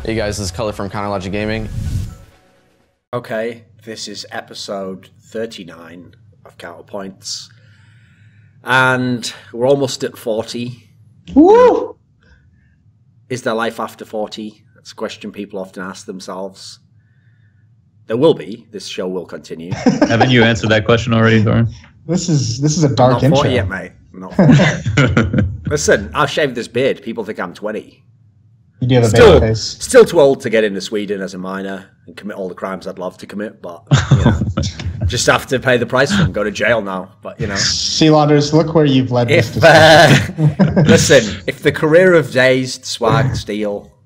Hey guys, this is Color from Chronology Gaming. Okay, this is episode 39 of Counterpoints. And we're almost at 40. Woo! Is there life after 40? That's a question people often ask themselves. There will be. This show will continue. Haven't you answered that question already, Thorin? This is a dark I'm not 40 intro. yet, mate. I'm not 40. Listen, I've shaved this beard. People think I'm 20. You do have a baby face. Still too old to get into Sweden as a minor and commit all the crimes I'd love to commit, but you know, just have to pay the price for them. Go to jail now, but you know. See, launders, look where you've led this. Listen, if the career of Dazed, Swag, Steel,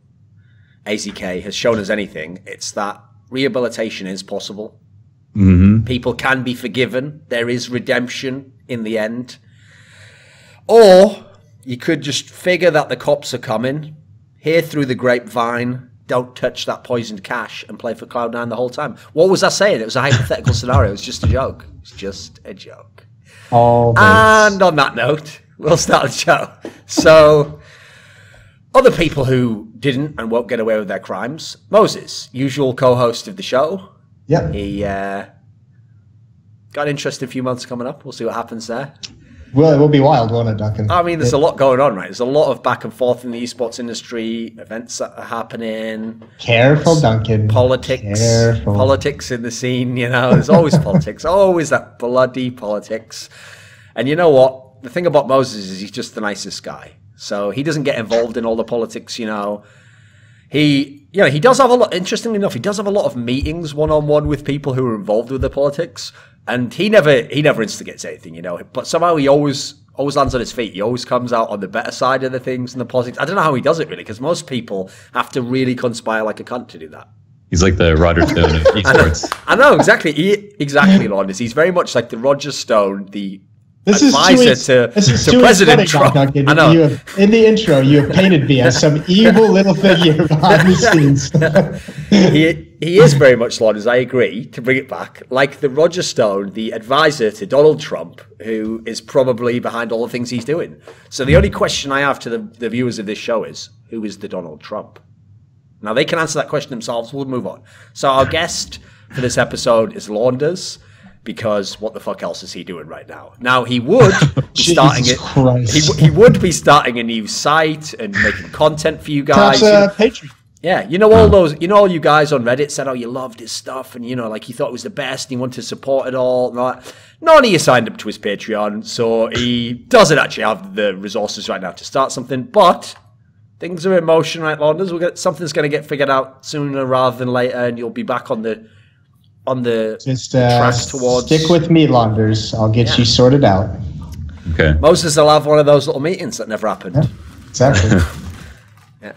AZK has shown us anything, it's that rehabilitation is possible. Mm-hmm. People can be forgiven. There is redemption in the end. Or you could just figure that the cops are coming, hear through the grapevine, don't touch that poisoned cash, and play for Cloud9 the whole time. What was I saying? It was a hypothetical scenario. It was just a joke. It's just a joke. And on that note, we'll start the show. So, other people who didn't and won't get away with their crimes. Moses, usual co-host of the show. Yep. He got an interesting few months coming up. We'll see what happens there. Well, it will be wild, won't it, Duncan? I mean, there's a lot going on, right? There's a lot of back and forth in the esports industry, events that are happening. Careful, Duncan. Politics. Careful. Politics in the scene, you know. There's always politics. Always that bloody politics. And you know what? The thing about Moses is he's just the nicest guy. So he doesn't get involved in all the politics, you know. He does have a lot, interestingly enough, he does have a lot of meetings one-on-one with people who are involved with the politics. And he never instigates anything, you know. But somehow he always lands on his feet. He always comes out on the better side of the things in the politics. I don't know how he does it, really, because most people have to really conspire like a cunt to do that. He's like the Roger Stone of esports. I know, exactly. Exactly, Launders. He's very much like the Roger Stone, the This advisor to President Trump. Duncan. I know. In the intro, you have painted me as some evil little figure behind the scenes. He is very much, Launders, I agree, to bring it back, like the Roger Stone, the advisor to Donald Trump, who is probably behind all the things he's doing. So the only question I have to the viewers of this show is, who is the Donald Trump? Now, they can answer that question themselves. We'll move on. So our guest for this episode is Launders, because what the fuck else is he doing right now? Now, he would be starting it. He would be starting a new site and making content for you guys. Patreon. Yeah, you know all you guys on Reddit said, oh, you loved his stuff, and you know, like, you thought it was the best, and you wanted to support it all. None of you signed up to his Patreon, so he doesn't actually have the resources right now to start something. But things are in motion, right, Launders? Something's going to get figured out sooner rather than later, and you'll be back on the track towards. Stick with me, Launders. I'll get you sorted out. Okay. Moses will have one of those little meetings that never happened. Yeah, exactly. Yeah.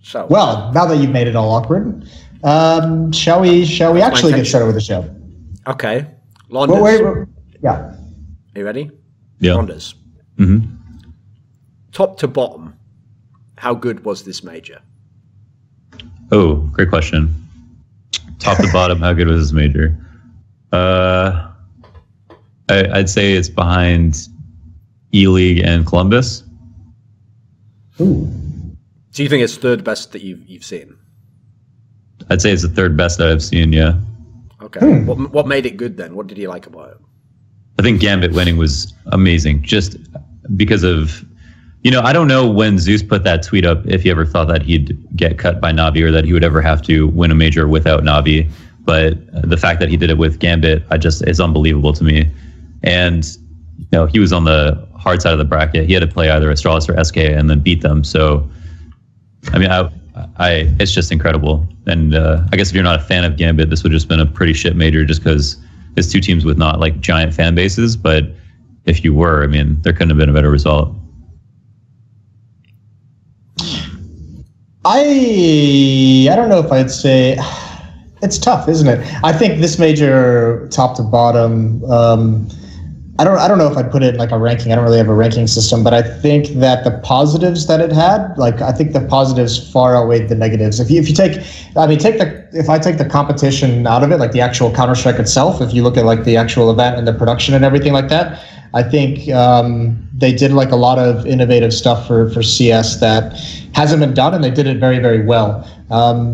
So, well, now that you've made it all awkward, shall we actually get started with the show? Okay. Launders. Wait. Yeah. Are you ready? Yeah. Launders. Mm-hmm. Top to bottom, how good was this major? Oh, great question. Top to bottom, how good was this major? I'd say it's behind E-League and Columbus. Ooh. Do you think it's third best that you've seen? I'd say it's the third best that I've seen, yeah. Okay. What made it good then? What did you like about it? I think Gambit winning was amazing, just because of, you know, I don't know when Zeus put that tweet up if he ever thought that he'd get cut by Navi or that he would ever have to win a major without Navi. But the fact that he did it with Gambit, is unbelievable to me. And, you know, he was on the hard side of the bracket. He had to play either Astralis or SK and then beat them. So, I mean, it's just incredible. And I guess if you're not a fan of Gambit, this would have just been a pretty shit major just because it's two teams with not like giant fan bases. But if you were, I mean, there couldn't have been a better result. I don't know if I'd say it's tough, isn't it? I think this major, top to bottom, I don't know if I'd put it in like a ranking. I don't really have a ranking system, but I think that the positives that it had, like I think the positives far outweighed the negatives. If I take the competition out of it, like the actual Counter-Strike itself, if you look at like the actual event and the production and everything like that, I think they did like a lot of innovative stuff for CS that hasn't been done, and they did it very, very well.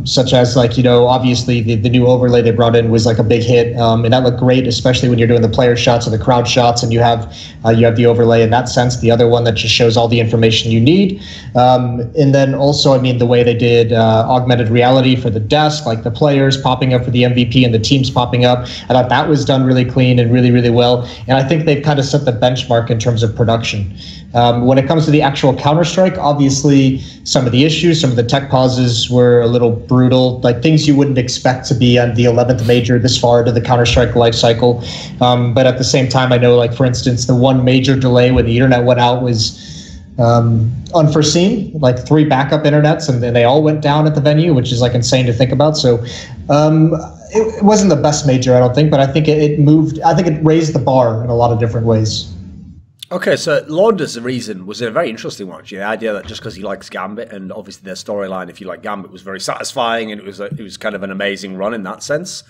Such as, like, you know, obviously the new overlay they brought in was like a big hit, and that looked great, especially when you're doing the player shots or the crowd shots, and you have the overlay in that sense. The other one that just shows all the information you need, and then also, I mean, the way they did augmented reality for the desk, like the players popping up for the MVP and the teams popping up. I thought that was done really clean and really, really well, and I think they've kind of set the benchmark in terms of production. When it comes to the actual Counter-Strike, obviously some of the issues, some of the tech pauses were a little brutal, like things you wouldn't expect to be on the 11th major this far into the Counter-Strike life cycle. But at the same time, I know, like, for instance, the one major delay when the internet went out was unforeseen, like 3 backup internets, and then they all went down at the venue, which is like insane to think about. So it wasn't the best major, I don't think, but I think it raised the bar in a lot of different ways. Okay, so Launders, the reason, was a very interesting one, actually. The idea that just because he likes Gambit, and obviously their storyline, if you like Gambit, was very satisfying, and it was kind of an amazing run in that sense.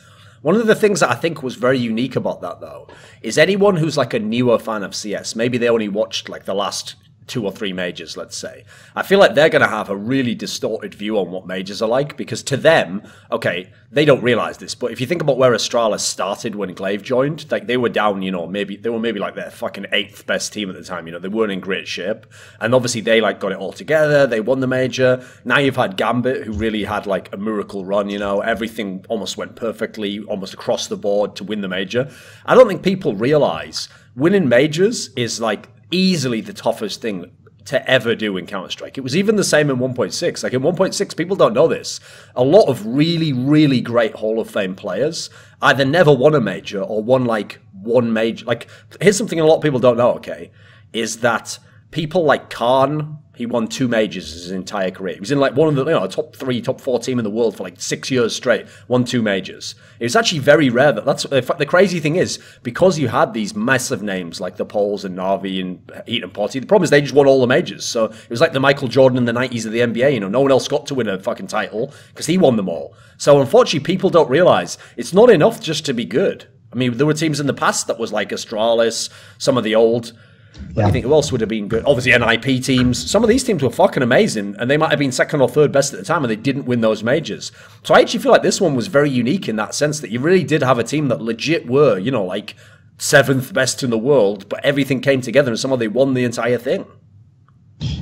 One of the things that I think was very unique about that, though, is anyone who's like a newer fan of CS, maybe they only watched like the last 2 or 3 majors, let's say, I feel like they're going to have a really distorted view on what majors are like, because to them, okay, they don't realize this, but if you think about where Astralis started when Glaive joined, like they were down, you know, maybe like their fucking 8th best team at the time, you know, they weren't in great shape, and obviously they like got it all together, they won the major. Now you've had Gambit, who really had like a miracle run, you know, everything almost went perfectly, almost across the board to win the major. I don't think people realize winning majors is like easily the toughest thing to ever do in Counter-Strike. It was even the same in 1.6. Like in 1.6, people don't know this. A lot of really, really great Hall of Fame players either never won a major or won like one major. Like, here's something a lot of people don't know, okay, is that people like Khan, he won 2 majors his entire career. He was in like one of the, you know, top 3, top 4 team in the world for like 6 years straight, won 2 majors. It was actually very rare that's the crazy thing is, because you had these massive names like the Poles and Navi and Heat and Potty, the problem is they just won all the majors. So it was like the Michael Jordan in the 90s of the NBA, you know, no one else got to win a fucking title because he won them all. So unfortunately, people don't realize it's not enough just to be good. I mean, there were teams in the past that was like Astralis, some of the old, I think who else would have been good? Obviously, NIP teams. Some of these teams were fucking amazing, and they might have been 2nd or 3rd best at the time, and they didn't win those majors. So I actually feel like this one was very unique in that sense, that you really did have a team that legit were, you know, like 7th best in the world, but everything came together, and somehow they won the entire thing.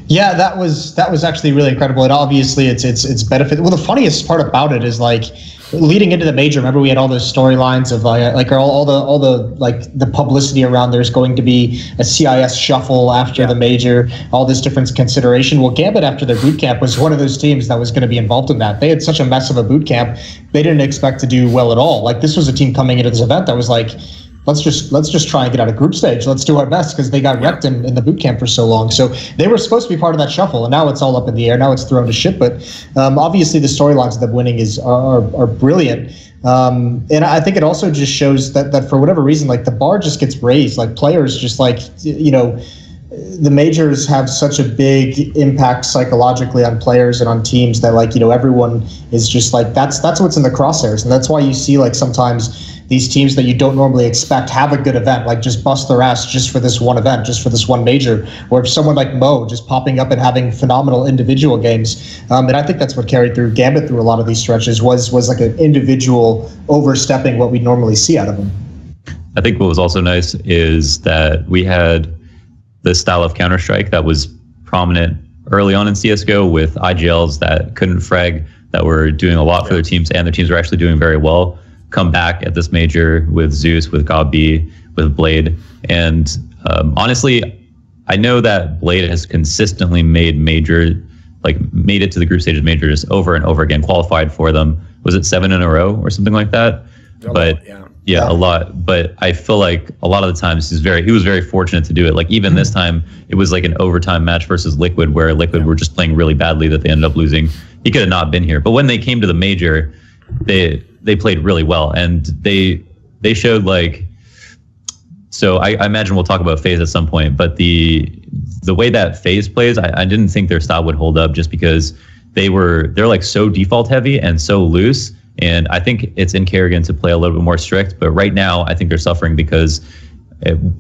Yeah, that was actually really incredible, and obviously it's benefit. Well, the funniest part about it is, like, leading into the major, remember we had all those storylines of like all the like the publicity around there's going to be a CIS shuffle after the major, all this different consideration. Well, Gambit after their boot camp was one of those teams that was going to be involved in that. They had such a mess of a boot camp, they didn't expect to do well at all. Like, this was a team coming into this event that was like, let's just try and get out of group stage. Let's do our best, because they got wrecked in the boot camp for so long. So they were supposed to be part of that shuffle, and now it's all up in the air. Now it's thrown to shit. But obviously the storylines of them winning are brilliant. And I think it also just shows that for whatever reason, like, the bar just gets raised. Like, players just, like, you know, the majors have such a big impact psychologically on players and on teams that, like, you know, everyone is just like, that's what's in the crosshairs. And that's why you see, like, sometimes these teams that you don't normally expect have a good event, like just bust their ass just for this one event, just for this one major, or if someone like Mo just popping up and having phenomenal individual games. And I think that's what carried through Gambit through a lot of these stretches was like an individual overstepping what we normally see out of them. I think what was also nice is that we had the style of Counter-Strike that was prominent early on in CSGO with IGLs that couldn't frag, that were doing a lot for their teams, and their teams were actually doing very well, come back at this major with Zeus, with Gabi, with Blade. And honestly, I know that Blade has consistently made it to the group stages majors over and over again, qualified for them. Was it 7 in a row or something like that? A lot. But I feel like a lot of the times he was very fortunate to do it. Like, even this time, it was like an overtime match versus Liquid, where Liquid were just playing really badly that they ended up losing. He could have not been here. But when they came to the major, they played really well, and they showed, like, so I imagine we'll talk about FaZe at some point, but the way that FaZe plays, I didn't think their style would hold up, just because they're like so default heavy and so loose. And I think it's in Kerrigan to play a little bit more strict, but right now I think they're suffering because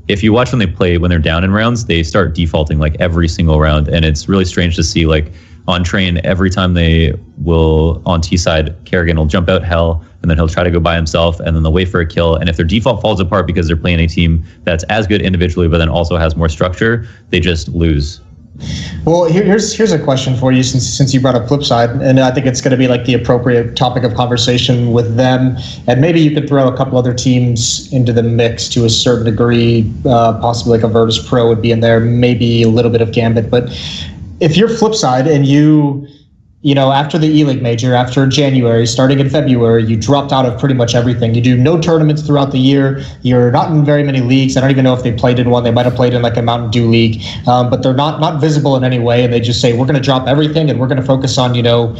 if you watch when they play, when they're down in rounds, they start defaulting like every single round, and it's really strange to see. Like, on train, every time they will on T side, Kerrigan will jump out hell, and then he'll try to go by himself, and then they'll wait for a kill. And if their default falls apart because they're playing a team that's as good individually, but then also has more structure, they just lose. Well, here's a question for you, since you brought up Flipside, and I think it's going to be like the appropriate topic of conversation with them, and maybe you could throw a couple other teams into the mix to a certain degree, possibly like a Virtus.pro would be in there, maybe a little bit of Gambit. But if you're Flipside and you know, after the E-League Major, after January, starting in February, you dropped out of pretty much everything. You do no tournaments throughout the year. You're not in very many leagues. I don't even know if they played in one. They might have played in like a Mountain Dew league, but they're not visible in any way. And they just say, we're going to drop everything and we're going to focus on, you know,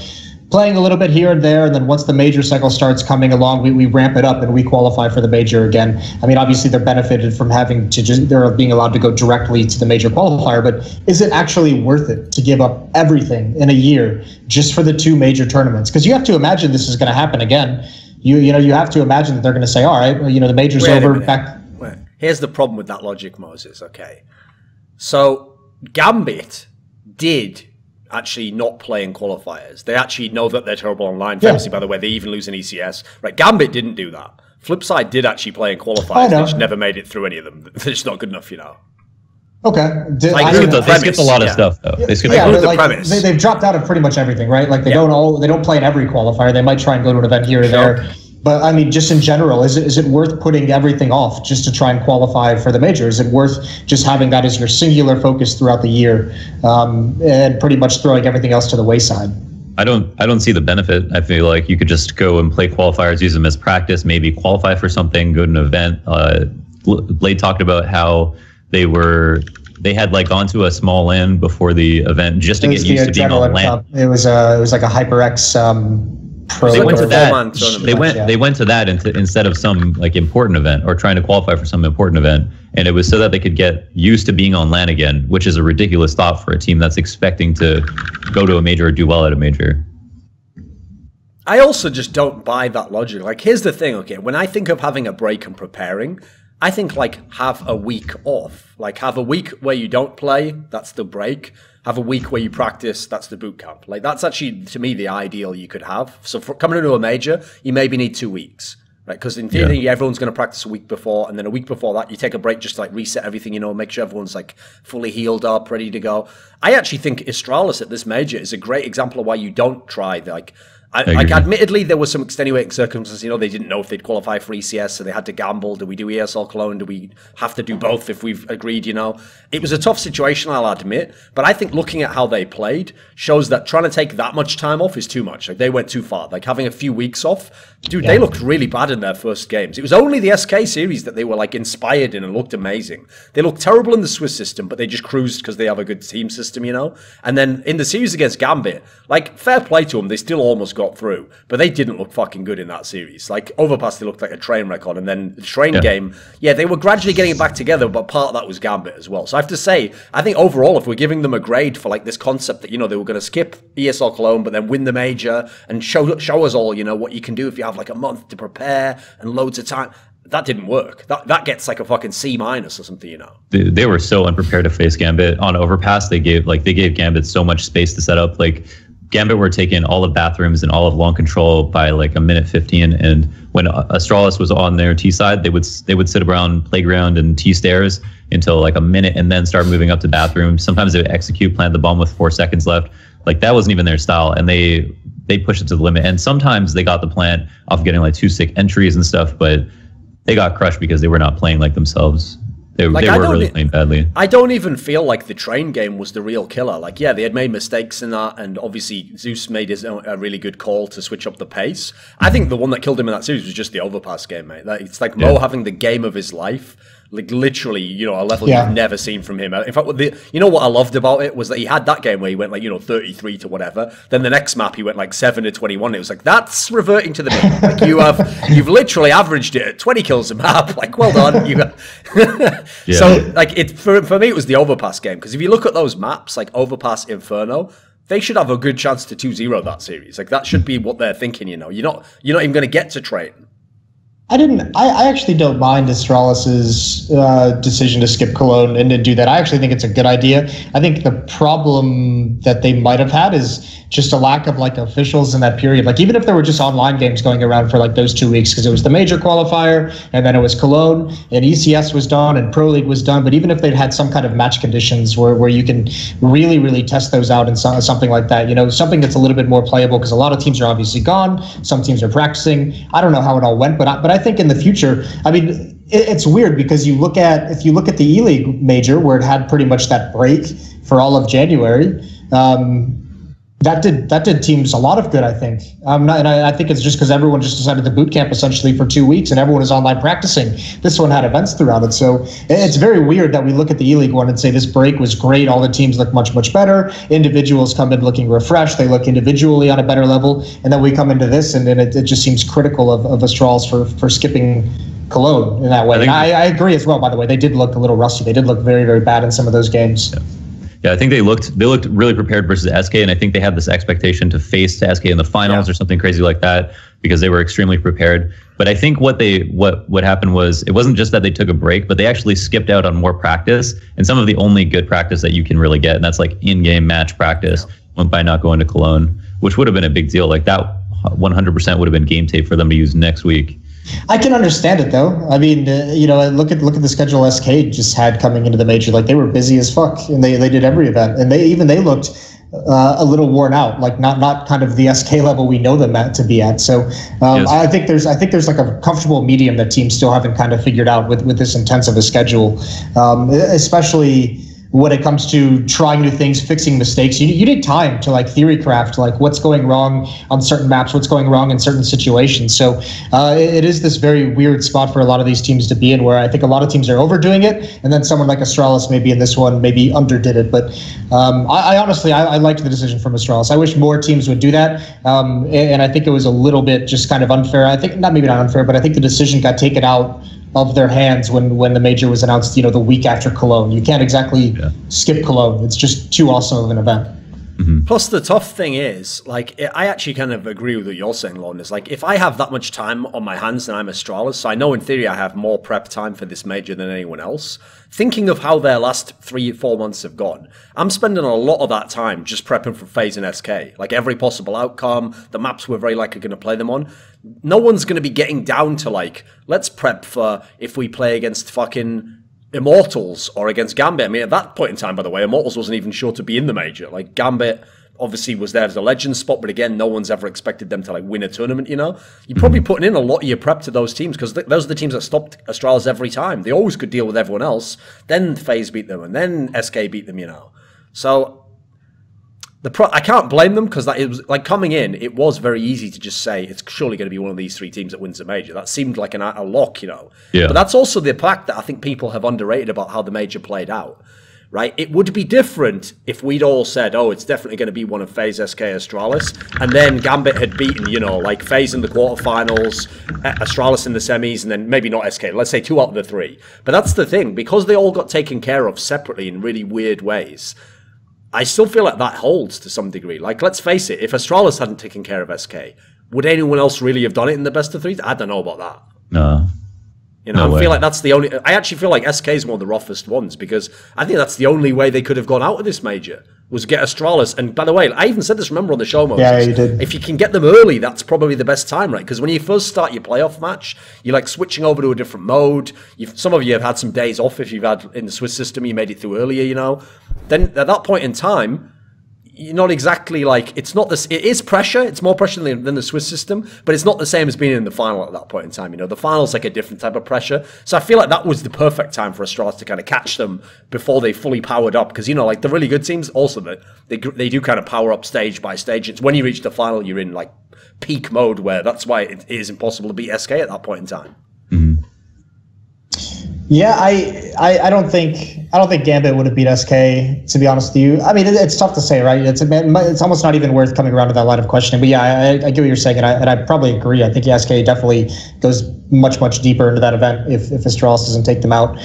playing a little bit here and there, and then once the major cycle starts coming along, we ramp it up and we qualify for the major again. I mean, obviously they're benefited from they're being allowed to go directly to the major qualifier, but is it actually worth it to give up everything in a year just for the 2 major tournaments? Because you have to imagine this is going to happen again. You know, you have to imagine that they're going to say, all right, well, you know, the major's over. Here's the problem with that logic, Moses. Okay, so Gambit did actually not play in qualifiers. They actually know that they're terrible online. Famously, by the way, they even lose an ECS. Right, Gambit didn't do that. Flipside did actually play in qualifiers. They just never made it through any of them. They're just not good enough, you know. Okay. They skipped a lot of stuff, though. They skipped the premise. They've dropped out of pretty much everything, right? Like they don't play in every qualifier. They might try and go to an event here or there. But I mean, just in general, is it worth putting everything off just to try and qualify for the major? Is it worth just having that as your singular focus throughout the year, and pretty much throwing everything else to the wayside? I don't see the benefit. I feel like you could just go and play qualifiers, use them as practice, maybe qualify for something, go to an event. Blade talked about how they had like gone to a small LAN before the event just to get used to being on LAN. It was like a HyperX. They went to that. They went to that instead of some like important event or trying to qualify for some important event, and it was so that they could get used to being on LAN again, which is a ridiculous thought for a team that's expecting to go to a major or do well at a major. I also just don't buy that logic. Like, here's the thing. Okay, when I think of having a break and preparing, I think like have a week off. Like have a week where you don't play. That's the break. Have a week where you practice, that's the boot camp. Like, that's actually, to me, the ideal you could have. So for coming into a major, you maybe need 2 weeks, right? Because in theory, everyone's going to practice a week before, and then a week before that, you take a break just to, like, reset everything, you know, make sure everyone's, like, fully healed up, ready to go. I actually think Astralis at this major is a great example of why you don't try, like, admittedly, there was some extenuating circumstances. You know, they didn't know if they'd qualify for ECS, so they had to gamble. Do we do ESL Cologne? Do we have to do both if we've agreed, you know? It was a tough situation, I'll admit. But I think looking at how they played shows that trying to take that much time off is too much. Like, they went too far. Like, having a few weeks off, dude, they looked really bad in their first games. It was only the SK series that they were, like, inspired in and looked amazing. They looked terrible in the Swiss system, but they just cruised because they have a good team system, you know? And then in the series against Gambit, like, fair play to them, they still almost got through, but they didn't look fucking good in that series. Like, Overpass, they looked like a train wreck on, and then the train game, they were gradually getting it back together, but part of that was Gambit as well. So I have to say, I think overall, if we're giving them a grade for like this concept that, you know, they were going to skip ESL Cologne, but then win the major and show us all, you know, what you can do if you have like a month to prepare and loads of time. That didn't work. That gets like a fucking C- or something, you know. They were so unprepared to face Gambit on Overpass. They gave Gambit so much space to set up. Like, Gambit were taking all of bathrooms and all of long control by like a minute 15. And when Astralis was on their T side, they would sit around playground and T stairs until like a minute and then start moving up to bathrooms. Sometimes they would execute, plant the bomb with 4 seconds left. Like, that wasn't even their style. And they pushed it to the limit. And sometimes they got the plant off getting like 2 sick entries and stuff, but they got crushed because they were not playing like themselves. They were really playing badly. I don't even feel like the train game was the real killer. Like, yeah, they had made mistakes in that, and obviously Zeus made a really good call to switch up the pace. I think the one that killed him in that series was just the Overpass game, mate. Like, it's like Mo having the game of his life. Like, literally, you know, a level you've never seen from him. In fact, you know what I loved about it was that he had that game where he went like, you know, 33 to whatever. Then the next map he went like 7 to 21. It was like, that's reverting to the mean. Like, you've literally averaged it at 20 kills a map. Like, well done. So like, for me it was the Overpass game, because if you look at those maps like Overpass, Inferno, they should have a good chance to 2-0 that series. Like, that should be what they're thinking. You know, you're not even going to get to train. I actually don't mind Astralis' decision to skip Cologne and to do that. I actually think it's a good idea. I think the problem that they might have had is just a lack of like officials in that period. Like even if there were just online games going around for like those 2 weeks, because it was the major qualifier and then it was Cologne and ECS was done and Pro League was done. But even if they'd had some kind of match conditions where you can really test those out and something like that, you know, something that's a little bit more playable, because a lot of teams are obviously gone. Some teams are practicing. I don't know how it all went, but I think in the future, I mean, it's weird because if you look at the E-League major where it had pretty much that break for all of January, that did teams a lot of good, I think. I think it's just because everyone just decided to boot camp essentially for 2 weeks and everyone is online practicing. This one had events throughout it. So it's very weird that we look at the E-League one and say this break was great. All the teams look much better. Individuals come in looking refreshed. They look individually on a better level. And then we come into this and then it just seems critical of Astralis for skipping Cologne in that way. I agree as well, by the way. They did look a little rusty. They did look very bad in some of those games. Yeah, I think they looked really prepared versus SK, and I think they had this expectation to face SK in the finals or something crazy like that because they were extremely prepared. But I think what happened was it wasn't just that they took a break, but they actually skipped out on more practice and some of the only good practice that you can really get, and that's like in-game match practice by not going to Cologne, which would have been a big deal. Like that 100% would have been game tape for them to use next week. I can understand it though. I mean, you know, look at the schedule SK just had coming into the major. Like they were busy as fuck, and they did every event, and they looked a little worn out, like not kind of the SK level we know them to be at. So yes. I think there's like a comfortable medium that teams still haven't kind of figured out with this intensive a schedule, especially when it comes to trying new things, fixing mistakes. You need time to like theory craft, like what's going wrong on certain maps, what's going wrong in certain situations. So it is this very weird spot for a lot of these teams to be in, where I think a lot of teams are overdoing it, and then someone like Astralis maybe in this one maybe underdid it. But I honestly liked the decision from Astralis. I wish more teams would do that, and I think it was a little bit just kind of unfair. I think not unfair, but I think the decision got taken out of their hands when the major was announced, you know, the week after Cologne. You can't exactly skip Cologne. It's just too awesome of an event. Mm-hmm. Plus, the tough thing is, like, I actually kind of agree with what you're saying, Launders. Like, if I have that much time on my hands, then I'm Astralis. So I know in theory I have more prep time for this major than anyone else. Thinking of how their last 3-4 months have gone, I'm spending a lot of that time just prepping for FaZe and SK. Like, every possible outcome, the maps we're very likely going to play them on. No one's going to be getting down to, like, let's prep for if we play against fucking Immortals or against Gambit. I mean, at that point in time, by the way, Immortals wasn't even sure to be in the major. Like, Gambit obviously was there as a legend spot, but again, no one's ever expected them to like win a tournament, you know? You're probably putting in a lot of your prep to those teams because those are the teams that stopped Astralis every time. They always could deal with everyone else. Then FaZe beat them and then SK beat them, you know? So I can't blame them because it was like coming in, it was very easy to just say it's surely going to be one of these three teams that wins the major. That seemed like a lock, you know? Yeah. But that's also the fact that I think people have underrated about how the major played out. Right, it would be different if we'd all said, "Oh, it's definitely going to be one of FaZe, SK, Astralis," and then Gambit had beaten, you know, like FaZe in the quarterfinals, Astralis in the semis, and then maybe not SK. Let's say 2 out of the 3. But that's the thing, because they all got taken care of separately in really weird ways. I still feel like that holds to some degree. Like, let's face it, if Astralis hadn't taken care of SK, would anyone else really have done it in the best of 3? I don't know about that. No. You know, I feel like that's the only... I actually feel like SK is one of the roughest ones because I think that's the only way they could have gone out of this major was get Astralis. And by the way, I even said this, remember, on the show, Moses. Yeah, you did. If you can get them early, that's probably the best time, right? Because when you first start your playoff match, you're like switching over to a different mode. Some of you have had some days off if you've had in the Swiss system, you made it through earlier, you know. Then at that point in time... You're not exactly like, it's not this, it is pressure, it's more pressure than the Swiss system, but it's not the same as being in the final at that point in time, you know, the final's like a different type of pressure, so I feel like that was the perfect time for Astralis to kind of catch them before they fully powered up, because, you know, like the really good teams also, they do kind of power up stage by stage. It's when you reach the final, you're in like peak mode where that's why it is impossible to beat SK at that point in time. Mm-hmm. Yeah, I don't think Gambit would have beat SK, to be honest with you. I mean, it's tough to say, right? It's almost not even worth coming around to that line of questioning. But yeah, I get what you're saying, and I probably agree. I think SK definitely goes much deeper into that event if Astralis doesn't take them out.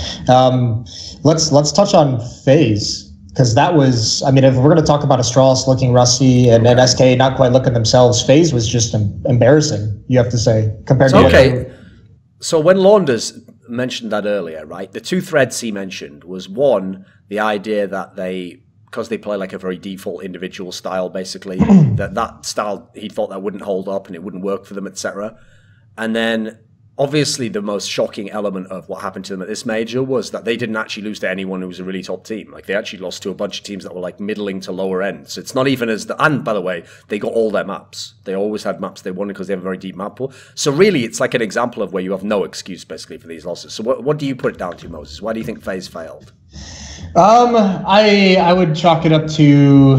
Let's touch on FaZe. Because that was, I mean, if we're going to talk about Astralis looking rusty and SK not quite looking themselves, FaZe was just embarrassing, you have to say, compared to... Okay. So when Launders mentioned that earlier, right, the two threads he mentioned was, one, the idea that because they play like a very default individual style, basically, that style, he thought that wouldn't hold up and it wouldn't work for them, etc. And then, obviously, the most shocking element of what happened to them at this major was that they didn't actually lose to anyone who was a really top team. Like, they actually lost to a bunch of teams that were, like, middling to lower end. So it's not even and, by the way, they got all their maps. They always had maps they won because they have a very deep map pool. So really, it's like an example of where you have no excuse, basically, for these losses. So what do you put it down to, Moses? Why do you think FaZe failed? I would chalk it up to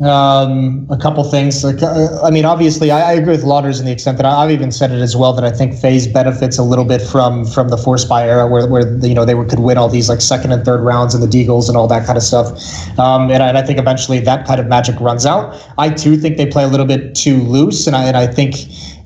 a couple things. Like, I mean, obviously, I agree with Launders in the extent that I've even said it as well, that I think FaZe benefits a little bit from the Force Buy era, where they could win all these like second and third rounds and the Deagles and all that kind of stuff. And I think eventually that kind of magic runs out. I too think they play a little bit too loose, and I think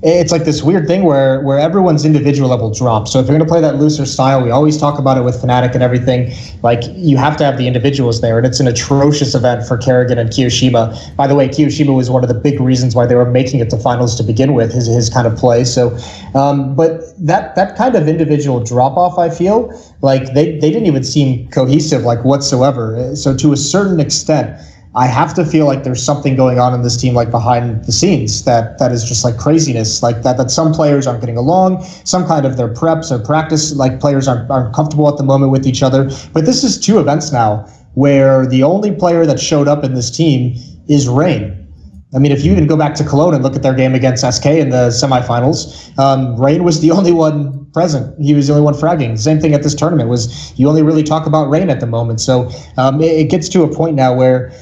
it's like this weird thing where everyone's individual level drops. So if you're going to play that looser style, we always talk about it with Fnatic and everything, like you have to have the individuals there. And it's an atrocious event for Kerrigan and Kiyoshima. By the way, Kiyoshima was one of the big reasons why they were making it to finals to begin with, his kind of play. So, but that kind of individual drop off, I feel like they didn't even seem cohesive like whatsoever. So to a certain extent, I have to feel like there's something going on in this team, like behind the scenes, that is just like craziness, like that some players aren't getting along, some kind of their preps or practice, like players aren't comfortable at the moment with each other. But this is 2 events now where the only player that showed up in this team is Rain. I mean, if you even go back to Cologne and look at their game against SK in the semifinals, Rain was the only one present. He was the only one fragging. Same thing at this tournament, was you only really talk about Rain at the moment. So it gets to a point now where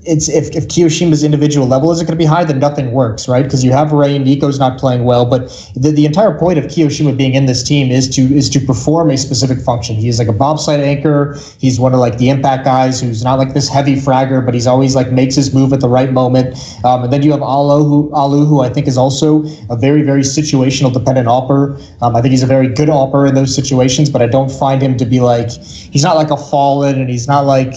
if Kiyoshima's individual level isn't going to be high, then nothing works, right? Because you have Rain, Nico's not playing well, but the entire point of Kiyoshima being in this team is to perform a specific function. He's like a bobsled anchor. He's one of like the impact guys who's not like this heavy fragger, but he's always like makes his move at the right moment. And then you have Alu, who I think is also a very, very situational dependent AWPer. I think he's a very good AWPer in those situations, but I don't find him to be like, he's not like a Fallen, and he's not like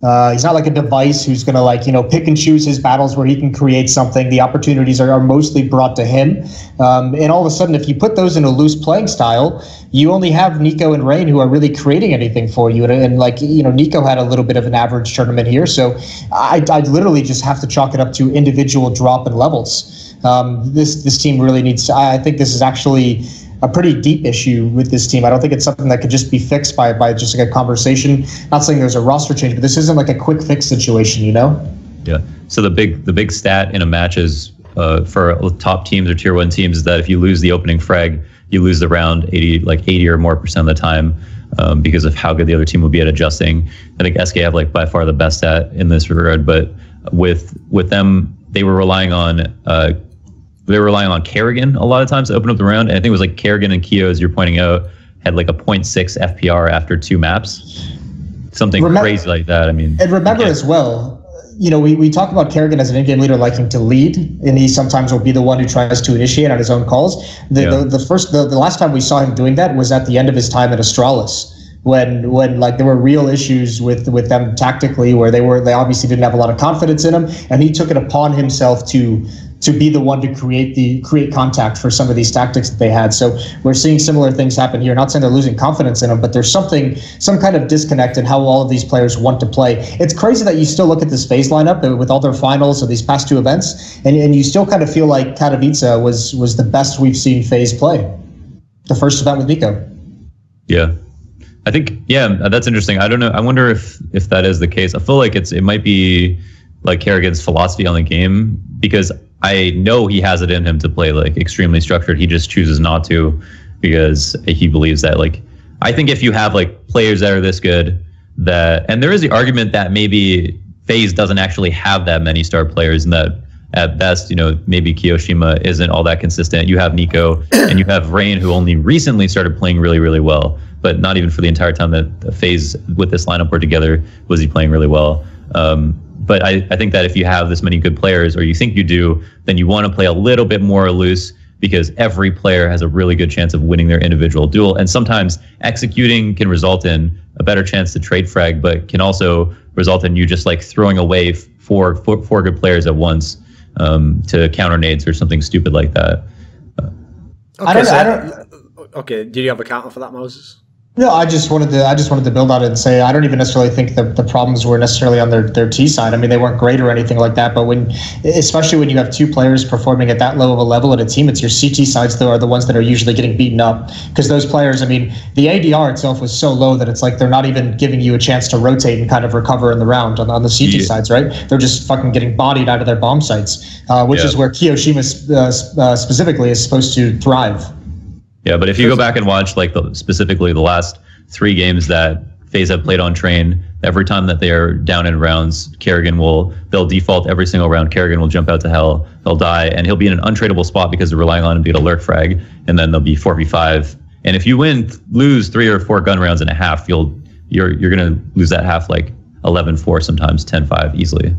a device who's going to pick and choose his battles where he can create something. The opportunities are mostly brought to him. And all of a sudden, if you put those in a loose playing style, you only have Nico and Rain who are really creating anything for you. And Nico had a little bit of an average tournament here. So I literally just have to chalk it up to individual drop in levels. This team really needs to, I think this is actually a pretty deep issue with this team. I don't think it's something that could just be fixed by just like a conversation. Not saying there's a roster change, but this isn't like a quick fix situation, Yeah. So the big stat in a match is for top teams or tier 1 teams is that if you lose the opening frag, you lose the round 80 or more percent of the time, because of how good the other team will be at adjusting. I think SK have by far the best stat in this regard, but with them, they were relying on Kerrigan a lot of times to open up the round. And I think it was like Kerrigan and Keo, as you're pointing out, had like a 0.6 FPR after 2 maps. Something crazy like that. I mean, and remember as well, we talk about Kerrigan as an in-game leader liking to lead, and he sometimes will be the one who tries to initiate on his own calls. The last time we saw him doing that was at the end of his time at Astralis, when like there were real issues with them tactically, where they obviously didn't have a lot of confidence in him, and he took it upon himself to be the one to create contact for some of these tactics that they had. So we're seeing similar things happen here. Not saying they're losing confidence in them, but there's some kind of disconnect in how all of these players want to play. It's crazy that you still look at this FaZe lineup with all their finals of these past 2 events, and you still kind of feel like Katowice was the best we've seen FaZe play. The first event with Nico. Yeah. I think, that's interesting. I don't know. I wonder if that is the case. I feel like it might be like Kerrigan's philosophy on the game, because I know he has it in him to play like extremely structured. He just chooses not to because he believes that I think if you have like players that are this good, and there is the argument that maybe FaZe doesn't actually have that many star players, and that at best, maybe Kiyoshima isn't all that consistent. You have Nico and you have Rain, who only recently started playing really, really well, but not even for the entire time that the FaZe with this lineup were together was he playing really well. But I think that if you have this many good players, or you think you do, then you want to play a little bit more loose, because every player has a really good chance of winning their individual duel. And sometimes executing can result in a better chance to trade frag, but can also result in you just like throwing away four good players at once to counter nades or something stupid like that. Okay, Okay, did you have a counter for that, Moses? No, I just wanted to build on it and say I don't even necessarily think the problems were necessarily on their T side. I mean, they weren't great or anything like that, but especially when you have two players performing at that low of a level in a team, it's your CT sides that are the ones that are usually getting beaten up, because those players, I mean, the ADR itself was so low that it's like they're not even giving you a chance to rotate and kind of recover in the round on the CT sides, right? They're just fucking getting bodied out of their bomb sites, which is where Kiyoshima specifically is supposed to thrive. Yeah, but if you go back and watch specifically the last 3 games that FaZe have played on Train, every time that they are down in rounds, they'll default every single round. Kerrigan will jump out to hell, they'll die, and he'll be in an untradeable spot because they're relying on him to get a lurk frag, and then they'll be 4v5. And if you lose 3 or 4 gun rounds and a half, you're gonna lose that half like 11-4, sometimes 10-5 easily.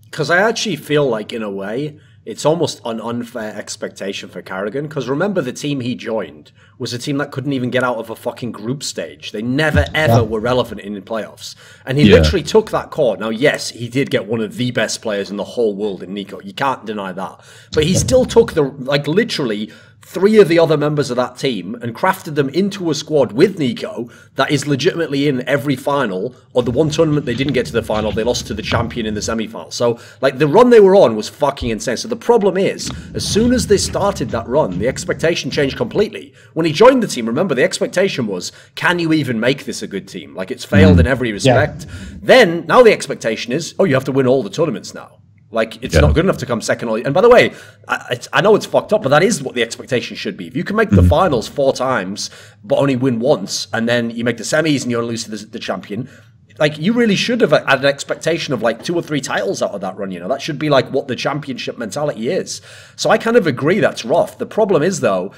Because I actually feel like, in a way, it's almost an unfair expectation for Kerrigan, because remember, the team he joined was a team that couldn't even get out of a fucking group stage. They never, ever were relevant in the playoffs. And he literally took that court. Now, yes, he did get one of the best players in the whole world in Nico. You can't deny that. But he still took literally 3 of the other members of that team and crafted them into a squad with Nico that is legitimately in every final, or the one tournament they didn't get to the final, they lost to the champion in the semi-final. So, the run they were on was fucking insane. So the problem is, as soon as they started that run, the expectation changed completely. When he joined the team, remember, the expectation was, can you even make this a good team? Like, it's failed in every respect. Then, now the expectation is, oh, you have to win all the tournaments now. Like, it's not good enough to come second. And by the way, I know it's fucked up, but that is what the expectation should be. If you can make the finals 4 times, but only win once, and then you make the semis and you only lose to the champion, like, you really should have had an expectation of, 2 or 3 titles out of that run, That should be, what the championship mentality is. So I kind of agree that's rough. The problem is, though,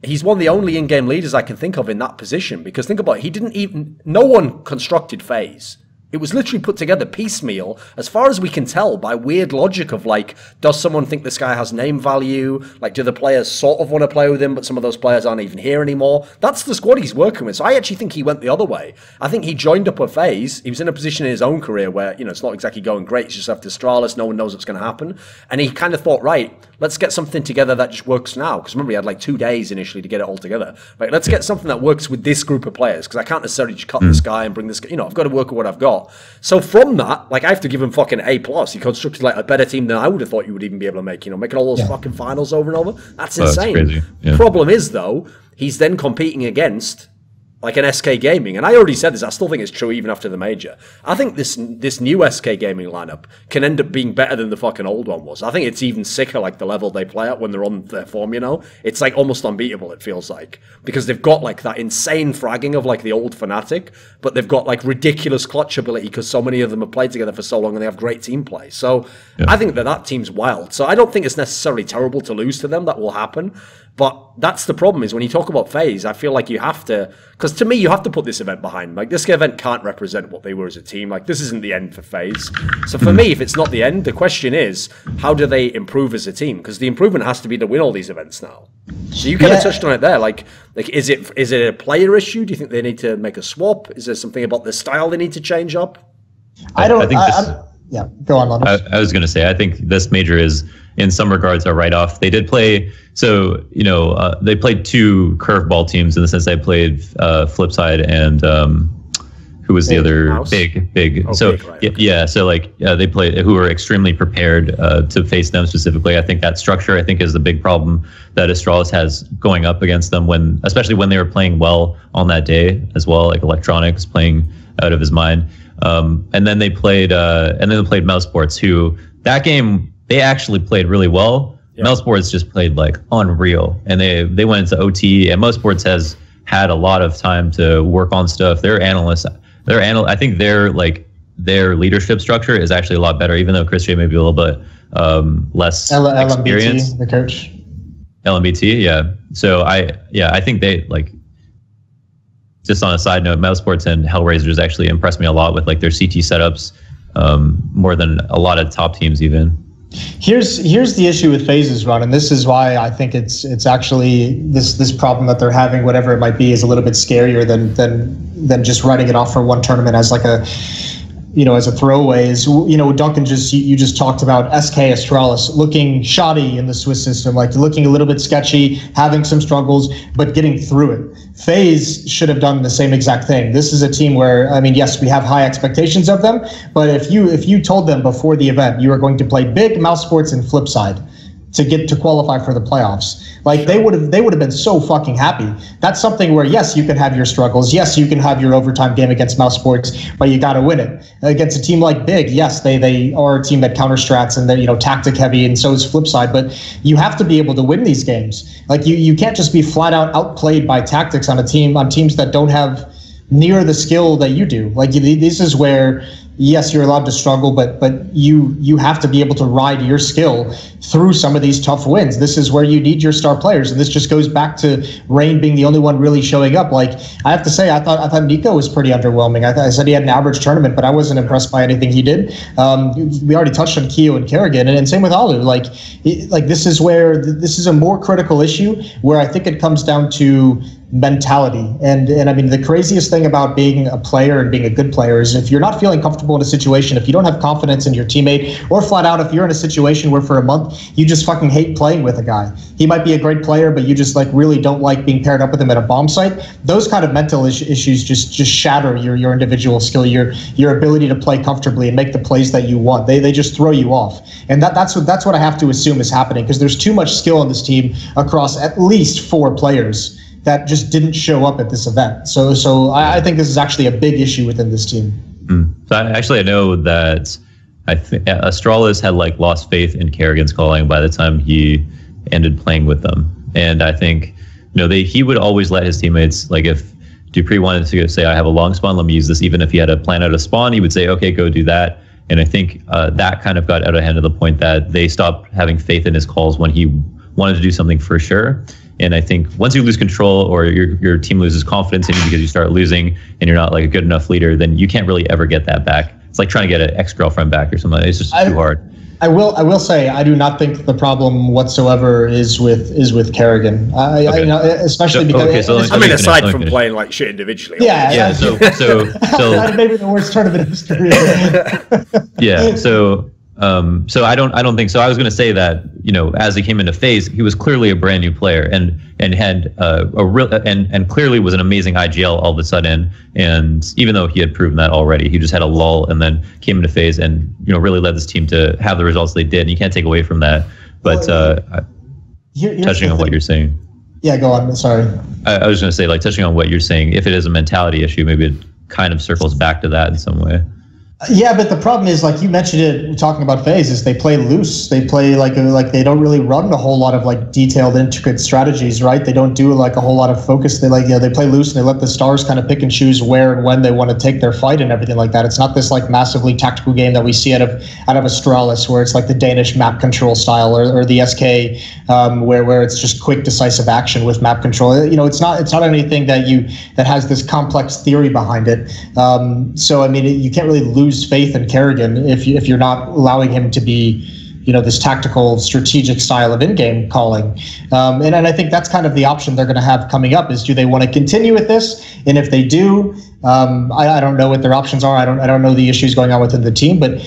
he's one of the only in-game leaders I can think of in that position, because think about it, no one constructed FaZe. It was literally put together piecemeal, as far as we can tell, by weird logic of, does someone think this guy has name value? Do the players sort of want to play with him, but some of those players aren't even here anymore? That's the squad he's working with. So I actually think he went the other way. I think he joined up a FaZe. He was in a position in his own career where, it's not exactly going great. He's just after Astralis. No one knows what's going to happen. And he kind of thought, right, let's get something together that just works now. Because remember, he had 2 days initially to get it all together. Right, let's get something that works with this group of players. Because I can't necessarily just cut this guy and bring this guy. I've got to work with what I've got. So from that, I have to give him fucking A+. He constructed a better team than I would have thought you would even be able to make. Making all those fucking finals over and over. That's insane. That's crazy. Yeah. Problem is, though, he's then competing against an SK Gaming, and I already said this, I still think it's true even after the major. I think this new SK Gaming lineup can end up being better than the fucking old one was. I think it's even sicker, the level they play at when they're on their form, It's almost unbeatable, it feels like. Because they've got that insane fragging of the old Fnatic, but they've got ridiculous clutch ability because so many of them have played together for so long and they have great team play. So I think that team's wild. So I don't think it's necessarily terrible to lose to them. That will happen. But that's the problem, is when you talk about FaZe, I feel like you have to, because to me, you have to put this event behind. This event can't represent what they were as a team. This isn't the end for FaZe. So for me, if it's not the end, the question is, how do they improve as a team? Because the improvement has to be to win all these events now. So you kind of touched on it there. Is it a player issue? Do you think they need to make a swap? Is there something about the style they need to change up? Yeah, go on, Launders. I was going to say, I think this major is, in some regards, a write-off. They did play, they played 2 curveball teams in the sense they played Flipside and who was the other Mouse? big. Oh, So big, right, yeah, so they played, who were extremely prepared to face them specifically. I think that structure, is the big problem that Astralis has going up against them, especially when they were playing well on that day as well, Electronics playing out of his mind. And then they played Mousesports, who that game they actually played really well. Yeah. Mousesports just played unreal, and they went into OT. And Mousesports has had a lot of time to work on stuff. Their analysts, I think their leadership structure is actually a lot better, even though Chris J may be a little bit less experienced. LMBT, the coach. LMBT, yeah. So I think they just on a side note, Mousesports and Hellraisers actually impressed me a lot with their CT setups, more than a lot of top teams even. Here's the issue with FaZe's run, and this is why I think it's actually this problem that they're having, whatever it might be, is a little bit scarier than just writing it off for one tournament as as a throwaway is, Duncan you just talked about SK Astralis looking shoddy in the Swiss system, like looking a little bit sketchy, having some struggles, but getting through it. FaZe should have done the same exact thing. This is a team where, yes, we have high expectations of them, but if you told them before the event you are going to play big mouse sports and Flipside to get to qualify for the playoffs, like they would have been so fucking happy. That's something where, yes, you can have your struggles, yes, you can have your overtime game against mouse sports, but you got to win it against a team like Big. Yes, they are a team that counter strats and they're tactic heavy, and so is Flipside, but you have to be able to win these games. Like you can't just be flat out outplayed by tactics on teams that don't have near the skill that you do. Like this is where, yes, you're allowed to struggle, but you have to be able to ride your skill through some of these tough wins. This is where you need your star players, and this just goes back to Rain being the only one really showing up. Like, I have to say, I thought Nico was pretty underwhelming. I said he had an average tournament, but I wasn't impressed by anything he did. We already touched on Keo and Kerrigan, and same with Alu. Like this is a more critical issue where I think it comes down to mentality. And the craziest thing about being a player and being a good player is if you're not feeling comfortable in a situation, if you don't have confidence in your teammate, or flat out if you're in a situation where for a month you just fucking hate playing with a guy. He might be a great player, but you just really don't like being paired up with him at a bomb site. Those kind of mental issues just shatter your individual skill, your ability to play comfortably and make the plays that you want. They just throw you off. And that's what I have to assume is happening, because there's too much skill on this team across at least 4 players that just didn't show up at this event. So I think this is actually a big issue within this team. So I know that I think Astralis had lost faith in Kerrigan's calling by the time he ended playing with them. And I think, he would always let his teammates, if Dupree wanted to say, I have a long spawn, let me use this. Even if he had to plan out a spawn, he would say, okay, go do that. And I think that kind of got out of hand to the point that they stopped having faith in his calls when he wanted to do something for sure. And I think once you lose control, or your team loses confidence in you because you start losing and you're not a good enough leader, then you can't really ever get that back. It's like trying to get an ex-girlfriend back or something. It's just too hard. I will say I do not think the problem whatsoever is with Kerrigan. Especially because aside from playing shit individually. Yeah. So maybe the worst tournament of his career. Yeah. So I don't think so. I was going to say that as he came into FaZe, he was clearly a brand new player and had and clearly was an amazing IGL all of a sudden. And even though he had proven that already, he just had a lull and then came into FaZe and really led this team to have the results they did. And you can't take away from that. But touching on what you're saying. Yeah, go on. Sorry. I was going to say, touching on what you're saying, if it is a mentality issue, maybe it kind of circles back to that in some way. Yeah, but the problem is, you mentioned it, talking about FaZe, is they play loose. They play like they don't really run a whole lot of detailed, intricate strategies, right? They don't do a whole lot of focus. They they play loose and they let the stars kind of pick and choose where and when they want to take their fight and everything like that. It's not this massively tactical game that we see out of Astralis, where it's the Danish map control style, or the SK, where it's just quick, decisive action with map control. It's not anything that has this complex theory behind it. So you can't really lose faith in Kerrigan if you're not allowing him to be this tactical, strategic style of in-game calling. And I think that's kind of the option they're going to have coming up, is do they want to continue with this? And if they do, I don't know what their options are. I don't know the issues going on within the team, but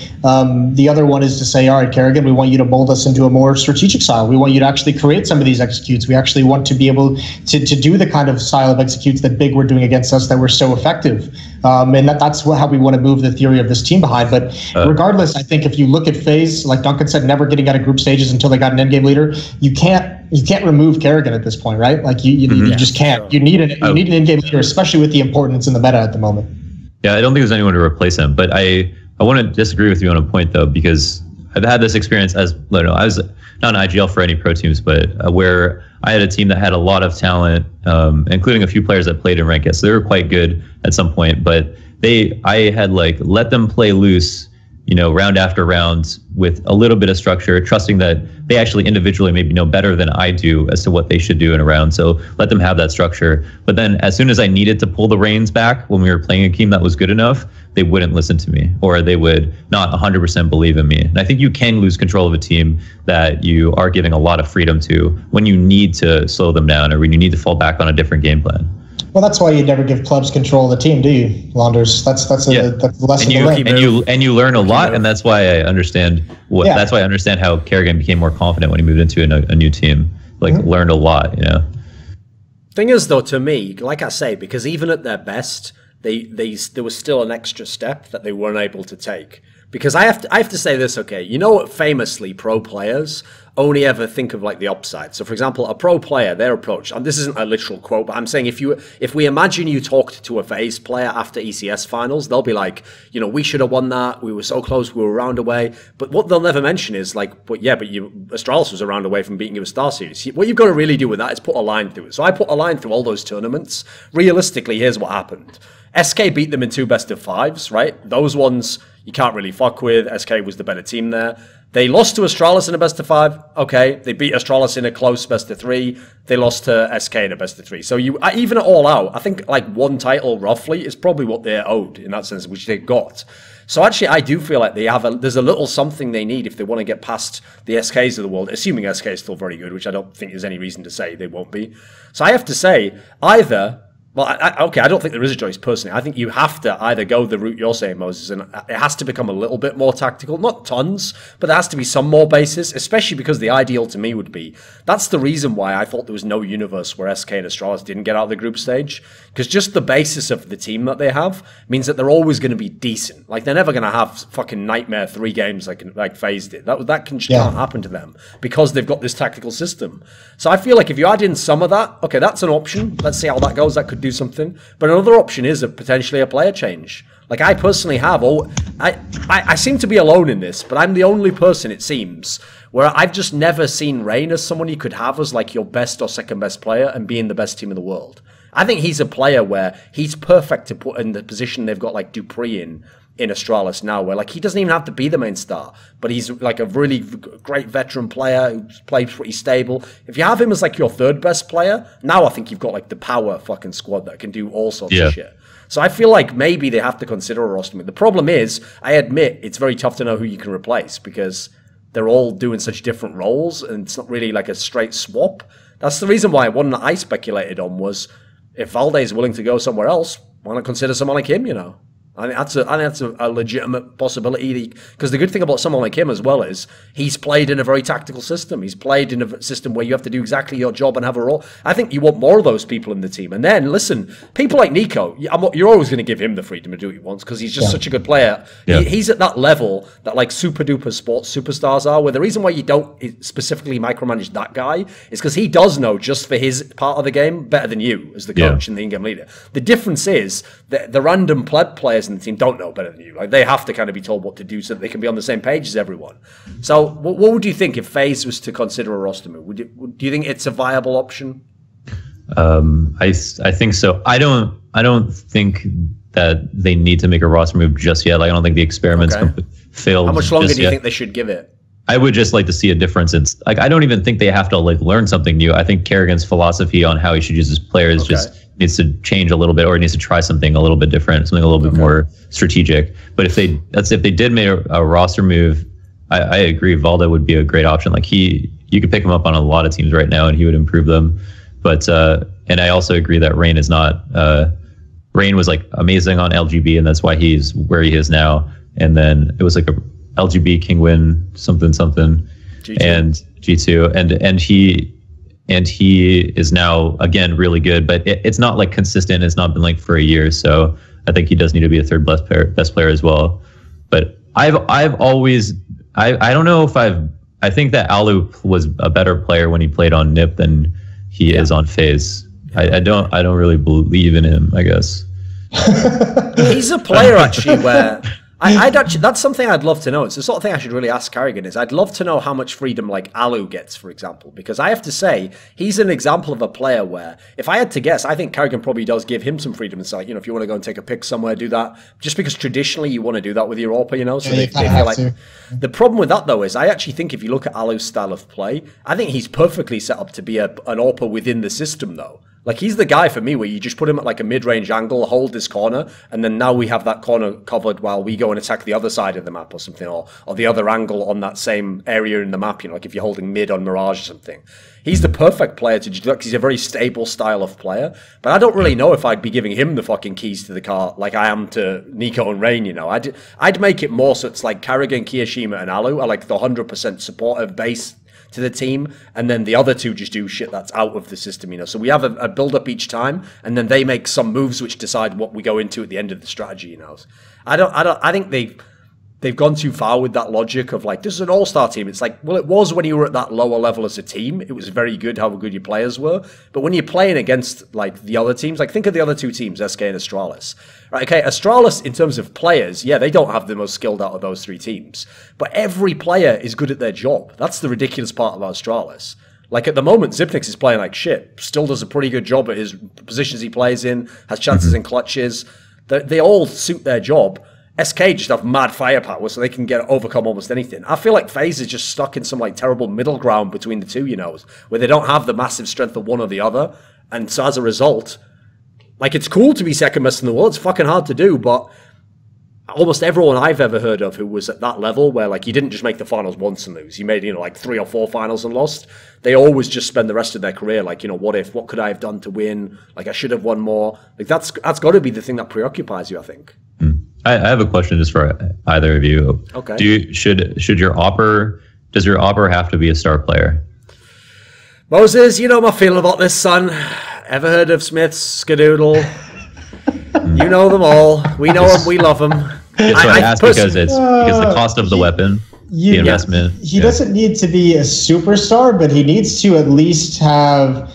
the other one is to say, all right, Kerrigan, we want you to mold us into a more strategic style. We want you to actually create some of these executes. We actually want to be able to do the kind of style of executes that Big were doing against us that were so effective. And that's how we want to move the theory of this team behind. But regardless, I think if you look at FaZe, like Duncan said, never getting out of group stages until they got an in-game leader, you can't remove Kerrigan at this point, right? You just can't. Sure. You need an in-game leader, especially with the importance in the meta at the moment. Yeah, I don't think there's anyone to replace him. But I want to disagree with you on a point, though, because I've had this experience I was not an IGL for any pro teams, but where I had a team that had a lot of talent, including a few players that played in Ranked. So they were quite good at some point, but I had let them play loose, round after round with a little bit of structure, trusting that they actually individually maybe know better than I do as to what they should do in a round. So let them have that structure. But then as soon as I needed to pull the reins back when we were playing a team that was good enough, they wouldn't listen to me, or they would not 100% believe in me. And I think you can lose control of a team that you are giving a lot of freedom to when you need to slow them down or when you need to fall back on a different game plan. Well, that's why you never give clubs control of the team, do you, Launders? That's a lesson to learn. And you learn a lot, and that's why I understand that's why I understand how Kerrigan became more confident when he moved into a new team. Like learned a lot, you know. Thing is, though, to me, like I say, because even at their best, there was still an extra step that they weren't able to take. Because I have to say this, okay, you know what, famously pro players only ever think of like the upside. So for example, a pro player, their approach, and this isn't a literal quote, but I'm saying if we imagine you talked to a FaZe player after ECS finals, they'll be like, you know, we should have won that, we were so close, we were a round away. But what they'll never mention is like, but Astralis was a round away from beating you a Star Series. What you've got to really do with that is put a line through it. So I put a line through all those tournaments. Realistically, here's what happened. SK beat them in 2 best-of-5s, right? Those ones you can't really fuck with. SK was the better team there. They lost to Astralis in a best-of-5. Okay, they beat Astralis in a close best-of-3. They lost to SK in a best-of-3. So you even all out, I think like 1 title roughly is probably what they're owed in that sense, which they got. So actually, I do feel like there's a little something they need if they want to get past the SKs of the world, assuming SK is still very good, which I don't think there's any reason to say they won't be. So I have to say, either... Well, I don't think there is a choice personally. I think you have to either go the route you're saying, Moses, and it has to become a little bit more tactical. Not tons, but there has to be some more basis, especially because the ideal to me would be, that's the reason why I thought there was no universe where SK and Astralis didn't get out of the group stage. Because just the basis of the team that they have means that they're always going to be decent. Like, they're never going to have fucking nightmare 3 games like FaZe did. That can't happen to them because they've got this tactical system. So I feel like if you add in some of that, okay, that's an option. Let's see how that goes. That could do something. But another option is potentially a player change. Like, I personally have, I seem to be alone in this, but I'm the only person, it seems, where I've just never seen Rain as someone you could have as like your best or second best player and be in the best team in the world. I think he's a player where he's perfect to put in the position they've got like Dupree in Astralis now, where like he doesn't even have to be the main star, but he's like a really great veteran player who plays pretty stable. If you have him as like your 3rd best player, now I think you've got like the power fucking squad that can do all sorts of shit. So I feel like maybe they have to consider a roster move. The problem is, I admit, it's very tough to know who you can replace because they're all doing such different roles and it's not really like a straight swap. That's the reason why one that I speculated on was, if Valde is willing to go somewhere else, why not consider someone like him, you know? I think that's a legitimate possibility. Because the good thing about someone like him as well is he's played in a very tactical system. He's played in a system where you have to do exactly your job and have a role. I think you want more of those people in the team. And then, listen, people like Nico, you're always going to give him the freedom to do what he wants because he's just such a good player. Yeah. He's at that level that like super-duper sports superstars are, where the reason why you don't specifically micromanage that guy is because he does know just for his part of the game better than you as the coach and the in-game leader. The difference is that the random pleb players in the team don't know better than you. Like, they have to kind of be told what to do so that they can be on the same page as everyone. So what would you think if FaZe was to consider a roster move? Do you think it's a viable option? I think so. I don't think that they need to make a roster move just yet. Like, I don't think the experiments failed. How much longer do you think they should give it? I would just like to see a difference. It's like, I don't even think they have to like learn something new. I think Kerrigan's philosophy on how he should use his players just needs to change a little bit, or he needs to try something a little bit different, something a little bit more strategic. But if they did make a roster move, I agree, Valde would be a great option. Like, you could pick him up on a lot of teams right now and he would improve them. But and I also agree that Rain is not Rain was like amazing on LGB, and that's why he's where he is now. And then it was like a LGB Kingwin something G2. And G2 and he is now again really good, but it's not like consistent. It's not been like for a year, so I think he does need to be a 3rd best player as well. But I've always I don't know if I think that Alu was a better player when he played on NIP than he is on FaZe. I don't really believe in him, I guess. He's a player actually where I'd actually, that's something I'd love to know. It's the sort of thing I should really ask Kerrigan is I'd love to know how much freedom like Alu gets, for example, because I have to say he's an example of a player where if I had to guess, I think Kerrigan probably does give him some freedom. It's like, you know, if you want to go and take a pick somewhere, do that. Just because traditionally you want to do that with your AWPer, you know, so they feel like the problem with that though is I actually think if you look at Alu's style of play, I think he's perfectly set up to be an AWPer within the system though. Like, he's the guy for me where you just put him at like a mid-range angle, hold this corner, and then now we have that corner covered while we go and attack the other side of the map or something, or the other angle on that same area in the map, you know, like if you're holding mid on Mirage or something. He's the perfect player to do that because he's a very stable style of player. But I don't really know if I'd be giving him the fucking keys to the car like I am to Nico and Rain, you know. I'd make it more so it's like Karrigan, Kiyoshima, and Alu are like the 100% supportive base to the team, and then the other two just do shit that's out of the system, you know. So we have a build up each time, and then they make some moves which decide what we go into at the end of the strategy, you know. I think they've gone too far with that logic of like, this is an all-star team. It's like, well, it was when you were at that lower level as a team. It was very good how good your players were. But when you're playing against like the other teams, like think of the other two teams, SK and Astralis. Right, okay, Astralis in terms of players, yeah, they don't have the most skilled out of those three teams. But every player is good at their job. That's the ridiculous part about Astralis. Like at the moment, Zipnix is playing like shit. Still does a pretty good job at his positions he plays in, has chances in clutches. They all suit their job. SK just have mad firepower, so they can overcome almost anything. I feel like FaZe is just stuck in some like terrible middle ground between the two, you know, where they don't have the massive strength of one or the other. And so as a result, like, it's cool to be second best in the world. It's fucking hard to do, but almost everyone I've ever heard of who was at that level where, like, you didn't just make the finals once and lose. You made, you know, like 3 or 4 finals and lost. They always just spend the rest of their career like, you know, what if? What could I have done to win? Like, I should have won more. Like, that's got to be the thing that preoccupies you, I think. I have a question just for either of you. Okay. Should your Opper, does your Opper have to be a star player? Moses, you know my feeling about this, son. Ever heard of Smiths, Skadoodle? You know them all. We know them. We love them. I ask because it's the cost of the weapon, the investment. He doesn't need to be a superstar, but he needs to at least have.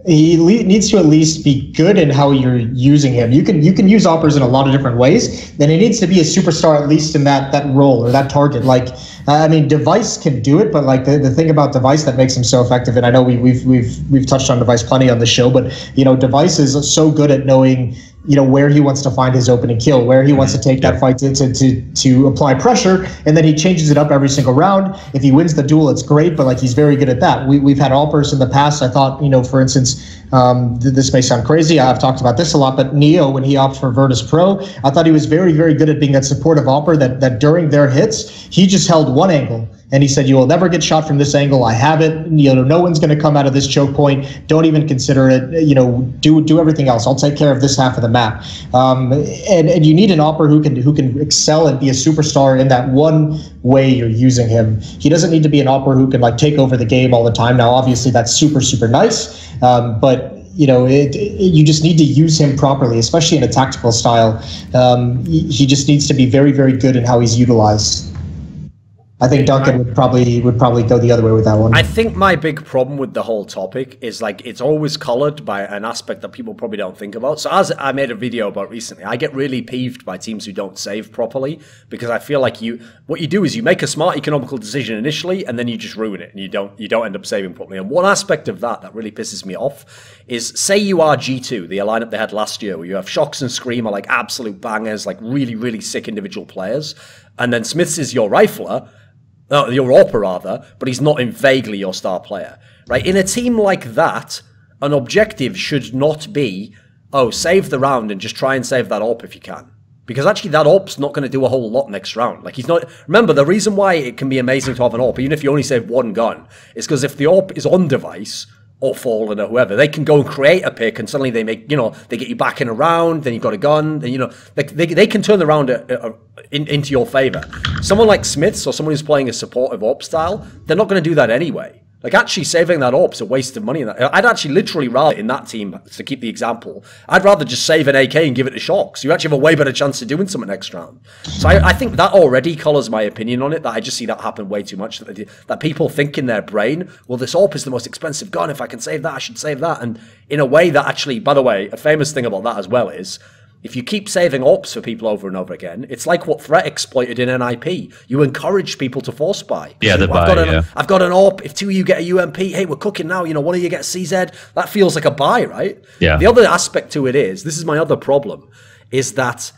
He needs to at least be good in how you're using him. You can use Oppers in a lot of different ways. Then he needs to be a superstar at least in that role or that target. Like, I mean, Device can do it, but like the thing about Device that makes him so effective, and I know we've touched on Device plenty on the show, but you know, Device is so good at knowing, you know, where he wants to find his opening kill, where he wants to take that fight to apply pressure, and then he changes it up every single round. If he wins the duel, it's great, but like he's very good at that. We've had Oppers in the past. I thought, you know, for instance, this may sound crazy, I've talked about this a lot, but Neo, when he opted for Virtus.pro, I thought he was very, very good at being that supportive Opper that during their hits, he just held one angle. And he said, you will never get shot from this angle. I have it. You know, no one's going to come out of this choke point. Don't even consider it. You know, do everything else. I'll take care of this half of the map. And you need an Opper who can excel and be a superstar in that one way you're using him. He doesn't need to be an Opper who can like take over the game all the time. Now, obviously, that's super, super nice. But you know, you just need to use him properly, especially in a tactical style. He just needs to be very, very good in how he's utilized. I think Duncan would probably go the other way with that one. I think my big problem with the whole topic is like it's always colored by an aspect that people probably don't think about. So as I made a video about recently, I get really peeved by teams who don't save properly because I feel like what you do is you make a smart economical decision initially and then you just ruin it and you don't end up saving properly. And one aspect of that really pisses me off is, say you are G2, the lineup they had last year, where you have Shox and Scream are like absolute bangers, like really, really sick individual players, and then Smiths is your rifler. Your Opper rather, but he's not in vaguely your star player, right? In a team like that, an objective should not be, oh, save the round and just try and save that AWP if you can. Because actually that AWP's not going to do a whole lot next round. Like, he's not... Remember, the reason why it can be amazing to have an AWP, even if you only save one gun, is because if the AWP is on device, or Fallen or whoever, they can go and create a pick and suddenly they make, you know, they get you back in a round, then you've got a gun, then, you know, they can turn the round into your favor. Someone like Smiths or someone who's playing a supportive AWP style, they're not going to do that anyway. Like, actually saving that AWP's a waste of money. I'd actually literally rather, in that team, to keep the example, I'd rather just save an AK and give it to Shox. You actually have a way better chance of doing something next round. So I think that already colours my opinion on it, that I just see that happen way too much. That people think in their brain, well, this AWP is the most expensive gun. If I can save that, I should save that. And in a way that actually, by the way, a famous thing about that as well is, if you keep saving AWPs for people over and over again, it's like what Threat exploited in NIP. You encourage people to force buy. Yeah, the buy, I've got an AWP. If 2 of you get a UMP, hey, we're cooking now. You know, 1 of you gets CZ. That feels like a buy, right? Yeah. The other aspect to it is, this is my other problem, is that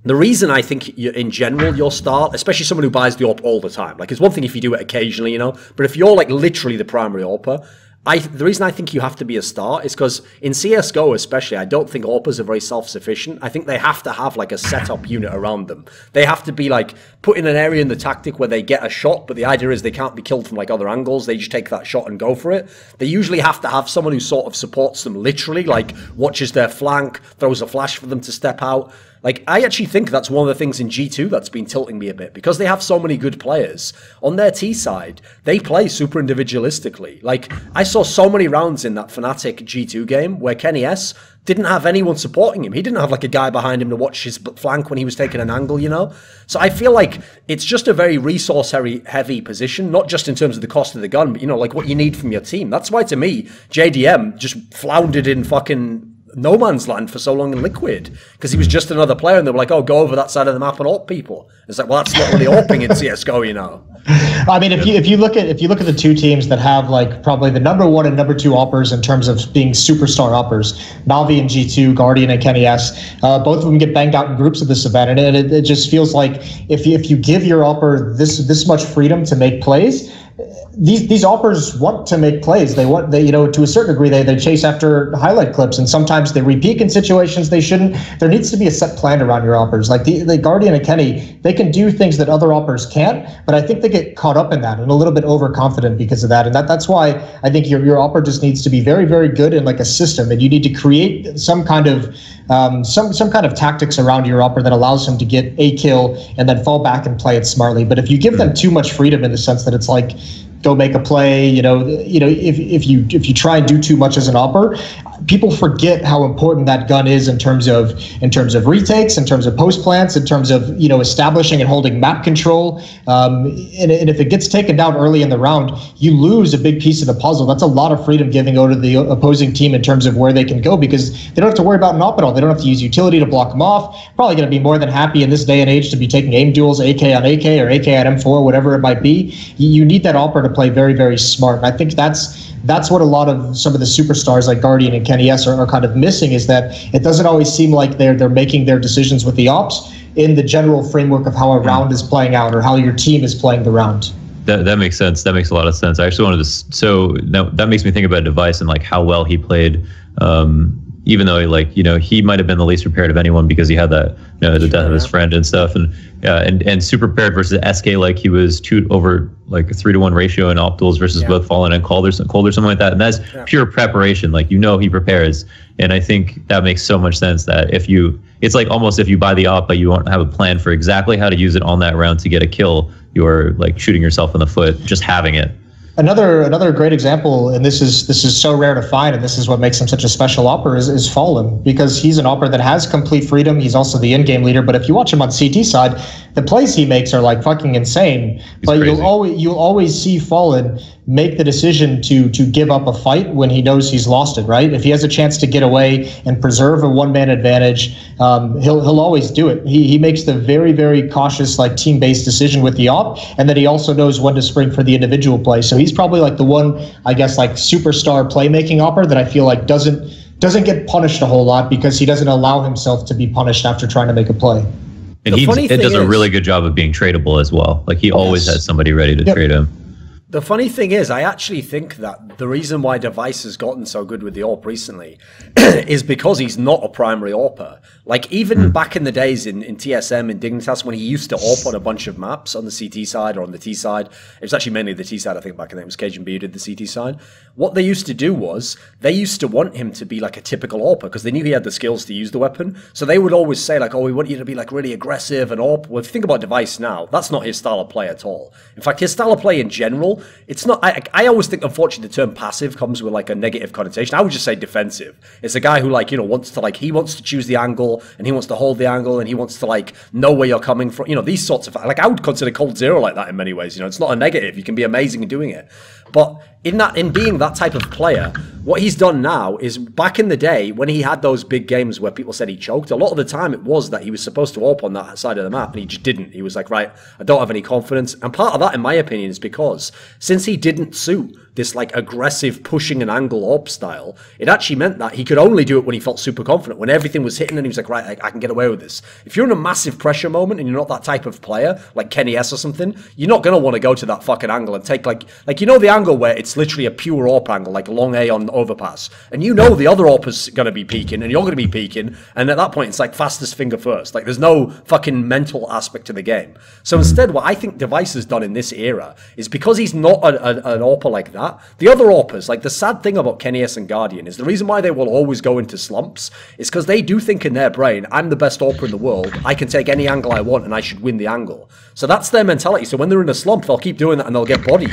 the reason I think in general your start, especially someone who buys the AWP all the time, like it's one thing if you do it occasionally, you know, but if you're like literally the primary AWPer, The reason I think you have to be a star is because in CSGO especially, I don't think AWPers are very self-sufficient. I think they have to have like a setup unit around them. They have to be like put in an area in the tactic where they get a shot, but the idea is they can't be killed from like other angles. They just take that shot and go for it. They usually have to have someone who sort of supports them literally, like watches their flank, throws a flash for them to step out. Like, I actually think that's one of the things in G2 that's been tilting me a bit. Because they have so many good players, on their T side, they play super individualistically. Like, I saw so many rounds in that Fnatic G2 game where Kenny S didn't have anyone supporting him. He didn't have, like, a guy behind him to watch his flank when he was taking an angle, you know? So I feel like it's just a very resource-heavy position, not just in terms of the cost of the gun, but, you know, like, what you need from your team. That's why, to me, JDM just floundered in fucking no man's land for so long in Liquid, because he was just another player, and they were like, "Oh, go over that side of the map and AWP people." It's like, well, that's not really AWPing in CS:GO, you know. I mean, if you look at the two teams that have like probably the #1 and #2 AWPers in terms of being superstar AWPers, Navi and G2, Guardian and Kenny S, both of them get banged out in groups at this event, and it just feels like if you give your AWPer this much freedom to make plays. These AWPers want to make plays. They you know, to a certain degree, they chase after highlight clips, and sometimes they re-peak in situations they shouldn't. There needs to be a set plan around your AWPers. Like the Guardian and Kenny, they can do things that other AWPers can't, but I think they get caught up in that and a little bit overconfident because of that. And that's why I think your AWPer just needs to be very, very good in like a system, and you need to create some kind of tactics around your AWPer that allows him to get a kill and then fall back and play it smartly. But if you give them too much freedom in the sense that it's like, go make a play, you know, if you try and do too much as an AWPer, people forget how important that gun is in terms of retakes, in terms of post plants, in terms of, you know, establishing and holding map control. And if it gets taken down early in the round, you lose a big piece of the puzzle. That's a lot of freedom giving over to the opposing team in terms of where they can go, because they don't have to worry about an AWP at all. They don't have to use utility to block them off. Probably going to be more than happy in this day and age to be taking aim duels, AK on AK or AK at M4, whatever it might be. You need that AWPer to play very, very smart. And I think that's what a lot of some of the superstars like Guardian and Kenny S are kind of missing, is that it doesn't always seem like they're making their decisions with the ops in the general framework of how a round is playing out or how your team is playing the round. That makes sense. That makes a lot of sense. I actually wanted to, so that makes me think about Device and like how well he played. Even though, like, you know, he might have been the least prepared of anyone because he had that, you know, the death of his friend and stuff, and super prepared versus SK, like he was 2 over like a 3-to-1 ratio in op duels versus both Fallen and Cold or something like that, and that's pure preparation. Like, you know, he prepares, and I think that makes so much sense that it's like almost if you buy the op but you won't have a plan for exactly how to use it on that round to get a kill, you're like shooting yourself in the foot just having it. Another great example, and this is so rare to find, and this is what makes him such a special AWPer, is Fallen, because he's an AWPer that has complete freedom. He's also the in-game leader, but if you watch him on CT side, the plays he makes are like fucking insane. But you'll always see Fallen make the decision to give up a fight when he knows he's lost it, right? If he has a chance to get away and preserve a one-man advantage, he'll always do it. He makes the very, very cautious, like, team-based decision with the op, and then he also knows when to spring for the individual play. So he's probably like the one, I guess, like superstar playmaking AWPer that I feel like doesn't get punished a whole lot because he doesn't allow himself to be punished after trying to make a play. And he does a really good job of being tradable as well. Like, he always has somebody ready to trade him. The funny thing is, I actually think that the reason why Device has gotten so good with the AWP recently is because he's not a primary AWPer. Like, even back in the days in TSM, in Dignitas, when he used to AWP on a bunch of maps on the CT side or on the T side, it was actually mainly the T side, I think, back in the day. It was KGB who did the CT side. What they used to do was, they used to want him to be like a typical AWPer because they knew he had the skills to use the weapon. So they would always say, like, oh, we want you to be like really aggressive and AWP. Well, if you think about Device now, that's not his style of play at all. In fact, his style of play in general, it's not, I always think, unfortunately, the term passive comes with like a negative connotation. I would just say defensive. It's a guy who, like, you know, wants to choose the angle, and he wants to hold the angle, and he wants to like know where you're coming from. You know, these sorts of, like, I would consider Cold Zero like that in many ways. You know, it's not a negative. You can be amazing in doing it. But in being that type of player, what he's done now is, back in the day when he had those big games where people said he choked, a lot of the time it was that he was supposed to AWP on that side of the map and he just didn't. He was like, right, I don't have any confidence. And part of that, in my opinion, is because since he didn't suit this like aggressive pushing an angle AWP style, it actually meant that he could only do it when he felt super confident, when everything was hitting and he was like, right, I can get away with this. If you're in a massive pressure moment and you're not that type of player, like Kenny S or something, you're not going to want to go to that fucking angle and take like you know the angle where it's literally a pure AWP angle, like long A on overpass, and you know the other AWP is going to be peeking and you're going to be peeking, and at that point it's like fastest finger first. Like there's no fucking mental aspect to the game. So instead, what I think Device has done in this era is because he's not an AWPer like that, the other AWPers, like the sad thing about Kenny S and Guardian is the reason why they will always go into slumps is because they do think in their brain, I'm the best AWPer in the world, I can take any angle I want and I should win the angle. So that's their mentality. So when they're in a slump, they'll keep doing that and they'll get bodied.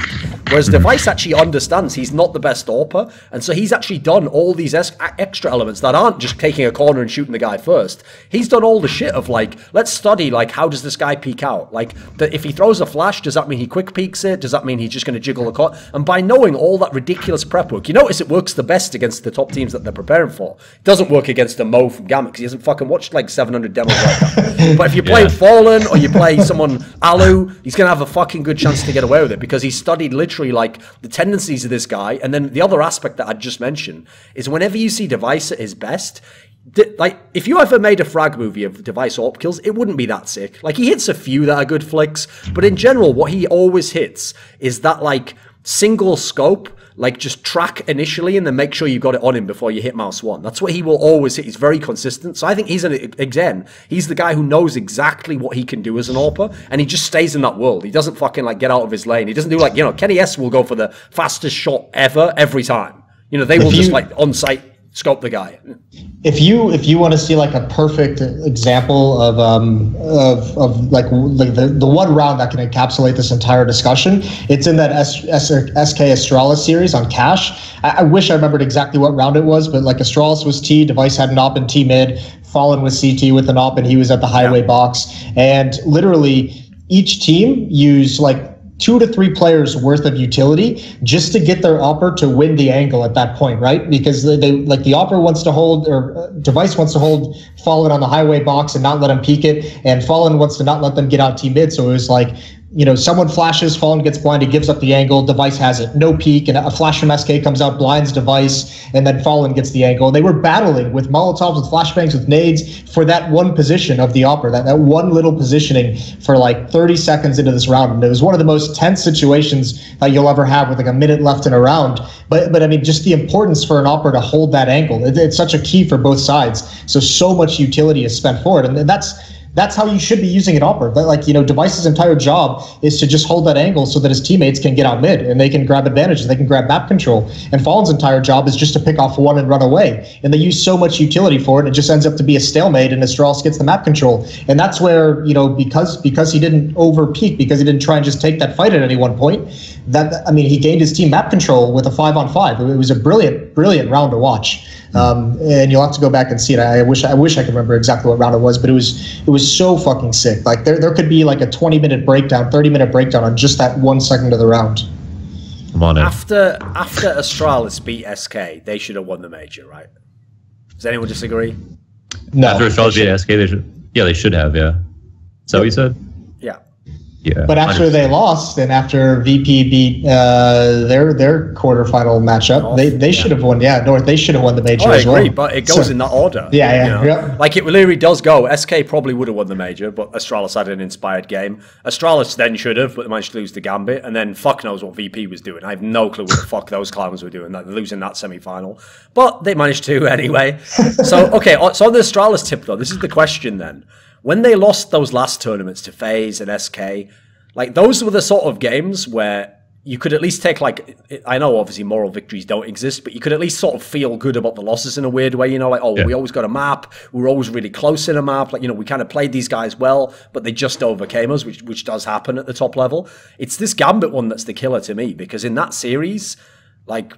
Whereas Device actually understands he's not the best AWPer, and so he's actually done all these extra elements that aren't just taking a corner and shooting the guy first. He's done all the shit of like, let's study like how does this guy peek out? Like if he throws a flash, does that mean he quick peeks it? Does that mean he's just going to jiggle the corner? And by knowing all that ridiculous prep work, you notice it works the best against the top teams that they're preparing for. It doesn't work against a Mo from Gamma because he hasn't fucking watched like 700 demos like that. But if you play Fallen or you play someone Alu, he's going to have a fucking good chance to get away with it because he studied literally like the tendencies of this guy. And then the other aspect that I just mentioned is whenever you see Device at his best, like if you ever made a frag movie of Device AWP kills, it wouldn't be that sick. Like he hits a few that are good flicks, but in general what he always hits is that like single scope, like just track initially and then make sure you got it on him before you hit mouse one. That's what he will always hit. He's very consistent. So I think he's he's the guy who knows exactly what he can do as an AWPer, and he just stays in that world. He doesn't fucking like get out of his lane. He doesn't do like, you know, Kenny S will go for the fastest shot ever every time. You know, they will just like on site scope the guy. If you want to see like a perfect example of like the one round that can encapsulate this entire discussion, it's in that SK Astralis series on Cash. I wish I remembered exactly what round it was, but like Astralis was T, Device had an op in T mid, Fallen was CT with an op, and he was at the highway box. And literally each team used like 2 to 3 players worth of utility just to get their opper to win the angle at that point, right? Because they like the opper wants to hold, or Device wants to hold Fallen on the highway box and not let him peek it, and Fallen wants to not let them get out T mid. So it was like, you know, someone flashes, Fallen gets blinded, gives up the angle, Device has it, no peek, and a flash from SK comes out, blinds Device, and then Fallen gets the angle. And they were battling with Molotovs, with flashbangs, with nades for that one position of the opper, that one little positioning for like 30 seconds into this round. And it was one of the most tense situations that you'll ever have with like a minute left in a round. But I mean, just the importance for an opper to hold that angle, it's such a key for both sides. So much utility is spent for it. And that's how you should be using an opper. Like, you know, Device's entire job is to just hold that angle so that his teammates can get out mid and they can grab advantage, they can grab map control. And Fallen's entire job is just to pick off one and run away. And they use so much utility for it, it just ends up to be a stalemate, and Astralis gets the map control. And that's where, you know, because he didn't over peak, because he didn't try and just take that fight at any one point, he gained his team map control with a 5-on-5. It was a brilliant round to watch. And you'll have to go back and see it. I wish I could remember exactly what round it was, but it was so fucking sick. Like there could be like a 20-minute breakdown, 30-minute breakdown on just that 1 second of the round. I'm on it. After Astralis beat SK, they should have won the major, right? Does anyone disagree? No. After Astralis beat SK, they should have, yeah. So what you said? Yeah. Yeah. But after 100%. They lost, and after VP beat their quarterfinal matchup, they should have won. Yeah, North, they should have won the major as well. I agree, but it goes in that order. Yeah. You know? Yeah. Like it literally does go. SK probably would have won the major, but Astralis had an inspired game. Astralis then should have, but they managed to lose the Gambit, and then fuck knows what VP was doing. I have no clue what the fuck those clowns were doing. Like losing that semi-final, but they managed to anyway. So okay, so on the Astralis tip though, this is the question then. When they lost those last tournaments to FaZe and SK, like those were the sort of games where you could at least take like, I know obviously moral victories don't exist, but you could at least sort of feel good about the losses in a weird way, you know, like, oh, we always got a map, we were always really close in a map, like, you know, we kind of played these guys well, but they just overcame us, which does happen at the top level. It's this Gambit one that's the killer to me, because in that series, like,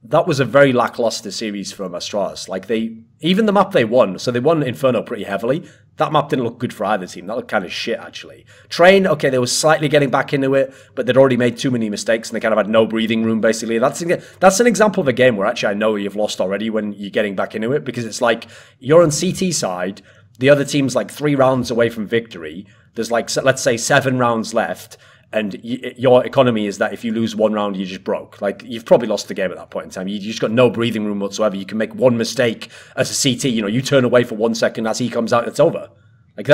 that was a very lackluster series from Astralis. Like even the map they won, so they won Inferno pretty heavily. That map didn't look good for either team. That looked kind of shit, actually. Train, okay, they were slightly getting back into it, but they'd already made too many mistakes and they kind of had no breathing room, basically. That's an example of a game where actually I know you've lost already when you're getting back into it, because it's like you're on CT side, the other team's like 3 rounds away from victory. There's like, let's say 7 rounds left, and your economy is that if you lose one round, you just broke. Like, you've probably lost the game at that point in time. You just got no breathing room whatsoever. You can make one mistake as a CT. You know, you turn away for 1 second as he comes out, it's over. Like,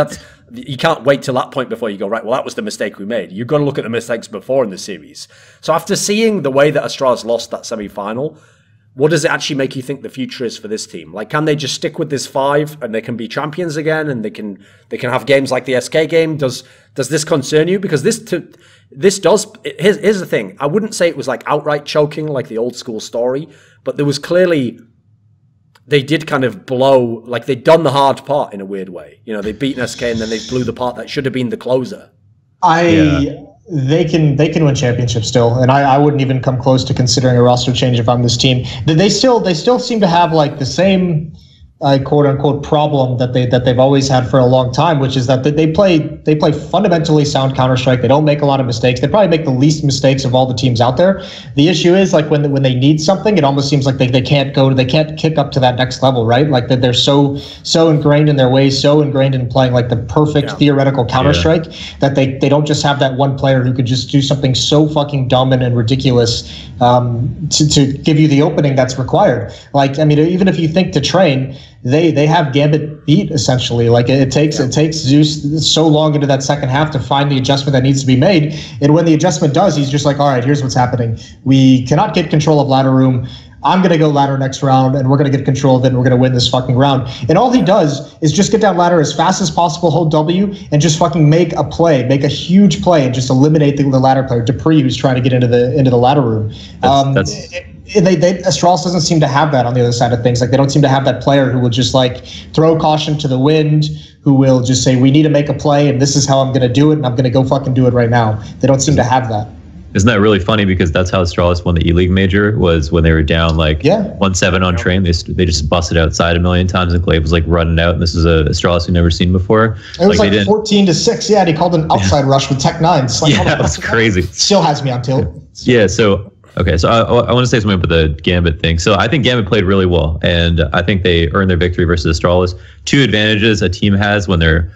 you can't wait till that point before you go, right, well, that was the mistake we made. You've got to look at the mistakes before in the series. So after seeing the way that Astralis lost that semi-final, what does it actually make you think the future is for this team? Like, can they just stick with this 5 and they can be champions again, and they can have games like the SK game? Does this concern you? Because this does. Here's the thing. I wouldn't say it was like outright choking like the old school story, but there was clearly, they did kind of blow, like they'd done the hard part in a weird way. You know, they'd beaten SK and then they blew the part that should have been the closer. They can win championships still, and I wouldn't even come close to considering a roster change if I'm this team. They still seem to have like the same quote unquote problem that they've always had for a long time, which is that they play fundamentally sound Counter-Strike. They don't make a lot of mistakes. They probably make the least mistakes of all the teams out there. The issue is like when they need something, it almost seems like they can't kick up to that next level, right? Like that they're so ingrained in their ways, so ingrained in playing like the perfect theoretical Counter-Strike that they don't just have that one player who could just do something so fucking dumb and ridiculous to give you the opening that's required. Like, I mean, even if you think to train, they have Gambit beat essentially. Like it takes Zeus so long into that second half to find the adjustment that needs to be made, and when the adjustment does, he's just like, all right, here's what's happening. We cannot get control of ladder room. I'm going to go ladder next round, and we're going to get control of it, and we're going to win this fucking round. And all he does is just get down ladder as fast as possible, hold W, and just fucking make a huge play, and just eliminate the ladder player, Dupree, who's trying to get into the ladder room. Astralis doesn't seem to have that on the other side of things. Like, they don't seem to have that player who will just like throw caution to the wind, who will just say, we need to make a play, and this is how I'm going to do it, and I'm going to go fucking do it right now. They don't seem to have that. Isn't that really funny? Because that's how Astralis won the E-League major, was when they were down like 1-7 on train. They just busted outside a million times, and Glaive was like running out. And this is a Astralis we've never seen before. It was like 14-6. Yeah, and he called an outside rush with Tech 9. Like, yeah, that's crazy. Still has me on tilt. Yeah, so okay, so I want to say something about the Gambit thing. So I think Gambit played really well, and I think they earned their victory versus Astralis. 2 advantages a team has when they're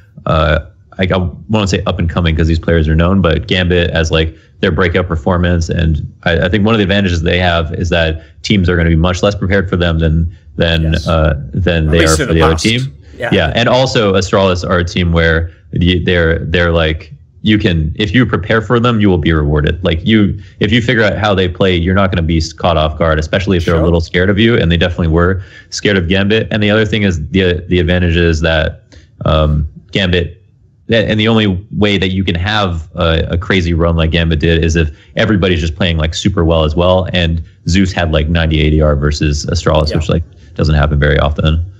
I won't say up and coming because these players are known, but Gambit as like their breakout performance, and I think one of the advantages they have is that teams are going to be much less prepared for them than they are for the other team. Yeah, and also Astralis are a team where they're like, you can, if you prepare for them, you will be rewarded. Like if you figure out how they play, you're not going to be caught off guard, especially if they're a little scared of you, and they definitely were scared of Gambit. And the other thing is the advantage is that Gambit. And the only way that you can have a crazy run like Gambit did is if everybody's just playing like super well as well. And Zeus had like 90 ADR versus Astralis, which like doesn't happen very often.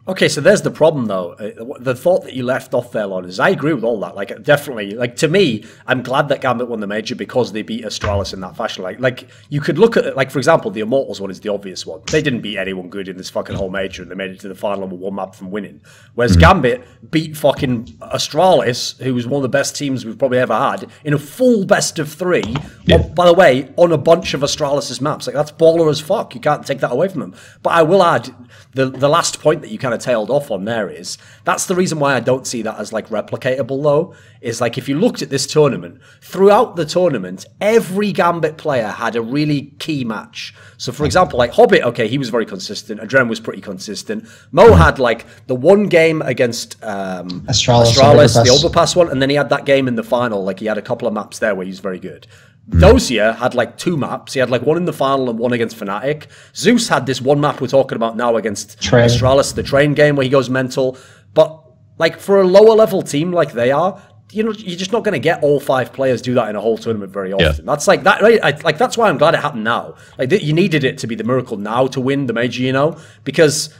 Okay, so there's the problem, though. The thought that you left off there, Lon, is I agree with all that. Like, definitely, like, to me, I'm glad that Gambit won the major because they beat Astralis in that fashion. Like you could look at it, like, for example, the Immortals one is the obvious one. They didn't beat anyone good in this fucking whole major, and they made it to the final with 1 map from winning. Whereas Gambit beat fucking Astralis, who was one of the best teams we've probably ever had, in a full best of 3. By the way, on a bunch of Astralis' maps. Like, that's baller as fuck. You can't take that away from them. But I will add, the last point that you kind of tailed off on there is, that's the reason why I don't see that as like replicatable, though, is like if you looked at this tournament, throughout the tournament, every Gambit player had a really key match. So for example, like Hobbit, okay, he was very consistent. Adren was pretty consistent. Mo had like the one game against Astralis, the overpass one, and then he had that game in the final. Like he had a couple of maps there where he was very good. Dosia had like 2 maps. He had like one in the final and one against Fnatic. Zeus had this one map we're talking about now against Astralis, the train game where he goes mental. But like for a lower level team like they are, you know, you're just not going to get all 5 players do that in a whole tournament very often. That's like that, right? Like that's why I'm glad it happened now. Like you needed it to be the miracle now to win the major, you know, because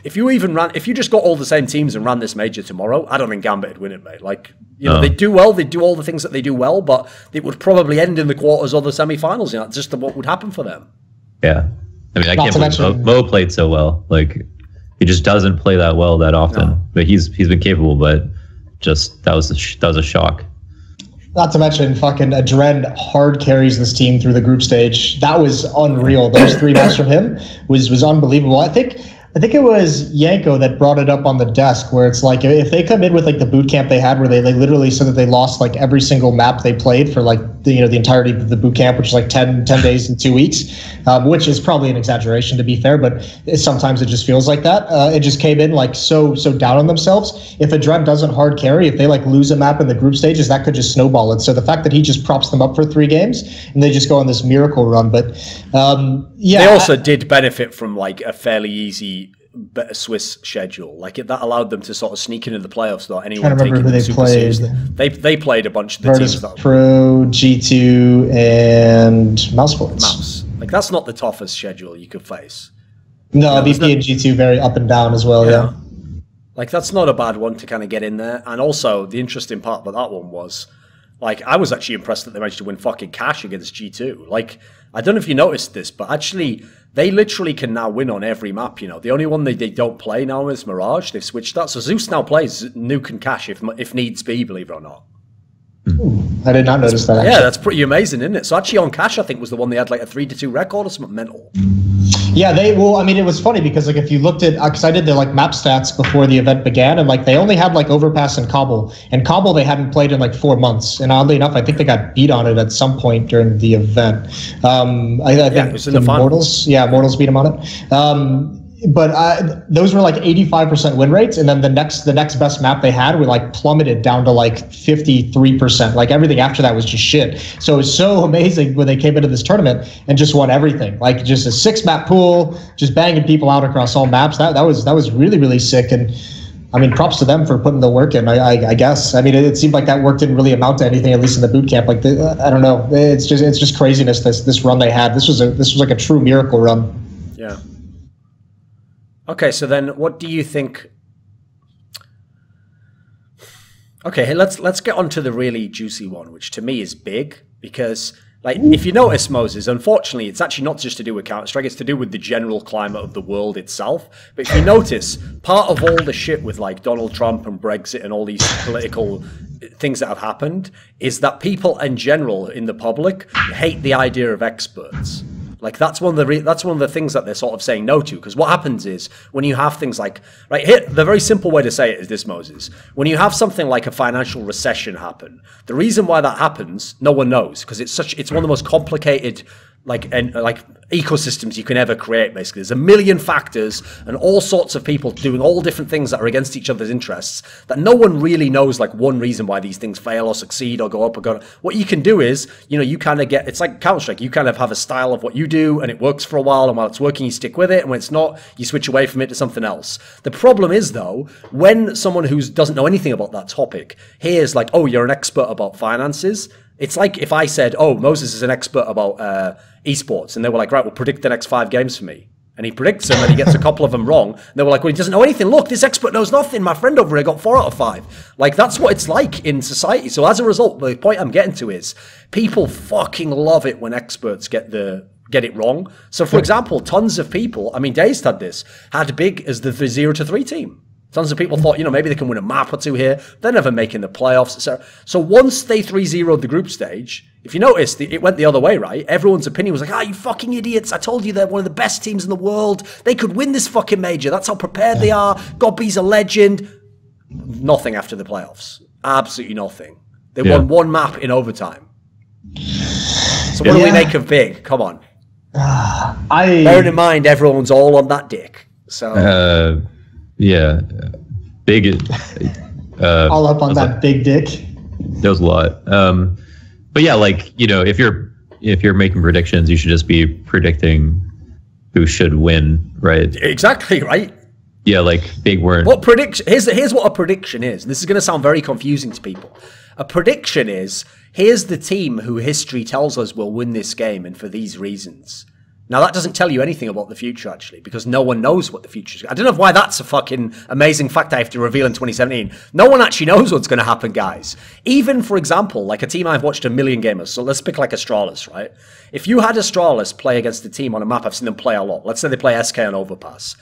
if you just got all the same teams and ran this major tomorrow, I don't think Gambit would win it, mate. Like, you know, they do well, they do all the things that they do well, but it would probably end in the quarters or the semi-finals. You know, just what would happen for them. Yeah, I mean, I can't believe Mo played so well. Like, he just doesn't play that well that often. But he's been capable. But just that was a shock. Not to mention, fucking Adren hard carries this team through the group stage. That was unreal. Those 3 maps from him was unbelievable. I think I think it was Yanko that brought it up on the desk, where it's like if they come in with like the boot camp they had, where they literally said that they lost like every single map they played for like the entirety of the boot camp, which is like 10 days and 2 weeks, which is probably an exaggeration to be fair, but sometimes it just feels like that. It just came in like so down on themselves. If a Dread doesn't hard carry, if they like lose a map in the group stages, that could just snowball it. So the fact that he just props them up for 3 games and they just go on this miracle run, but yeah, they also did benefit from like a fairly easy Swiss schedule. Like that allowed them to sort of sneak into the playoffs without anyone taking them super seriously. They played a bunch of the teams. Virtus.pro, G2, and Mouse. Like that's not the toughest schedule you could face. No, BP and G2 very up and down as well. Yeah. Like that's not a bad one to kind of get in there. And also the interesting part about that one was, like, I was actually impressed that they managed to win fucking cash against G2. Like, I don't know if you noticed this, but actually, they literally can now win on every map, you know. The only one they don't play now is Mirage. They've switched that. So Zeus now plays Nuke and Cash if needs be, believe it or not. Ooh, I did not notice that. Yeah, that's pretty amazing, isn't it? So actually on Cash, I think, was the one they had like a 3-2 record or something mental. Yeah, I mean, it was funny because like if you looked at, because I did the like map stats before the event began, and like they only had like Overpass and Cobble they hadn't played in like 4 months, and oddly enough, I think they got beat on it at some point during the event. I think it was in the Mortals beat them on it. But those were like 85% win rates, and then the next best map they had were like plummeted down to like 53%. Like everything after that was just shit. So it was so amazing when they came into this tournament and just won everything. Like just a 6-map pool, just banging people out across all maps. That was really, really sick. And I mean, props to them for putting the work in. I guess. I mean, it seemed like that work didn't really amount to anything, at least in the boot camp. Like I don't know. It's just craziness. This run they had. This was like a true miracle run. Yeah. Okay, so then what do you think? Okay, hey, let's get on to the really juicy one, which to me is big, because like if you notice, Moses, unfortunately, it's actually not just to do with Counter-Strike, it's to do with the general climate of the world itself. But if you notice, part of all the shit with like Donald Trump and Brexit and all these political things that have happened is that people in general in the public hate the idea of experts. Like that's one of the things that they're sort of saying no to, because what happens is when you have things like here, the very simple way to say it is this, Moses. When you have something like a financial recession happen, the reason why that happens, no one knows, because it's one of the most complicated like ecosystems you can ever create. Basically, there's a million factors and all sorts of people doing all different things that are against each other's interests that no one really knows like one reason why these things fail or succeed or go up or go down. What you can do is, you know, you kind of get, it's like Counter-Strike, you kind of have a style of what you do and it works for a while, and while it's working you stick with it, and when it's not you switch away from it to something else. The problem is though, when someone who doesn't know anything about that topic hears like, oh, you're an expert about finances, it's like if I said, oh, Moses is an expert about esports, and they were like, right, well, predict the next 5 games for me. And he predicts them, and he gets a couple of them wrong. And they were like, well, he doesn't know anything. Look, this expert knows nothing. My friend over here got 4 out of 5. Like, that's what it's like in society. So as a result, the point I'm getting to is people fucking love it when experts get it wrong. So, for example, tons of people, I mean, Dazed had big as the 0-3 team. Tons of people thought, you know, maybe they can win a map or 2 here. They're never making the playoffs, etc. So once they 3-0'd the group stage, if you noticed, it went the other way, right? Everyone's opinion was like, you fucking idiots. I told you they're one of the best teams in the world. They could win this fucking major. That's how prepared they are. Gobby's a legend. Nothing after the playoffs. Absolutely nothing. They won 1 map in overtime. So what do we make of big? Come on. Bearing in mind, everyone's all on that dick. So... yeah, big. All up on that big dick. There was a lot. But yeah, like, you know, if you're making predictions, you should just be predicting who should win, right? Exactly, right? Yeah, like big word. What prediction? Here's what a prediction is. This is going to sound very confusing to people. A prediction is, here's the team who history tells us will win this game, and for these reasons. Now, that doesn't tell you anything about the future, actually, because no one knows what the future is. I don't know why that's a fucking amazing fact I have to reveal in 2017. No one actually knows what's going to happen, guys. Even, for example, like a team I've watched a million gamers. So let's pick like Astralis, right? If you had Astralis play against a team on a map, I've seen them play a lot. Let's say they play SK on Overpass.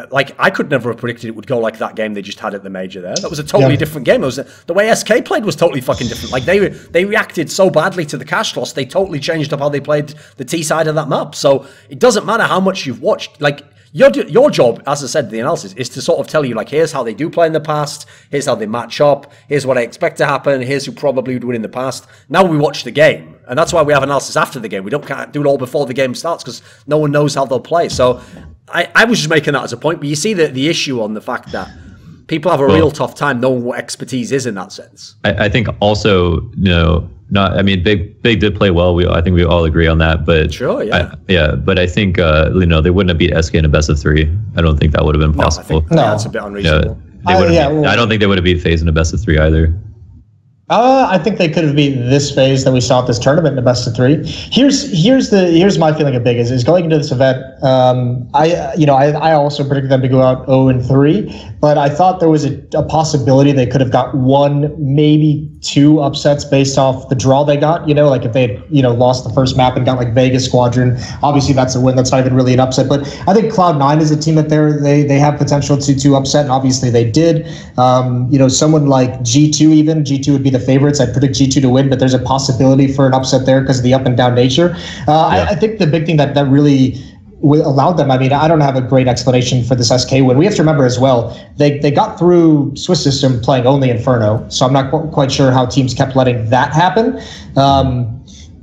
Like, I could never have predicted it would go like that game they just had at the major there. That was a totally different game. The way SK played was totally fucking different. Like, they reacted so badly to the cash loss, they totally changed up how they played the T side of that map. So it doesn't matter how much you've watched. Like, Your job, as I said, the analysis is to sort of tell you, like, here's how they do play in the past, here's how they match up, here's what I expect to happen, here's who probably would win in the past. Now we watch the game, and that's why we have analysis after the game. We can't do it all before the game starts because no one knows how they'll play. So I was just making that as a point, but you see the issue on the fact that people have a real tough time knowing what expertise is in that sense. I think also, Big did play well. I think we all agree on that. But sure, but I think they wouldn't have beat SK in a best of 3. I don't think that would have been possible. That's a bit unreasonable. I don't think they would have beat FaZe in a best of 3 either. I think they could have beaten this phase that we saw at this tournament in a best of 3. Here's my feeling of Big is going into this event. I also predicted them to go out 0-3, but I thought there was a possibility they could have got 1, maybe 2 upsets based off the draw they got. Like if they had lost the first map and got like Vegas Squadron, obviously that's a win. That's not even really an upset. But I think Cloud9 is a team that they have potential to upset, and obviously they did. Someone like G2 even. G2 would be the favorites. I'd predict G2 to win, but there's a possibility for an upset there because of the up and down nature. I think the big thing that really allowed them, I don't have a great explanation for this SK win. We have to remember as well, they got through Swiss System playing only Inferno, so I'm not quite sure how teams kept letting that happen.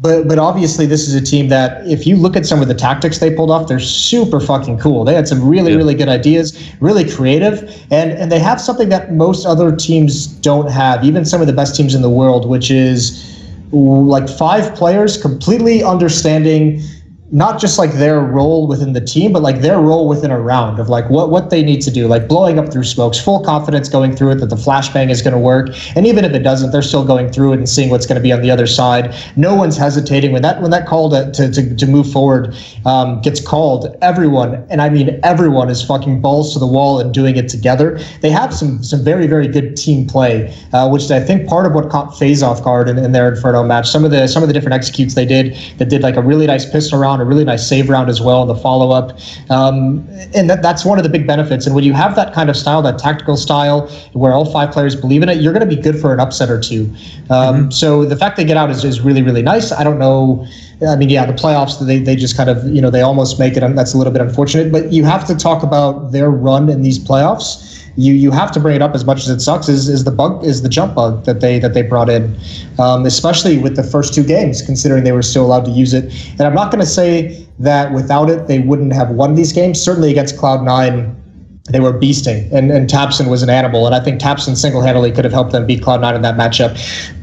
But obviously this is a team that, if you look at some of the tactics they pulled off, they're super fucking cool. They had some really good ideas, really creative, and they have something that most other teams don't have, even some of the best teams in the world, which is like 5 players completely understanding not just like their role within the team, but like their role within a round of like what they need to do, like blowing up through smokes, full confidence going through it that the flashbang is going to work. And even if it doesn't, they're still going through it and seeing what's going to be on the other side. No one's hesitating when that call to move forward gets called. Everyone, and I mean everyone, is fucking balls to the wall and doing it together. They have some very, very good team play, which I think part of what caught FaZe off guard in their Inferno match. Some of the different executes they did that did like a really nice pistol round, a really nice save round as well in the follow-up. And that's one of the big benefits. And when you have that kind of style, that tactical style, where all 5 players believe in it, you're going to be good for an upset or 2. So the fact they get out is really, really nice. I don't know. The playoffs, they just kind of, they almost make it. That's a little bit unfortunate. But you have to talk about their run in these playoffs. You have to bring it up as much as it sucks. Is the jump bug that they brought in, especially with the first 2 games, considering they were still allowed to use it. And I'm not going to say that without it they wouldn't have won these games. Certainly against Cloud9, they were beasting, and Tapson was an animal, and I think Tapson single-handedly could have helped them beat Cloud9 in that matchup.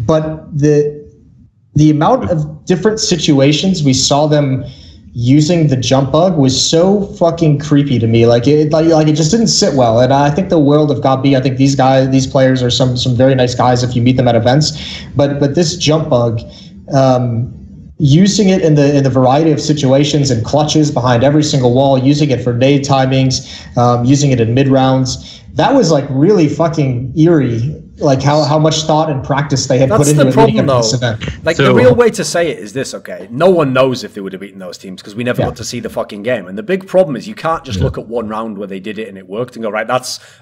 But the amount of different situations we saw them using the jump bug was so fucking creepy to me. Like it just didn't sit well. And I think the world of GOB, I think these players are some very nice guys if you meet them at events. But this jump bug, using it in the variety of situations and clutches behind every single wall, using it for nade timings, using it in mid rounds, that was like really fucking eerie. Like how much thought and practice they had put into it leading up to this event. Like, the real way to say it is this, okay? No one knows if they would have beaten those teams because we never got to see the fucking game. And the big problem is you can't just look at one round where they did it and it worked and go, right,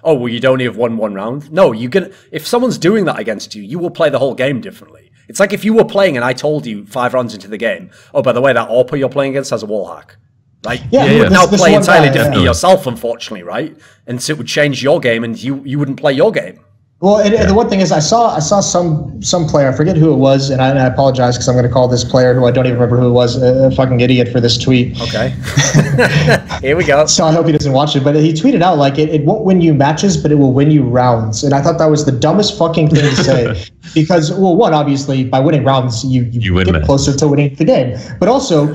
you'd only have won 1 round. No, if someone's doing that against you, you will play the whole game differently. It's like if you were playing and I told you 5 rounds into the game, oh, by the way, that AWP you're playing against has a wall hack. Right? You would now play entirely differently yourself, unfortunately, right? And so it would change your game and you wouldn't play your game. Well, and the one thing is, I saw some player, I forget who it was, and I apologize because I'm going to call this player, who I don't even remember who it was, a fucking idiot for this tweet. Okay. Here we go. So I hope he doesn't watch it, but he tweeted out, like, it won't win you matches, but it will win you rounds. And I thought that was the dumbest fucking thing to say. Because, well, one, obviously, by winning rounds, you get closer to winning the game. But also,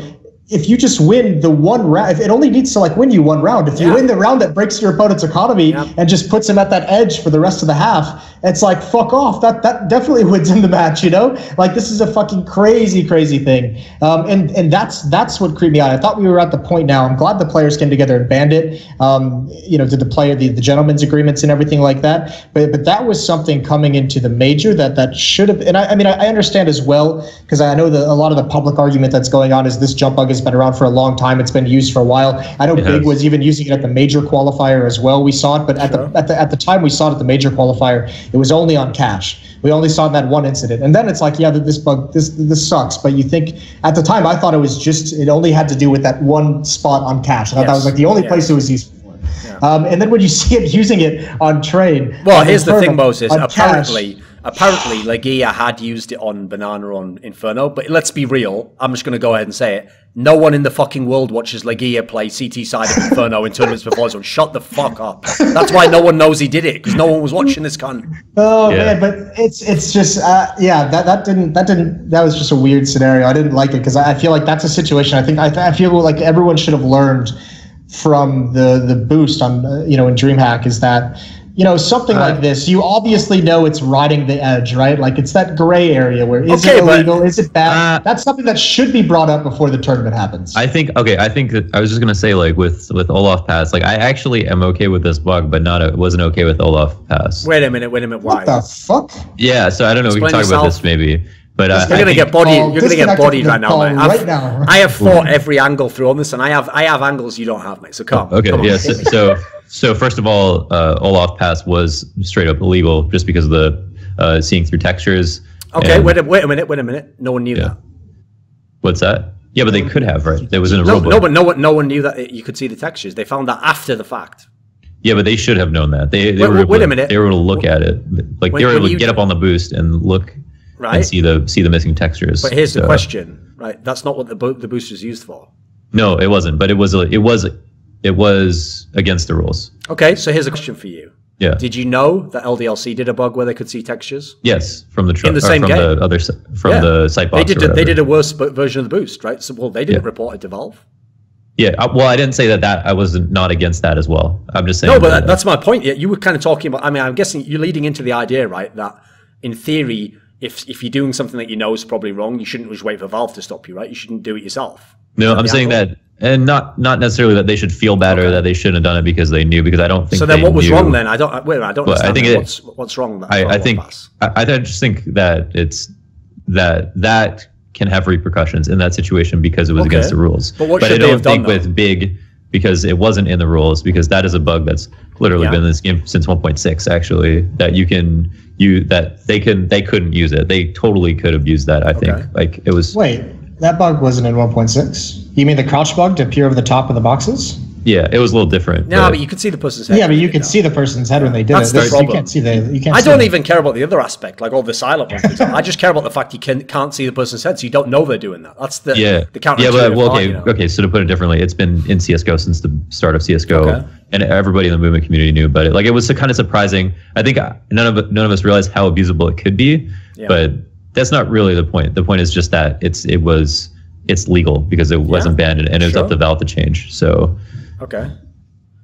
if you just win the 1 round, it only needs to like win you 1 round. If you win the round that breaks your opponent's economy and just puts him at that edge for the rest of the half, it's like, fuck off. That definitely wins him the match, Like, this is a fucking crazy thing. And that's what creeped me out. I thought we were at the point now. I'm glad the players came together and banned it. Did the gentleman's agreements and everything like that. But that was something coming into the major that should have. And I understand as well, because I know that a lot of the public argument that's going on is this jump bug is It's been around for a long time. It's been used for a while. I know Big was even using it at the major qualifier as well. We saw it, but at the time we saw it at the major qualifier, it was only on cache. We only saw that one incident, and then it's like, yeah, this bug, this sucks. But you think at the time, I thought it only had to do with that one spot on cache. I thought that was like the only place it was used for. Yeah. And then when you see it using it on trade, well, here's the thing, Moses. Apparently, Legia had used it on Banana on Inferno, but let's be real. I'm just going to go ahead and say it. No one in the fucking world watches Legia play CT side of Inferno in tournaments before, so shut the fuck up. That's why no one knows he did it, because no one was watching this cunt. Oh man, but it's just that was just a weird scenario. I didn't like it because I feel like that's a situation. I feel like everyone should have learned from the boost on in DreamHack is that something like this, you obviously know it's riding the edge, right? Like it's that gray area where is it illegal, is it bad? That's something that should be brought up before the tournament happens. I think that I was just gonna say, like with Olaf Pass, like I actually am okay with this bug, but wasn't okay with Olaf Pass. Wait a minute, why? What the fuck? Yeah, so I don't know. We can talk about this maybe. But you're gonna get bodied. You're gonna get bodied right now, mate. Right now. I have fought every angle through on this, and I have angles you don't have, mate. So come. Okay. Come on. So first of all, Olaf Pass was straight up illegal just because of the seeing through textures. Okay. Wait a minute. No one knew that. What's that? Yeah, but they could have, right? There was in a rulebook. No, but no one knew that you could see the textures. They found that after the fact. Yeah, but they should have known that. They were able to look at it. Like they were able to get up on the boost and look. Right. And see the missing textures. But here's the question, right? That's not what the boost was used for. No, it wasn't. But it was against the rules. Okay, so here's a question for you. Yeah. Did you know that LDLC did a bug where they could see textures? Yes, from the in the same game. The site box. They did a worse version of the boost, right? So they didn't report it to Valve. Yeah, well, I didn't say that I was not against that as well. I'm just saying. No, but that's my point. Yeah, you were kind of talking about. I mean, I'm guessing you're leading into the idea, right? That in theory, if you're doing something that you know is probably wrong, you shouldn't just wait for Valve to stop you, right? You shouldn't do it yourself. No, I'm saying that, and not necessarily that they should feel bad or that they shouldn't have done it because they knew. Because I don't think. So then, what was wrong then? I don't understand. What's wrong? I just think that it's that can have repercussions in that situation because it was against the rules. But I don't think with Big, because it wasn't in the rules, because that is a bug that's literally been in this game since 1.6 actually, that they couldn't use it. They totally could have used that, I think. Like it was. Wait, that bug wasn't in 1.6? You mean the crouch bug to appear over the top of the boxes? Yeah, it was a little different. No, but you could see the person's head. Yeah, but you could see the person's head when they did it. That's the problem. You can't I don't even care about the other aspect, like all the silent ones. I just care about the fact you can't see the person's head, so you don't know they're doing that. That's the counter. Yeah, but okay. So to put it differently, it's been in CS:GO since the start of CS:GO, and everybody in the movement community knew about it. Like it was kind of surprising. I think none of us realized how abusable it could be, but that's not really the point. The point is just that it's legal because it wasn't banned, and it was up to Valve to change. So okay.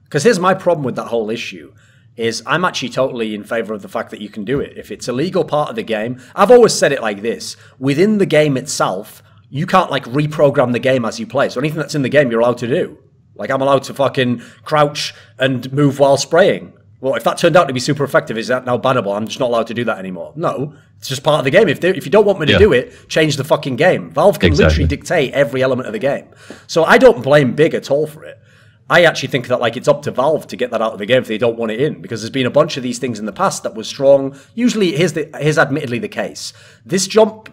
Because here's my problem with that whole issue is I'm actually totally in favor of the fact that you can do it. If it's a legal part of the game, I've always said it like this. Within the game itself, you can't like reprogram the game as you play. So anything that's in the game, you're allowed to do. Like I'm allowed to fucking crouch and move while spraying. Well, if that turned out to be super effective, is that now bannable? I'm just not allowed to do that anymore. No, it's just part of the game. If you don't want me to do it, change the fucking game. Valve can literally dictate every element of the game. So I don't blame Big at all for it. I actually think that like it's up to Valve to get that out of the game if they don't want it in, because there's been a bunch of these things in the past that was strong. Usually, here's admittedly the case. This jump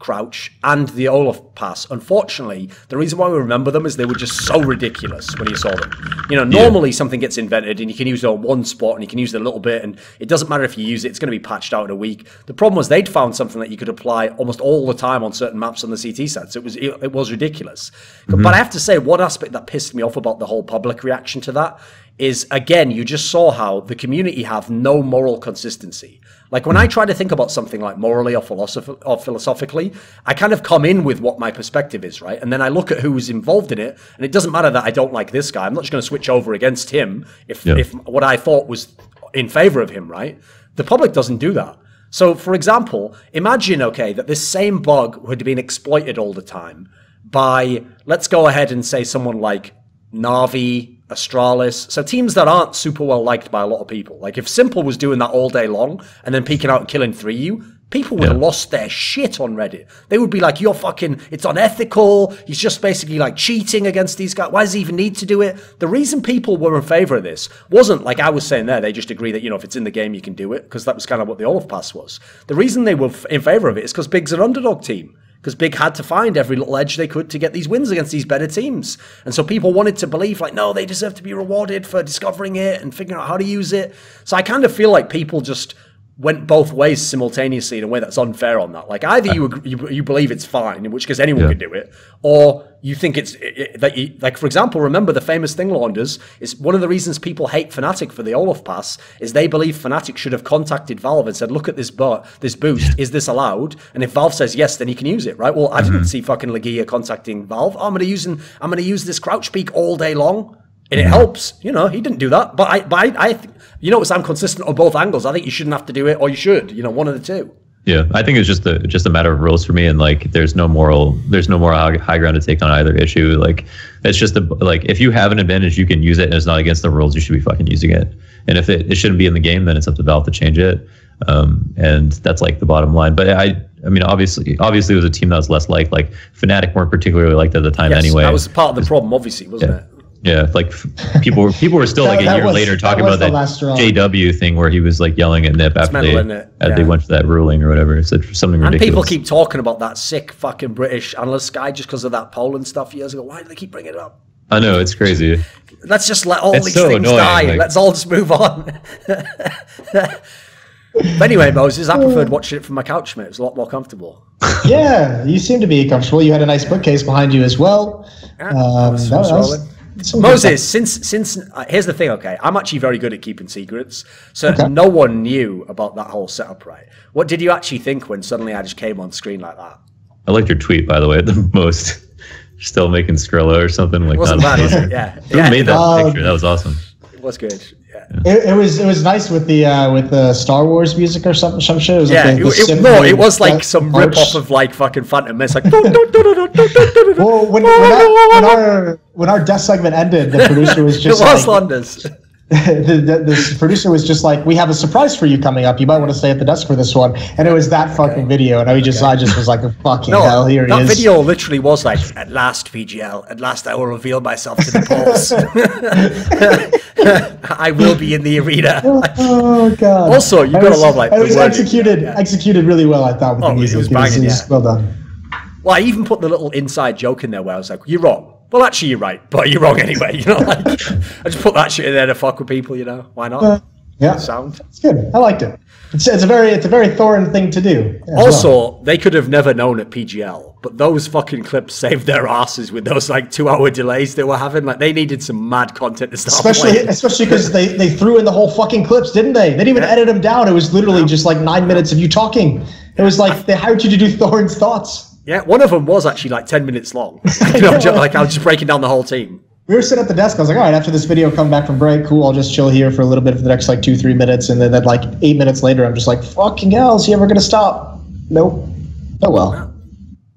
crouch and the Olaf pass, unfortunately, the reason why we remember them is they were just so ridiculous when you saw them. Normally something gets invented and you can use it on one spot and you can use it a little bit and it doesn't matter if you use it, it's going to be patched out in a week. The problem was they'd found something that you could apply almost all the time on certain maps on the CT side, so it was ridiculous. But I have to say, one aspect that pissed me off about the whole public reaction to that is, again, you just saw how the community have no moral consistency. Like when I try to think about something like morally or philosophically, I kind of come in with what my perspective is, right? And then I look at who's involved in it, and it doesn't matter that I don't like this guy. I'm not just going to switch over against him if what I thought was in favor of him, right? The public doesn't do that. So, for example, imagine, that this same bug had been exploited all the time by, let's go ahead and say someone like Na'Vi, Astralis, so teams that aren't super well liked by a lot of people. Like if Simple was doing that all day long and then peeking out and killing 3U, people would have lost their shit on Reddit. They would be like, you're fucking, it's unethical. He's just basically like cheating against these guys. Why does he even need to do it? The reason people were in favor of this wasn't like I was saying there. They just agree that, you know, if it's in the game, you can do it, because that was kind of what the Olaf Pass was. The reason they were in favor of it is because Big's an underdog team. Because Big had to find every little edge they could to get these wins against these better teams. And so people wanted to believe, like, no, they deserve to be rewarded for discovering it and figuring out how to use it. So I kind of feel like people just went both ways simultaneously in a way that's unfair on that. Like, either you believe it's fine, in which case anyone can do it, or you think it's like, for example, remember the famous thing, launders, is one of the reasons people hate Fnatic for the Olaf Pass is they believe Fnatic should have contacted Valve and said, look at this boost, is this allowed? And if Valve says yes, then you can use it, right? Well, I didn't see fucking Legia contacting Valve. Oh, I'm going to use this crouch peak all day long. And it helps, you know, he didn't do that. But I you know, I'm consistent on both angles. I think you shouldn't have to do it, or you should, you know, one of the two. Yeah, I think it's just a matter of rules for me, and like there's no moral high ground to take on either issue. Like it's just like if you have an advantage, you can use it, and it's not against the rules. You should be fucking using it. And if it shouldn't be in the game, then it's up to Valve to change it. And that's like the bottom line. But I mean, obviously, it was a team that was less liked. Like Fnatic weren't particularly liked at the time anyway. That was part of the problem, obviously, wasn't it? Yeah, like people were still like a year later talking about that JW thing where he was like yelling at Nip after they went for that ruling or whatever. It's something ridiculous. And people keep talking about that sick fucking British analyst guy just because of that Poland stuff years ago. Why do they keep bringing it up? I know, it's crazy. Let's just let all these things die. Like, let's all just move on. But anyway, Moses, I preferred watching it from my couch, mate. It was a lot more comfortable. Yeah, you seem to be comfortable. You had a nice bookcase behind you as well. Moses, since here's the thing, okay, I'm actually very good at keeping secrets, so no one knew about that whole setup, right? What did you actually think when suddenly I just came on screen like that? I liked your tweet, by the way, the most. Still making Skrilla or something like that. Wasn't bad, was it? Yeah. Who made that picture? That was awesome. It was good. Yeah. It was nice with the Star Wars music or some shit. It was like it was like some rip off of like fucking Phantom Menace, like. Well, when our death segment ended, the producer was just Landers. The producer was just like, we have a surprise for you coming up. You might want to stay at the desk for this one. And it was that fucking video. And I just was like, fucking hell, here he is. That video literally was like, at last, PGL, at last I will reveal myself to the polls. I will be in the arena. Oh, God. Also, you've got to love like... It was executed really well, I thought, with the music. It was banging, it was well done. Well, I even put the little inside joke in there where I was like, you're wrong. Well, actually, you're right, but you're wrong anyway. You know, like I just put that shit in there to fuck with people. You know, why not? Yeah, sound. It's good. I liked it. It's a very Thorin thing to do. Also, they could have never known at PGL, but those fucking clips saved their asses with those like 2-hour delays they were having. Like they needed some mad content to start. Especially because they threw in the whole fucking clips, didn't they? They didn't even edit them down. It was literally just like 9 minutes of you talking. It was like they hired you to do Thorin's thoughts. Yeah, one of them was actually like 10 minutes long. You know, like I was just breaking down the whole team. We were sitting at the desk. I was like, all right, after this video, come back from break. Cool, I'll just chill here for a little bit for the next like 2-3 minutes. And then like 8 minutes later, I'm just like, fucking hell, is he ever going to stop? Nope. Oh, well.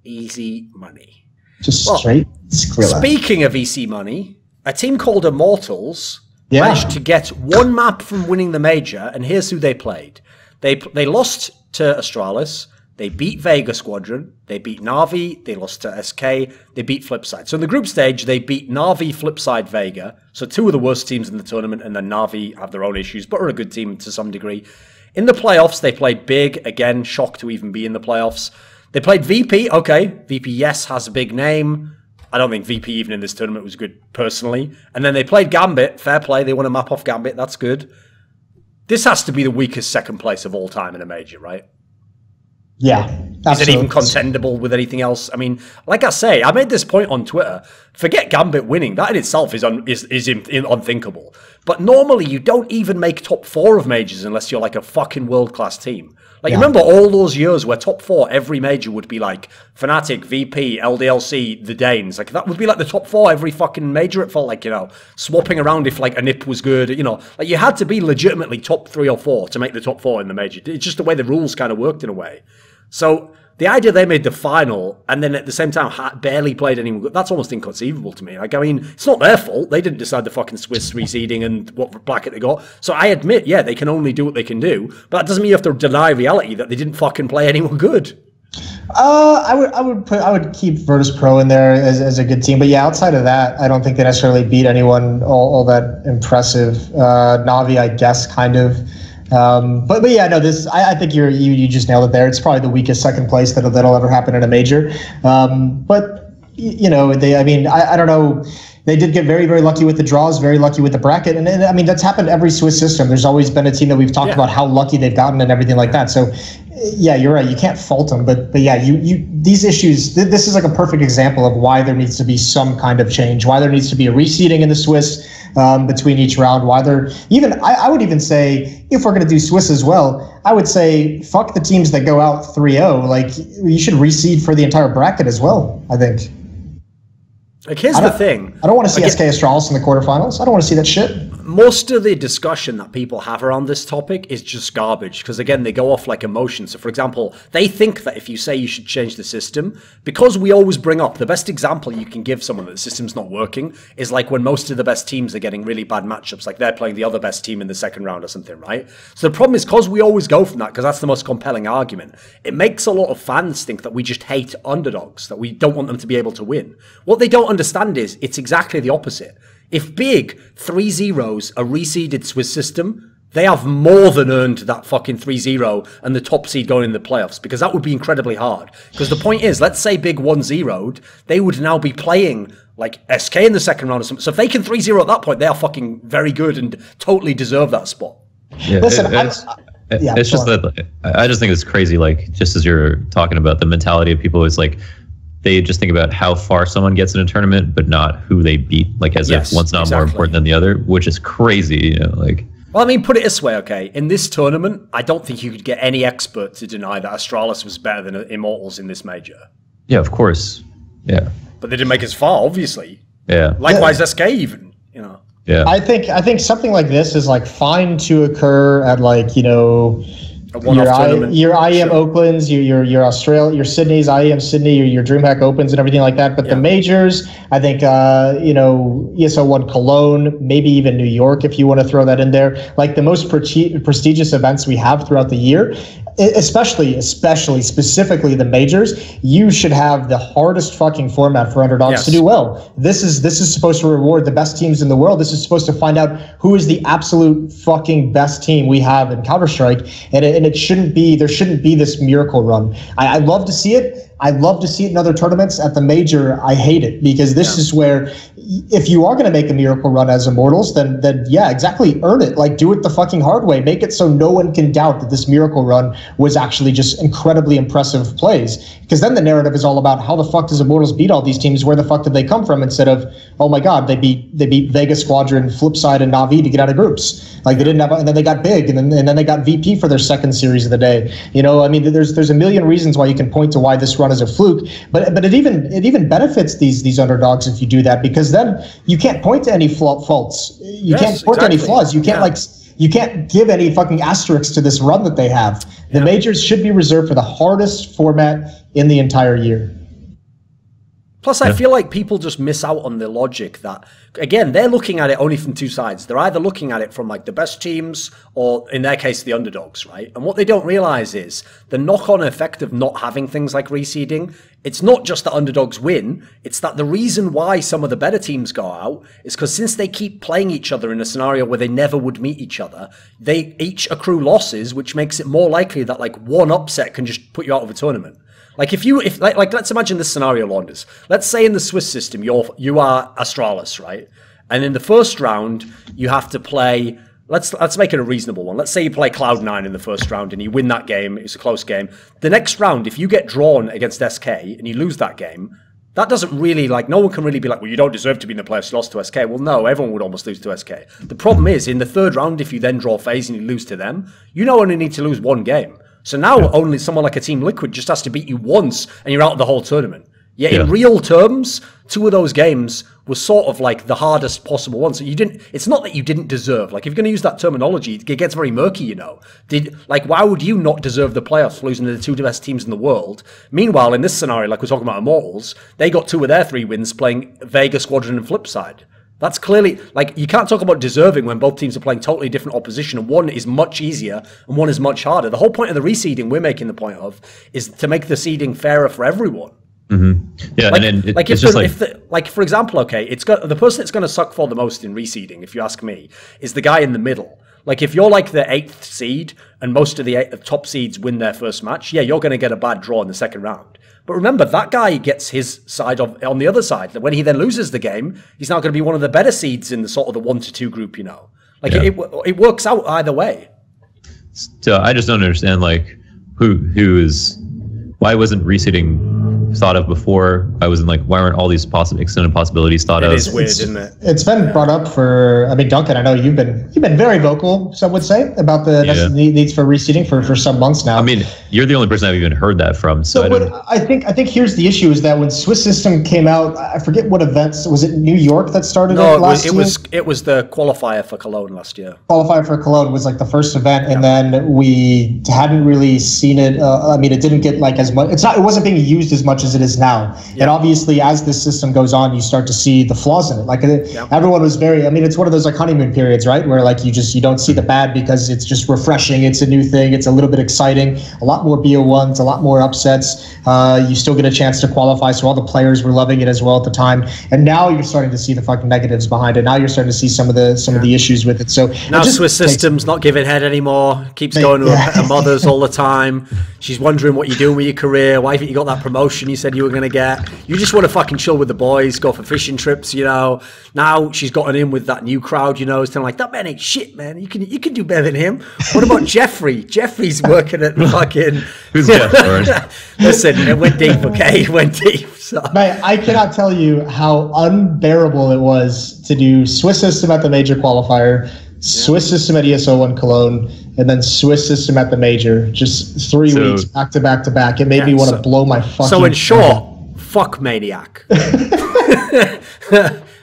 Easy money. Just straight Skrilla. Speaking of easy money, a team called Immortals managed to get one map from winning the major. And here's who they played. They lost to Astralis. They beat Vega Squadron, they beat Na'Vi, they lost to SK, they beat Flipside. So in the group stage, they beat Na'Vi, Flipside, Vega. So two of the worst teams in the tournament, and then Na'Vi have their own issues, but are a good team to some degree. In the playoffs, they played big. Again, shocked to even be in the playoffs. They played VP. Okay, VP, yes, has a big name. I don't think VP even in this tournament was good personally. And then they played Gambit. Fair play. They won a map off Gambit. That's good. This has to be the weakest second place of all time in a major, right? Yeah, absolutely. Is it even contendable with anything else? I mean, like I say, I made this point on Twitter. Forget Gambit winning. That in itself is unthinkable. But normally, you don't even make top 4 of majors unless you're like a fucking world-class team. Like, remember all those years where top 4 every major would be like Fnatic, VP, LDLC, the Danes. Like, that would be like the top 4 every fucking major. It felt like, you know, swapping around if like a NIP was good. You know, like you had to be legitimately top 3 or 4 to make the top 4 in the major. It's just the way the rules kind of worked in a way. So the idea they made the final and then at the same time barely played anyone good, that's almost inconceivable to me. Like, I mean, it's not their fault. They didn't decide the fucking Swiss reseeding and what bracket they got. So I admit, yeah, they can only do what they can do, but that doesn't mean you have to deny reality that they didn't fucking play anyone good. I would keep Virtus.pro in there as a good team, but yeah, outside of that, I don't think they necessarily beat anyone all that impressive. Navi, I guess, kind of. But yeah, no, I think you just nailed it there. It's probably the weakest second place that'll ever happen in a major. But you know, I don't know. They did get very, very lucky with the draws, very lucky with the bracket. And I mean, that's happened every Swiss system. There's always been a team that we've talked about how lucky they've gotten and everything like that. So yeah, you're right. You can't fault them. But yeah, these issues, this is like a perfect example of why there needs to be some kind of change, why there needs to be a reseeding in the Swiss between each round, why there even, I would even say, if we're going to do Swiss as well, I would say, fuck the teams that go out 3-0. Like, you should reseed for the entire bracket as well, I think. Like, here's the thing. I don't want to see SK Astralis in the quarterfinals. I don't want to see that shit. Most of the discussion that people have around this topic is just garbage because, again, they go off like emotion. So, for example, they think that if you say you should change the system, because we always bring up the best example you can give someone that the system's not working is like when most of the best teams are getting really bad matchups, like they're playing the other best team in the second round or something, right? So the problem is because we always go from that, because that's the most compelling argument, it makes a lot of fans think that we just hate underdogs, that we don't want them to be able to win. What they don't understand is it's exactly the opposite. If big 3-0s a reseeded Swiss system, they have more than earned that fucking 3-0 and the top seed going in the playoffs, because that would be incredibly hard. Because the point is, let's say big 1-0'd, they would now be playing like SK in the second round or something. So if they can 3-0 at that point, they are fucking very good and totally deserve that spot. Yeah, Listen, it's just that I just think it's crazy. Like, just as you're talking about the mentality of people, is like, they just think about how far someone gets in a tournament, but not who they beat. Like, as if one's not more important than the other, which is crazy, you know, like. Well, I mean, put it this way, okay? In this tournament, I don't think you could get any expert to deny that Astralis was better than Immortals in this major. Yeah, of course. Yeah. But they didn't make it as far, obviously. Yeah. Likewise, SK even, you know. Yeah. I think something like this is like fine to occur at, like, you know, your IEM Oaklands, your Australia, your Sydney's, IEM Sydney, your DreamHack Opens and everything like that. But the majors, I think, you know, ESL1 Cologne, maybe even New York, if you want to throw that in there, like the most prestigious events we have throughout the year, specifically the majors, you should have the hardest fucking format for underdogs to do well. This is supposed to reward the best teams in the world. This is supposed to find out who is the absolute fucking best team we have in Counter-Strike, and it shouldn't be, there shouldn't be this miracle run. I love to see it. I love to see it in other tournaments. At the major, I hate it, because this is where, if you are going to make a miracle run as Immortals, then yeah, exactly, earn it. Like, do it the fucking hard way. Make it so no one can doubt that this miracle run was actually just incredibly impressive plays. Because then the narrative is all about how the fuck does Immortals beat all these teams? Where the fuck did they come from? Instead of, oh my god, they beat Vega Squadron, Flipside, and Na'Vi to get out of groups. Like, they didn't have, and then they got big, and then they got VP for their second series of the day. You know, I mean, there's a million reasons why you can point to why this run is a fluke, but it even benefits these underdogs if you do that, because then you can't point to any faults. You can't point to any flaws. You can't you can't give any fucking asterisks to this run that they have. The majors should be reserved for the hardest format in the entire year. Plus, I feel like people just miss out on the logic that, again, they're looking at it only from two sides. They're either looking at it from, like, the best teams or, in their case, the underdogs, right? And what they don't realize is the knock-on effect of not having things like reseeding. It's not just that underdogs win. It's that the reason why some of the better teams go out is because since they keep playing each other in a scenario where they never would meet each other, they each accrue losses, which makes it more likely that, like, one upset can just put you out of a tournament. Like, like let's imagine this scenario, Launders. Let's say in the Swiss system, you are Astralis, right? And in the first round, you have to play, let's make it a reasonable one. Let's say you play Cloud9 in the first round and you win that game. It's a close game. The next round, if you get drawn against SK and you lose that game, that doesn't really, like, no one can really be like, well, you don't deserve to be in the playoffs, you lost to SK. Well, no, everyone would almost lose to SK. The problem is, in the third round, if you then draw FaZe and you lose to them, you now only need to lose one game. So now only someone like a Team Liquid just has to beat you once and you're out of the whole tournament. Yeah, in real terms, two of those games was sort of like the hardest possible one. So it's not that you didn't deserve, like if you're going to use that terminology, it gets very murky, you know. Why would you not deserve the playoffs losing to the two best teams in the world? Meanwhile, in this scenario, like we're talking about Immortals, they got 2 of their 3 wins playing Vega Squadron and Flipside. That's clearly, like, you can't talk about deserving when both teams are playing totally different opposition, and one is much easier and one is much harder. The whole point of the reseeding we're making the point of is to make the seeding fairer for everyone. Mm-hmm. Yeah, like, and like it's if, just like for example, okay, it's got the person that's going to suck for the most in reseeding, if you ask me, is the guy in the middle. Like if you're like the 8th seed and most of the top seeds win their first match, yeah, you're going to get a bad draw in the second round. But remember, that guy gets his side on the other side. When he then loses the game, he's now going to be one of the better seeds in the sort of the 1 to 2 group, you know. Like it works out either way. So I just don't understand, like, why wasn't reseeding thought of before? Why weren't all these extended possibilities thought of? It is weird, isn't it? It's been brought up for, I mean, Duncan, I know you've been very vocal, some would say, about the needs for reseeding for some months now. I mean, you're the only person I've even heard that from. So I think here's the issue is that when Swiss System came out, I forget what events, was it New York that started last year? It was the qualifier for Cologne last year. Qualifier for Cologne was like the first event, and then we hadn't really seen it. I mean, it didn't get like as much. It wasn't being used as much as it is now. Yeah. And obviously, as this system goes on, you start to see the flaws in it. Like everyone was very. I mean, it's one of those like honeymoon periods, right? Where like you don't see the bad because it's just refreshing. It's a new thing. It's a little bit exciting. A lot more BO1s, a lot more upsets. You still get a chance to qualify, so all the players were loving it as well at the time. And now you're starting to see the fucking negatives behind it. Now you're starting to see some of the issues with it. So now Swiss System's not giving head anymore. Keeps going to her mother's all the time. She's wondering what you're doing with your career. Why haven't you got that promotion you said you were going to get? You just want to fucking chill with the boys, go for fishing trips, you know. Now she's gotten in with that new crowd, you know. It's kind of like, that man ain't shit, man. You can do better than him. What about Jeffrey? Jeffrey's working at fucking... Who's Jeff? Listen, it went deep, okay? It went deep. So. Mate, I cannot tell you how unbearable it was to do Swiss System at the major qualifier, Swiss System at ESO1 Cologne, and then Swiss System at the major. Just 3 weeks back to back to back. It made me want to blow my fucking... So in short, fuck Maniac.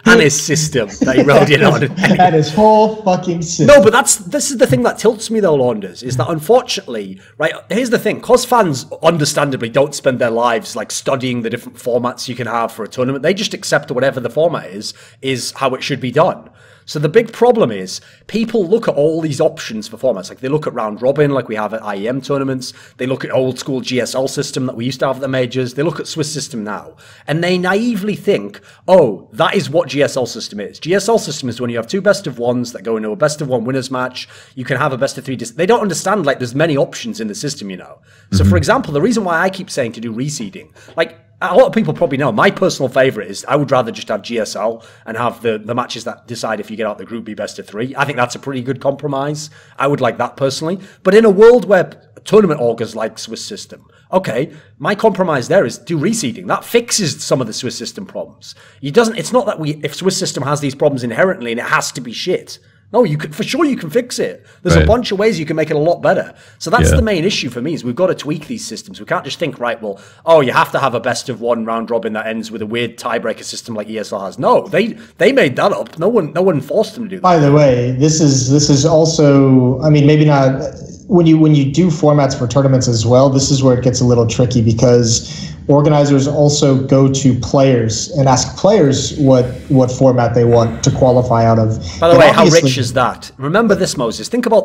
And his system that he rode in on. And his whole fucking system. No, but this is the thing that tilts me though, Launders, is that unfortunately, right, here's the thing, because fans understandably don't spend their lives like studying the different formats you can have for a tournament. They just accept whatever the format is how it should be done. So the big problem is people look at all these options for formats. Like they look at round robin, like we have at IEM tournaments. They look at old school GSL system that we used to have at the majors. They look at Swiss system now. And they naively think, oh, that is what GSL system is. GSL system is when you have 2 best of 1s that go into a best of 1 winners match. You can have a best of 3. They don't understand like there's many options in the system, you know. So for example, the reason why I keep saying to do reseeding, like, a lot of people probably know my personal favorite is I would rather just have GSL and have the matches that decide if you get out the group be best of 3. I think that's a pretty good compromise. I would like that personally. But in a world where tournament orgers like Swiss system, okay, my compromise there is do reseeding. That fixes some of the Swiss system problems. It's not that if Swiss system has these problems inherently and it has to be shit. No, you can, for sure you can fix it. There's a bunch of ways you can make it a lot better. So that's the main issue for me is we've got to tweak these systems. We can't just think, right, well, oh, you have to have a best of 1 round robin that ends with a weird tiebreaker system like ESL has. No, they made that up. No one forced them to do that. By the way, this is also, I mean, maybe not when you do formats for tournaments as well, this is where it gets a little tricky because organizers also go to players and ask players what format they want to qualify out of. By the way, how rich is that? Remember this, Moses. Think about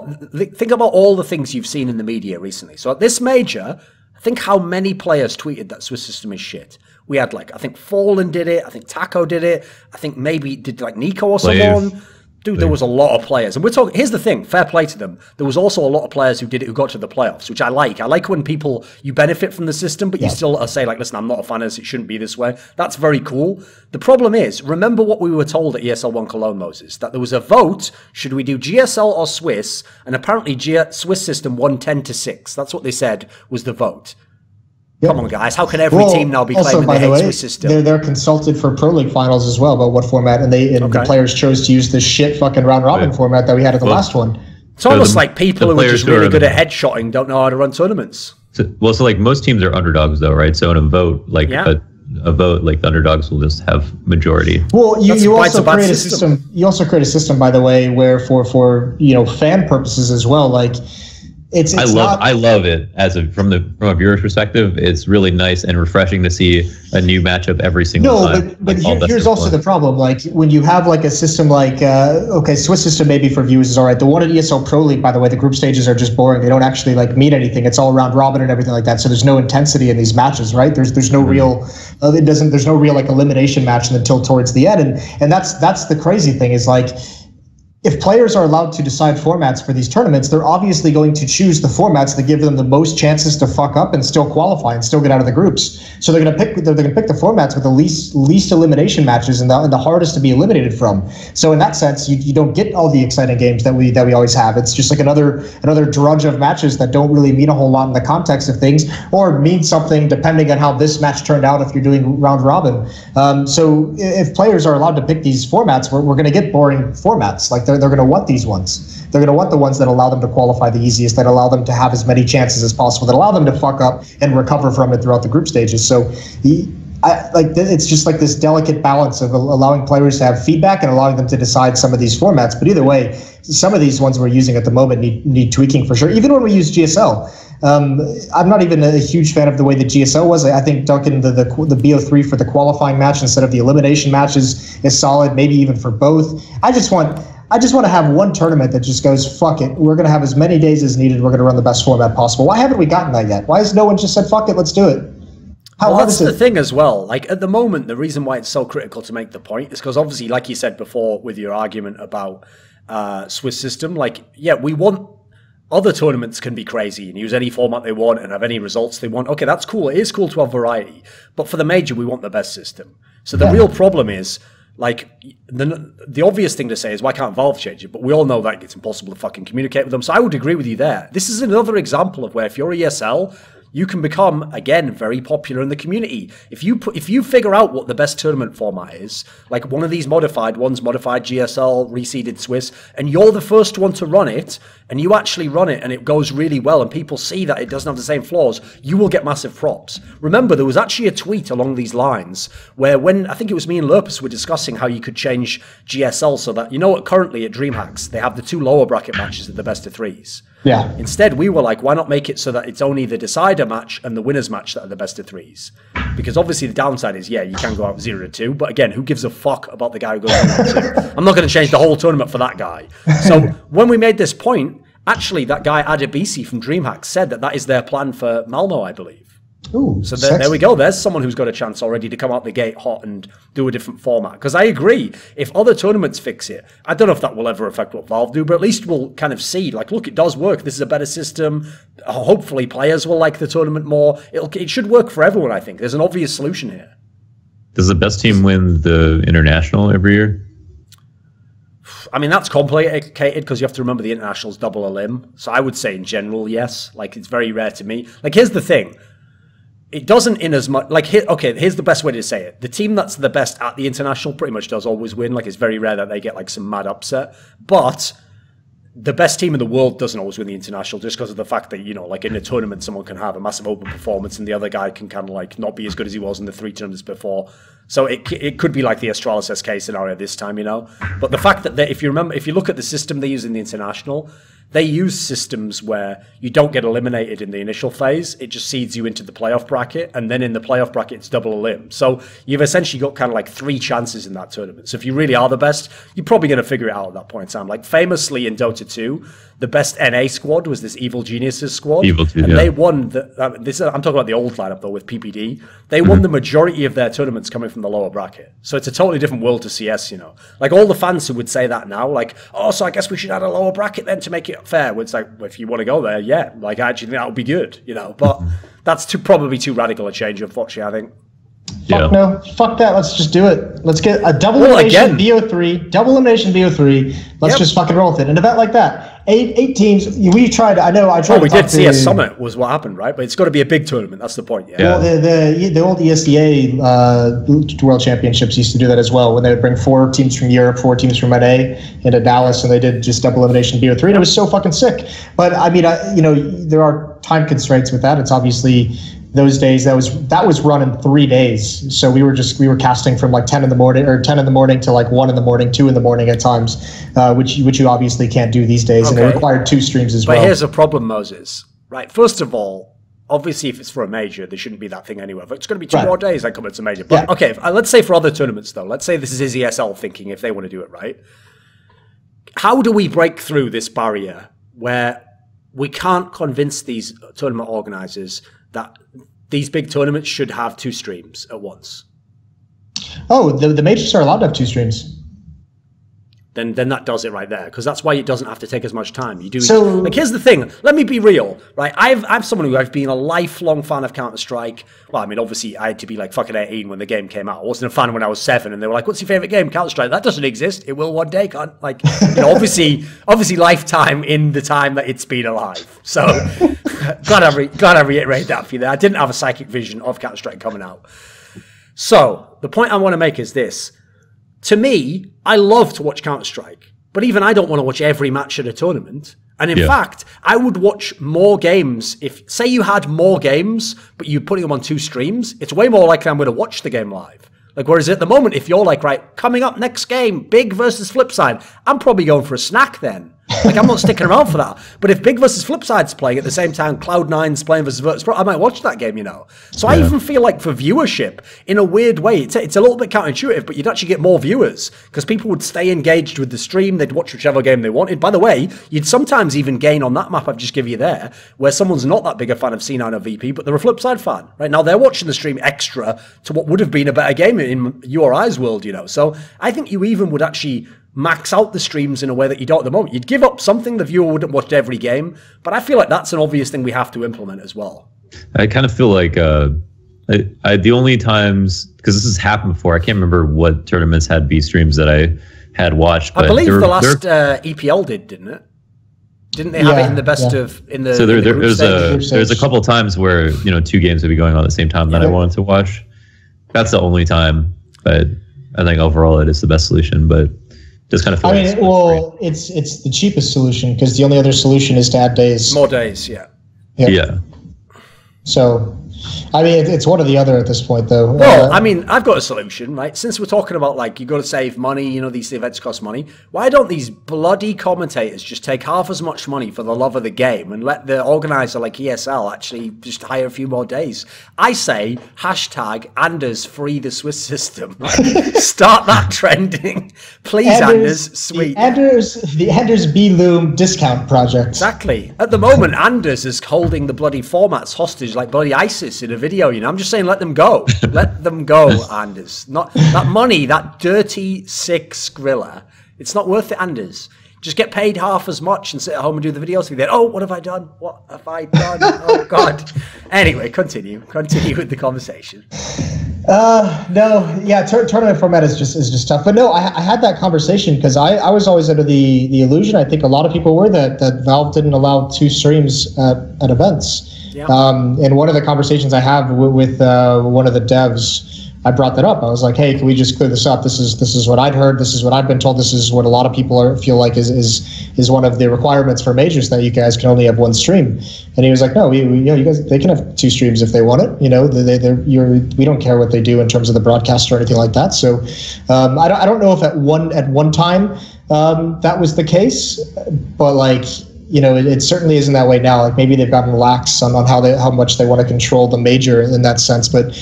all the things you've seen in the media recently. So at this major, think how many players tweeted that Swiss system is shit. We had I think Fallen did it. I think Taco did it. I think maybe did Nico or someone. Dude, there was a lot of players. And we're talking, here's the thing, fair play to them. There was also a lot of players who did it, who got to the playoffs, which I like. I like when you benefit from the system, but you still say, listen, I'm not a fan of this, it shouldn't be this way. That's very cool. The problem is, remember what we were told at ESL1 Cologne, Moses, that there was a vote, should we do GSL or Swiss? And apparently Swiss system won 10-6. That's what they said was the vote. Come on, guys. How can every team now be claiming the Swiss system? They're consulted for Pro League finals as well about what format, and the players chose to use the shit fucking round robin format that we had at the last one. It's almost like people who are just really good at headshotting don't know how to run tournaments. So most teams are underdogs, though, right? So in a vote, a a vote, like the underdogs will just have majority. Well, you also create a system. You also create a system, by the way, where for fan purposes as well. Like I love it from a viewer's perspective. It's really nice and refreshing to see a new matchup every single time. But here's also the problem. Like when you have like a system like Swiss system maybe for viewers is all right. The one at ESL Pro League, by the way, the group stages are just boring. They don't actually like mean anything. It's all round robin and everything like that. So there's no intensity in these matches, right? There's no real there's no real like elimination match until towards the end, and that's the crazy thing is like, if players are allowed to decide formats for these tournaments, they're obviously going to choose the formats that give them the most chances to fuck up and still qualify and still get out of the groups. So they're going to pick the formats with the least elimination matches and the hardest to be eliminated from. So in that sense, you don't get all the exciting games that we always have. It's just like another drudge of matches that don't really mean a whole lot in the context of things, or mean something depending on how this match turned out if you're doing round robin. So if players are allowed to pick these formats, we're going to get boring formats. Like they're going to want these ones. They're going to want the ones that allow them to qualify the easiest, that allow them to have as many chances as possible, that allow them to fuck up and recover from it throughout the group stages. So it's just like this delicate balance of allowing players to have feedback and allowing them to decide some of these formats. But either way, some of these ones we're using at the moment need tweaking for sure. Even when we use GSL, I'm not even a huge fan of the way the GSL was. I think Duncan, the BO3 for the qualifying match instead of the elimination matches is solid, maybe even for both. I just want to have one tournament that just goes, fuck it, we're going to have as many days as needed, we're going to run the best format possible. Why haven't we gotten that yet? Why has no one just said, fuck it, let's do it? That's the thing as well. Like at the moment, the reason why it's so critical to make the point is because obviously, like you said before with your argument about Swiss system, like, yeah, we want other tournaments can be crazy and use any format they want and have any results they want. Okay, that's cool. It is cool to have variety. But for the major, we want the best system. So the real problem is, like, the obvious thing to say is, why can't Valve change it? But we all know that it's impossible to fucking communicate with them. So I would agree with you there. This is another example of where if you're ESL, you can become, again, very popular in the community. If you figure out what the best tournament format is, like one of these modified ones, modified GSL, reseeded Swiss, and you're the first one to run it, and you actually run it, and it goes really well, and people see that it doesn't have the same flaws, you will get massive props. Remember, there was actually a tweet along these lines where when, I think it was me and Lurpus were discussing how you could change GSL so that, you know what, currently at DreamHacks, they have the 2 lower bracket matches at the best of 3s. Yeah. Instead, we were like, why not make it so that it's only the decider match and the winners match that are the best of 3s? Because obviously the downside is, yeah, you can go out 0-2, but again, who gives a fuck about the guy who goes 0-2? I'm not going to change the whole tournament for that guy. So when we made this point, actually that guy Adebisi from DreamHack said that is their plan for Malmo, I believe. Ooh, so there we go. There's someone who's got a chance already to come out the gate hot and do a different format. Because I agree, if other tournaments fix it, I don't know if that will ever affect what Valve do, but at least we'll kind of see, like, look, it does work. This is a better system. Hopefully players will like the tournament more. It should work for everyone, I think. There's an obvious solution here. Does the best team win the international every year? I mean, that's complicated because you have to remember the international's double elim. So I would say in general, yes. Like, it's very rare to me. Like, here's the thing. It doesn't in as much, like, here's the best way to say it. The team that's the best at the international pretty much does always win. Like, it's very rare that they get, like, some mad upset. But the best team in the world doesn't always win the international just because of the fact that, you know, like, in a tournament, someone can have a massive open performance and the other guy can kind of, like, not be as good as he was in the 3 tournaments before. So it could be like the Astralis SK scenario this time, you know. But the fact that if you look at the system they use in the international, they use systems where you don't get eliminated in the initial phase. It just seeds you into the playoff bracket. And then in the playoff bracket, it's double elim. So you've essentially got kind of like 3 chances in that tournament. So if you really are the best, you're probably going to figure it out at that point in time. Like famously in Dota 2, the best NA squad was this Evil Geniuses squad. And they won, I'm talking about the old lineup though with PPD. They won the majority of their tournaments coming from the lower bracket. So it's a totally different world to CS, you know. Like all the fans who would say that now, like, oh, so I guess we should add a lower bracket then to make it fair. It's like, well, if you want to go there, yeah, like I actually think that would be good, you know. But that's probably too radical a change, unfortunately, I think. Fuck no, fuck that. Let's just do it. Let's get a double elimination BO3, double elimination BO3. Let's just fucking roll with it. An event like that, eight teams. We tried. I tried. Oh, we did see a summit was what happened, right? But it's got to be a big tournament. That's the point. Yeah. Well, the old ESDA World Championships used to do that as well. When they would bring 4 teams from Europe, 4 teams from NA into Dallas, and they did just double elimination BO3, and it was so fucking sick. But I mean, there are time constraints with that. It's obviously those days that was run in 3 days. So we were casting from like 10 in the morning to like 1 in the morning, 2 in the morning at times, which you obviously can't do these days. Okay. And it required 2 streams as well. But here's a problem, Moses. Right. First of all, obviously, if it's for a major, there shouldn't be that thing anywhere. But it's going to be 2 more days that come into a major. But okay, let's say for other tournaments, though. Let's say this is ESL thinking if they want to do it right. How do we break through this barrier where we can't convince these tournament organizers that these big tournaments should have 2 streams at once? Oh, the majors are allowed to have 2 streams. Then that does it right there, because that's why it doesn't have to take as much time. You do like, here's the thing. Let me be real, right? I'm someone who I've been a lifelong fan of Counter-Strike. Well, I mean, obviously, I had to be like fucking 18 when the game came out. I wasn't a fan when I was 7, and they were like, "What's your favorite game?" Counter-Strike. That doesn't exist. It will one day, can't like. You know, obviously, lifetime in the time that it's been alive. So, glad I reiterate that for you there. I didn't have a psychic vision of Counter-Strike coming out. So the point I want to make is this. To me, I love to watch Counter-Strike, but even I don't want to watch every match at a tournament. And in fact, I would watch more games if, say you had more games, but you're putting them on 2 streams, it's way more likely I'm going to watch the game live. Like, whereas at the moment, if you're like, right, coming up next game, Big versus Flipside, I'm probably going for a snack then. Like, I'm not sticking around for that. But if Big versus Flipside's playing at the same time, Cloud9's playing versus Virtus.pro, I might watch that game, you know. So I even feel like for viewership, in a weird way, it's a little bit counterintuitive, but you'd actually get more viewers because people would stay engaged with the stream. They'd watch whichever game they wanted. By the way, you'd sometimes even gain on that map I've just given you there, where someone's not that big a fan of C9 or VP, but they're a Flipside fan. Right now, they're watching the stream extra to what would have been a better game in your eyes world, you know. So I think you even would actually max out the streams in a way that you don't at the moment. You'd give up something the viewer wouldn't watch every game, but I feel like that's an obvious thing we have to implement as well. I kind of feel like the only times, because this has happened before, I can't remember what tournaments had B streams that I had watched. But I believe the last EPL didn't it? Didn't they have it in the best of in the? So there's a couple of times where 2 games would be going on at the same time that I wanted to watch. That's the only time, but I think overall it is the best solution. But just kind of feel it's the cheapest solution because the only other solution is to add days. More days, yeah. So, I mean, it's one or the other at this point, though. Well, I mean, I've got a solution, right? Since we're talking about, like, you got to save money, these events cost money. Why don't these bloody commentators just take half as much money for the love of the game and let the organizer like ESL actually just hire a few more days? I say, hashtag Anders free the Swiss system. Right? Start that trending. Please, Anders, sweet. The Anders B-Loom discount project. Exactly. At the moment, Anders is holding the bloody formats hostage like bloody ISIS in a video, I'm just saying let them go. Let them go, Anders. Not that money, that dirty, sick Skrilla. It's not worth it, Anders. Just get paid half as much and sit at home and do the videos. And then, oh, what have I done? What have I done? Oh, God. Anyway, continue. Continue with the conversation. Tournament format is just tough. But no, I had that conversation because I was always under the illusion, I think a lot of people were, that Valve didn't allow 2 streams at events. Yeah. And one of the conversations I have with one of the devs, I brought that up. I was like, "Hey, can we just clear this up? This is what I'd heard. This is what I've been told. This is what a lot of people feel like is one of the requirements for majors, that you guys can only have 1 stream." And he was like, "No, you guys, they can have 2 streams if they want it. We don't care what they do in terms of the broadcast or anything like that." So I don't know if at one time that was the case, but like. It certainly isn't that way now. Like maybe they've gotten lax on how much they want to control the major in that sense. But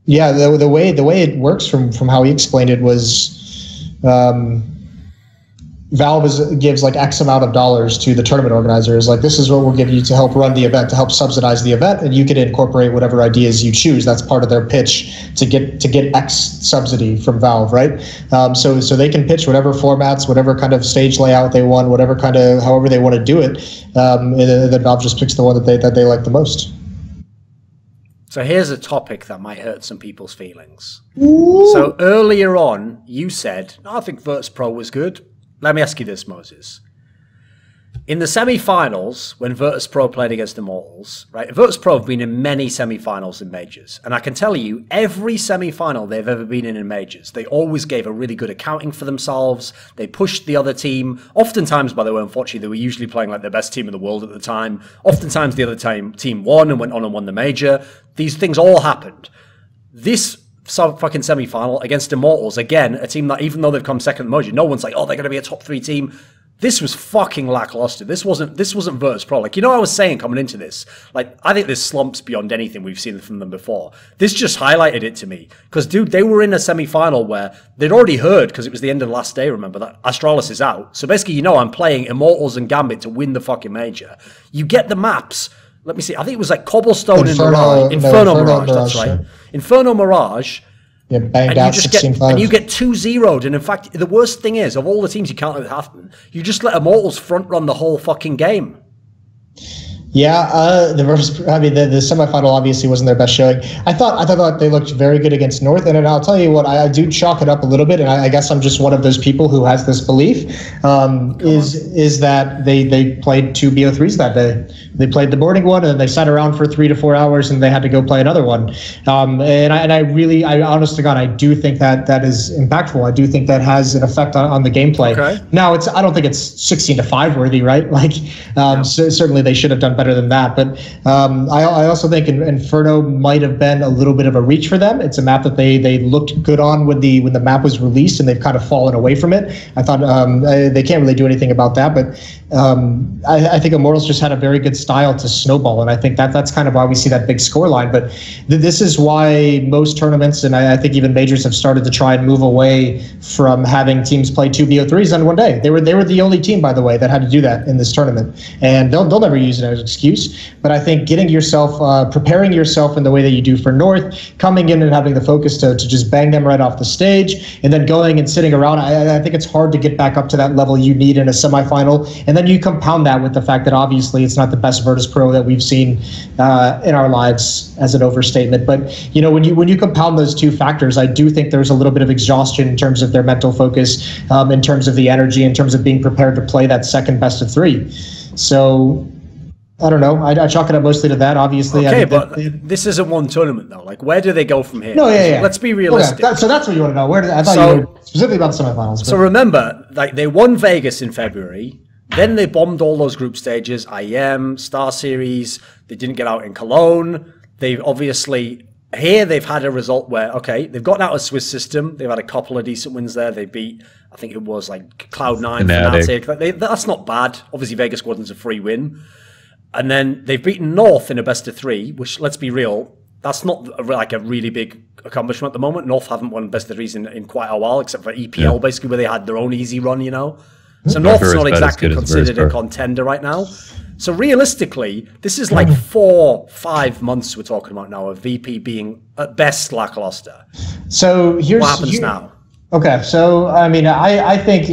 the way it works from how he explained it was Valve gives like X amount of dollars to the tournament organizers. Like, this is what we'll give you to help run the event, to help subsidize the event, and you can incorporate whatever ideas you choose. That's part of their pitch to get X subsidy from Valve, right? So they can pitch whatever formats, whatever kind of stage layout they want, whatever kind of however they want to do it. And then Valve just picks the one that they like the most. So here's a topic that might hurt some people's feelings. Ooh. So earlier on, you said, I think Virtus.pro was good. Let me ask you this, Moses. In the semi-finals, when Virtus.pro played against Immortals, right? Virtus.pro have been in many semi-finals in majors. And I can tell you, every semi-final they've ever been in majors, they always gave a really good accounting for themselves. They pushed the other team. Oftentimes, by the way, unfortunately, they were usually playing like the best team in the world at the time. Oftentimes, the other team won and went on and won the major. These things all happened. This fucking semi-final against Immortals, again, a team that even though they've come second in the major, no one's like, oh, they're going to be a top 3 team. This was fucking lackluster. This wasn't Virtus.pro. Like, I was saying coming into this, like, I think this slumps beyond anything we've seen from them before. This just highlighted it to me. Because, dude, they were in a semi-final where they'd already heard, because it was the end of the last day, remember, that Astralis is out. So basically, I'm playing Immortals and Gambit to win the fucking major. You get the maps. Let me see. I think it was like Cobblestone and Mirage. Inferno Mirage, that's right. Yeah. Inferno Mirage. Yeah, banged out 16-5. And you get 2-0'd. And in fact, the worst thing is, of all the teams you can't let it happen, you just let Immortals front run the whole fucking game. Yeah, the semifinal obviously wasn't their best showing. I thought they looked very good against North, and I'll tell you what, I do chalk it up a little bit, and I guess I'm just one of those people who has this belief, is that they played 2 BO3s that day. They played the boarding one, and they sat around for 3 to 4 hours, and they had to go play another one. And I honest to God, I do think that is impactful. I do think that has an effect on the gameplay. Okay. Now, I don't think it's 16-5 worthy, right? Like, so certainly they should have done better than that, but I also think Inferno might have been a little bit of a reach for them. It's a map that they looked good on when the map was released, and they've kind of fallen away from it. I thought they can't really do anything about that, but I think Immortals just had a very good style to snowball, and I think that's kind of why we see that big score line. But this is why most tournaments, and I think even majors, have started to try and move away from having teams play 2 BO3s on one day. They were the only team, by the way, that had to do that in this tournament, and they'll never use it as an excuse. But I think getting yourself, preparing yourself in the way that you do for North, coming in and having the focus to just bang them right off the stage, and then going and sitting around, I think it's hard to get back up to that level you need in a semifinal. And then you compound that with the fact that obviously it's not the best Virtus.pro that we've seen in our lives, as an overstatement. But when you compound those two factors, I do think there's a little bit of exhaustion in terms of their mental focus, in terms of the energy, in terms of being prepared to play that second best of 3. So I don't know. I chalk it up mostly to that, obviously. Okay, but this isn't one tournament, though. Like, where do they go from here? No, yeah. Let's be realistic. Okay. So that's what you want to know. I thought you were specifically about the semifinals. But. So remember, like, they won Vegas in February. Then they bombed all those group stages, IEM, Star Series. They didn't get out in Cologne. They've obviously... Here, they've had a result where, okay, they've gotten out of Swiss system. They've had a couple of decent wins there. They beat, I think it was like Cloud9, Fnatic. That's not bad. Obviously, Vegas Squadron's a free win. And then they've beaten North in a best of 3, which, let's be real, that's not like a really big accomplishment at the moment. North haven't won best of 3s in quite a while, except for EPL, basically, where they had their own easy run, So North's not exactly considered a contender right now. So realistically, this is like 4-5 months we're talking about now of VP being at best lackluster. So what happens now? Okay, so I mean, I think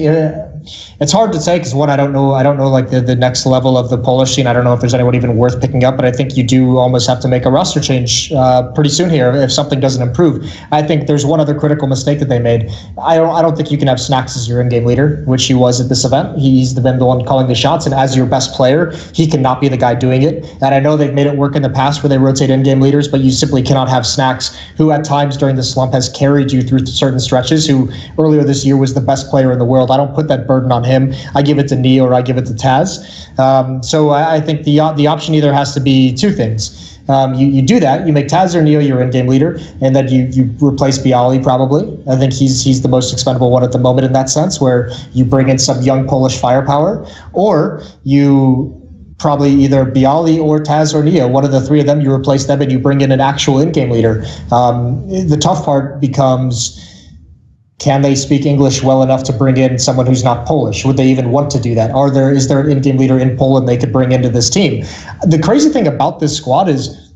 it's hard to say because I don't know like the next level of the Polish scene. I don't know if there's anyone even worth picking up, but I think you do almost have to make a roster change pretty soon here if something doesn't improve. I think there's one other critical mistake that they made. I don't think you can have Snacks as your in-game leader, which he was at this event. He's been the one calling the shots, and as your best player, he cannot be the guy doing it. And I know they've made it work in the past where they rotate in-game leaders, but you simply cannot have Snacks, who at times during the slump has carried you through certain stretches, who earlier this year was the best player in the world. I don't put that burden on him. I give it to Neo or I give it to Taz. So I think the option either has to be two things. You do that, you make Taz or Neo your in-game leader, and then you replace Bialy probably. I think he's the most expendable one at the moment in that sense, where you bring in some young Polish firepower, or you probably either Bialy or Taz or Neo, one of the three of them, you replace them and you bring in an actual in-game leader. The tough part becomes, can they speak English well enough to bring in someone who's not Polish? Would they even want to do that? Is there an in-game leader in Poland they could bring into this team? The crazy thing about this squad is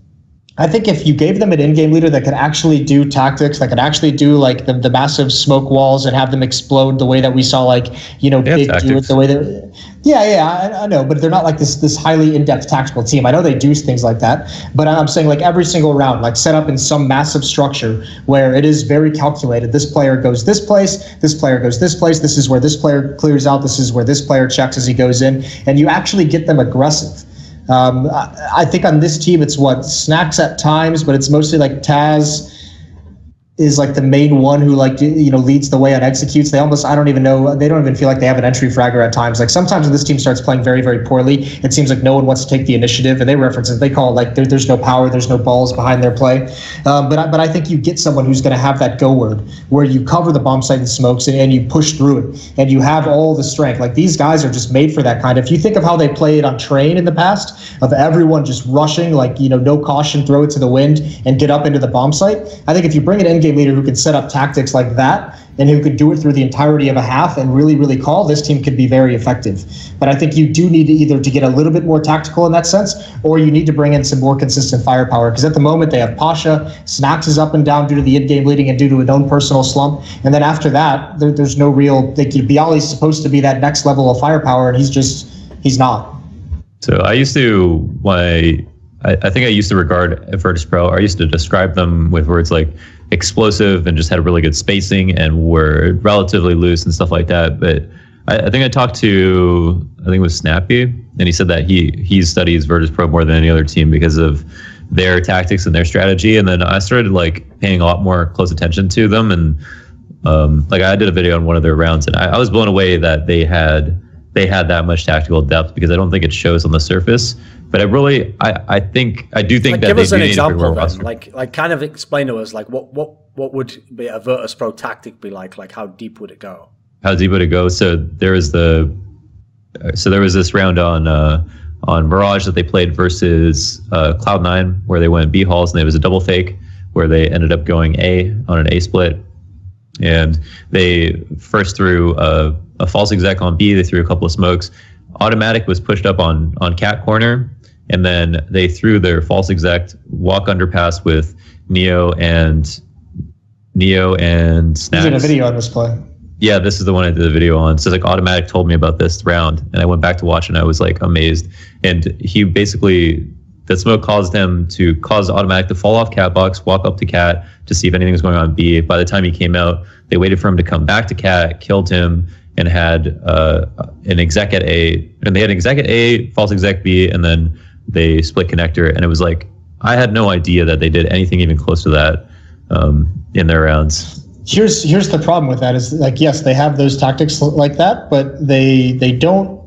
I think if you gave them an in-game leader that could actually do tactics, that could actually do like the massive smoke walls and have them explode the way that we saw, like, Big do it the way that. Yeah, I know, but they're not like this highly in-depth tactical team. I know they do things like that, but I'm saying like every single round, like set up in some massive structure where it is very calculated. This player goes this place, this player goes this place, this is where this player clears out, this is where this player checks as he goes in, and you actually get them aggressive. I think on this team, it's Snacks at times, but it's mostly like Taz is like the main one who leads the way and executes. They don't even feel like they have an entry fragger at times. Like sometimes when this team starts playing very, very poorly, it seems like no one wants to take the initiative, and they reference it. They call it like there's no power, there's no balls behind their play. But I think you get someone who's going to have that go word where you cover the bomb site and smokes and you push through it and you have all the strength. Like these guys are just made for that kind. If you think of how they played on Train in the past, of everyone just rushing, like, no caution, throw it to the wind and get up into the bomb site. I think if you bring an in-game leader who can set up tactics like that and who could do it through the entirety of a half and really, really call, this team could be very effective. But I think you do need to either to get a little bit more tactical in that sense, or you need to bring in some more consistent firepower, because at the moment they have Pasha, Snacks is up and down due to the in-game leading and due to his own personal slump, and then after that there's no real, Bialy's supposed to be that next level of firepower, and he's not. So I used to, I think I used to regard Virtus.pro, I used to describe them with words like explosive and just had really good spacing and were relatively loose and stuff like that. But I think I talked to, I think it was Snappy, and he said that he studies Virtus.pro more than any other team because of their tactics and their strategy. And then I started like paying a lot more close attention to them. And like I did a video on one of their rounds, and I was blown away that they had that much tactical depth, because I don't think it shows on the surface. But I do think that give they us do an need example to then. Like kind of explain to us like what would be a Virtus.pro tactic be like? Like how deep would it go? How deep would it go? So there was this round on Mirage that they played versus Cloud9, where they went B halls, and there was a double fake where they ended up going A on an A split, and they first threw a false exec on B. They threw a couple of smokes. Automatic was pushed up on cat corner, and then they threw their false exec walk underpass with Neo and Snacks. You did a video on this play. Yeah, this is the one I did a video on. So like Automatic told me about this round, and I went back to watch, and I was like amazed. And he basically, that smoke caused Automatic to fall off cat box, walk up to cat to see if anything was going on B. By the time he came out, they waited for him to come back to cat, killed him, and had an exec at A, and they had an exec at A, false exec B, and then they split connector. And it was like, I had no idea that they did anything even close to that in their rounds. Here's the problem with that is, like, yes, they have those tactics like that, but they don't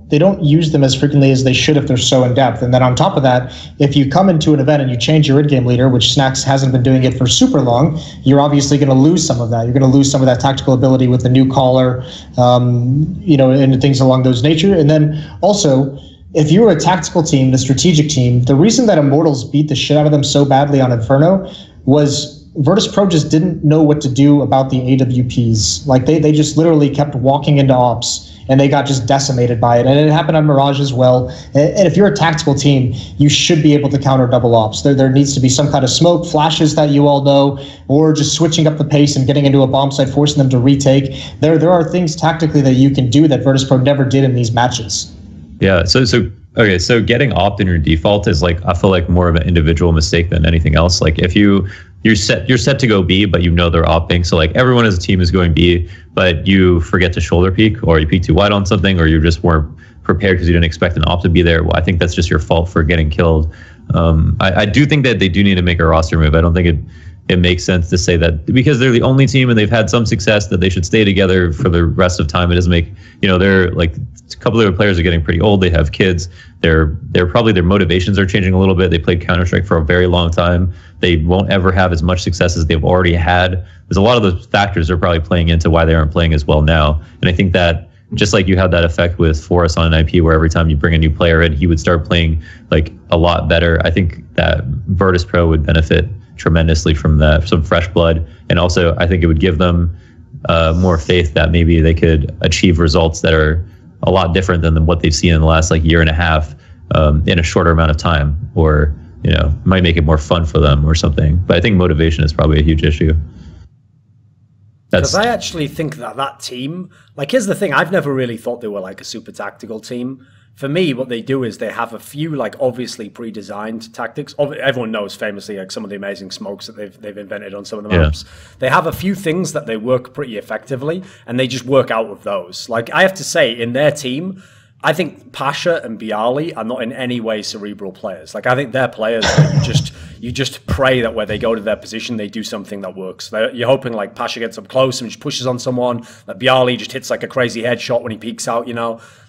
use them as frequently as they should if they're so in depth. And then on top of that, if you come into an event and you change your in-game leader, which Snacks hasn't been doing it for super long, you're obviously going to lose some of that. You're going to lose some of that tactical ability with the new caller, and things along those nature. And then also, if you're a tactical team, the strategic team, the reason that Immortals beat the shit out of them so badly on Inferno was Virtus.pro just didn't know what to do about the AWPs. Like they just literally kept walking into ops, and they got just decimated by it. And it happened on Mirage as well. And if you're a tactical team, you should be able to counter double ops. There needs to be some kind of smoke, flashes that you all know, or just switching up the pace and getting into a bomb site, forcing them to retake. There are things tactically that you can do that Virtus.pro never did in these matches. Yeah, so getting opt in your default is like, I feel like more of an individual mistake than anything else. Like if you're set to go B, but you know they're opting. So like everyone as a team is going B, but you forget to shoulder peek, or you peek too wide on something, or you just weren't prepared because you didn't expect an opt to be there. Well, I think that's just your fault for getting killed. I do think that they do need to make a roster move. I don't think it makes sense to say that because they're the only team and they've had some success that they should stay together for the rest of time. It doesn't make, they're like, a couple of their players are getting pretty old. They have kids. They're probably, their motivations are changing a little bit. They played Counter-Strike for a very long time. They won't ever have as much success as they've already had. There's a lot of those factors are probably playing into why they aren't playing as well now. And I think that just like you had that effect with Forrest on an IP, where every time you bring a new player in, he would start playing like a lot better. I think that Virtus.pro would benefit tremendously from that, some fresh blood. And also I think it would give them more faith that maybe they could achieve results that are a lot different than what they've seen in the last like year and a half in a shorter amount of time, or might make it more fun for them or something. But I think motivation is probably a huge issue. Because I actually think that team, like, here's the thing, I've never really thought they were like a super tactical team. For me, what they do is they have a few, like, obviously pre-designed tactics. Everyone knows famously, like, some of the amazing smokes that they've invented on some of the maps. They have a few things that they work pretty effectively, and they just work out with those. Like, I have to say, in their team, I think Pasha and Bialy are not in any way cerebral players. Like, I think they're players that you just pray that where they go to their position, they do something that works. You're hoping, like, Pasha gets up close and just pushes on someone. Like, Bialy just hits, like, a crazy headshot when he peeks out,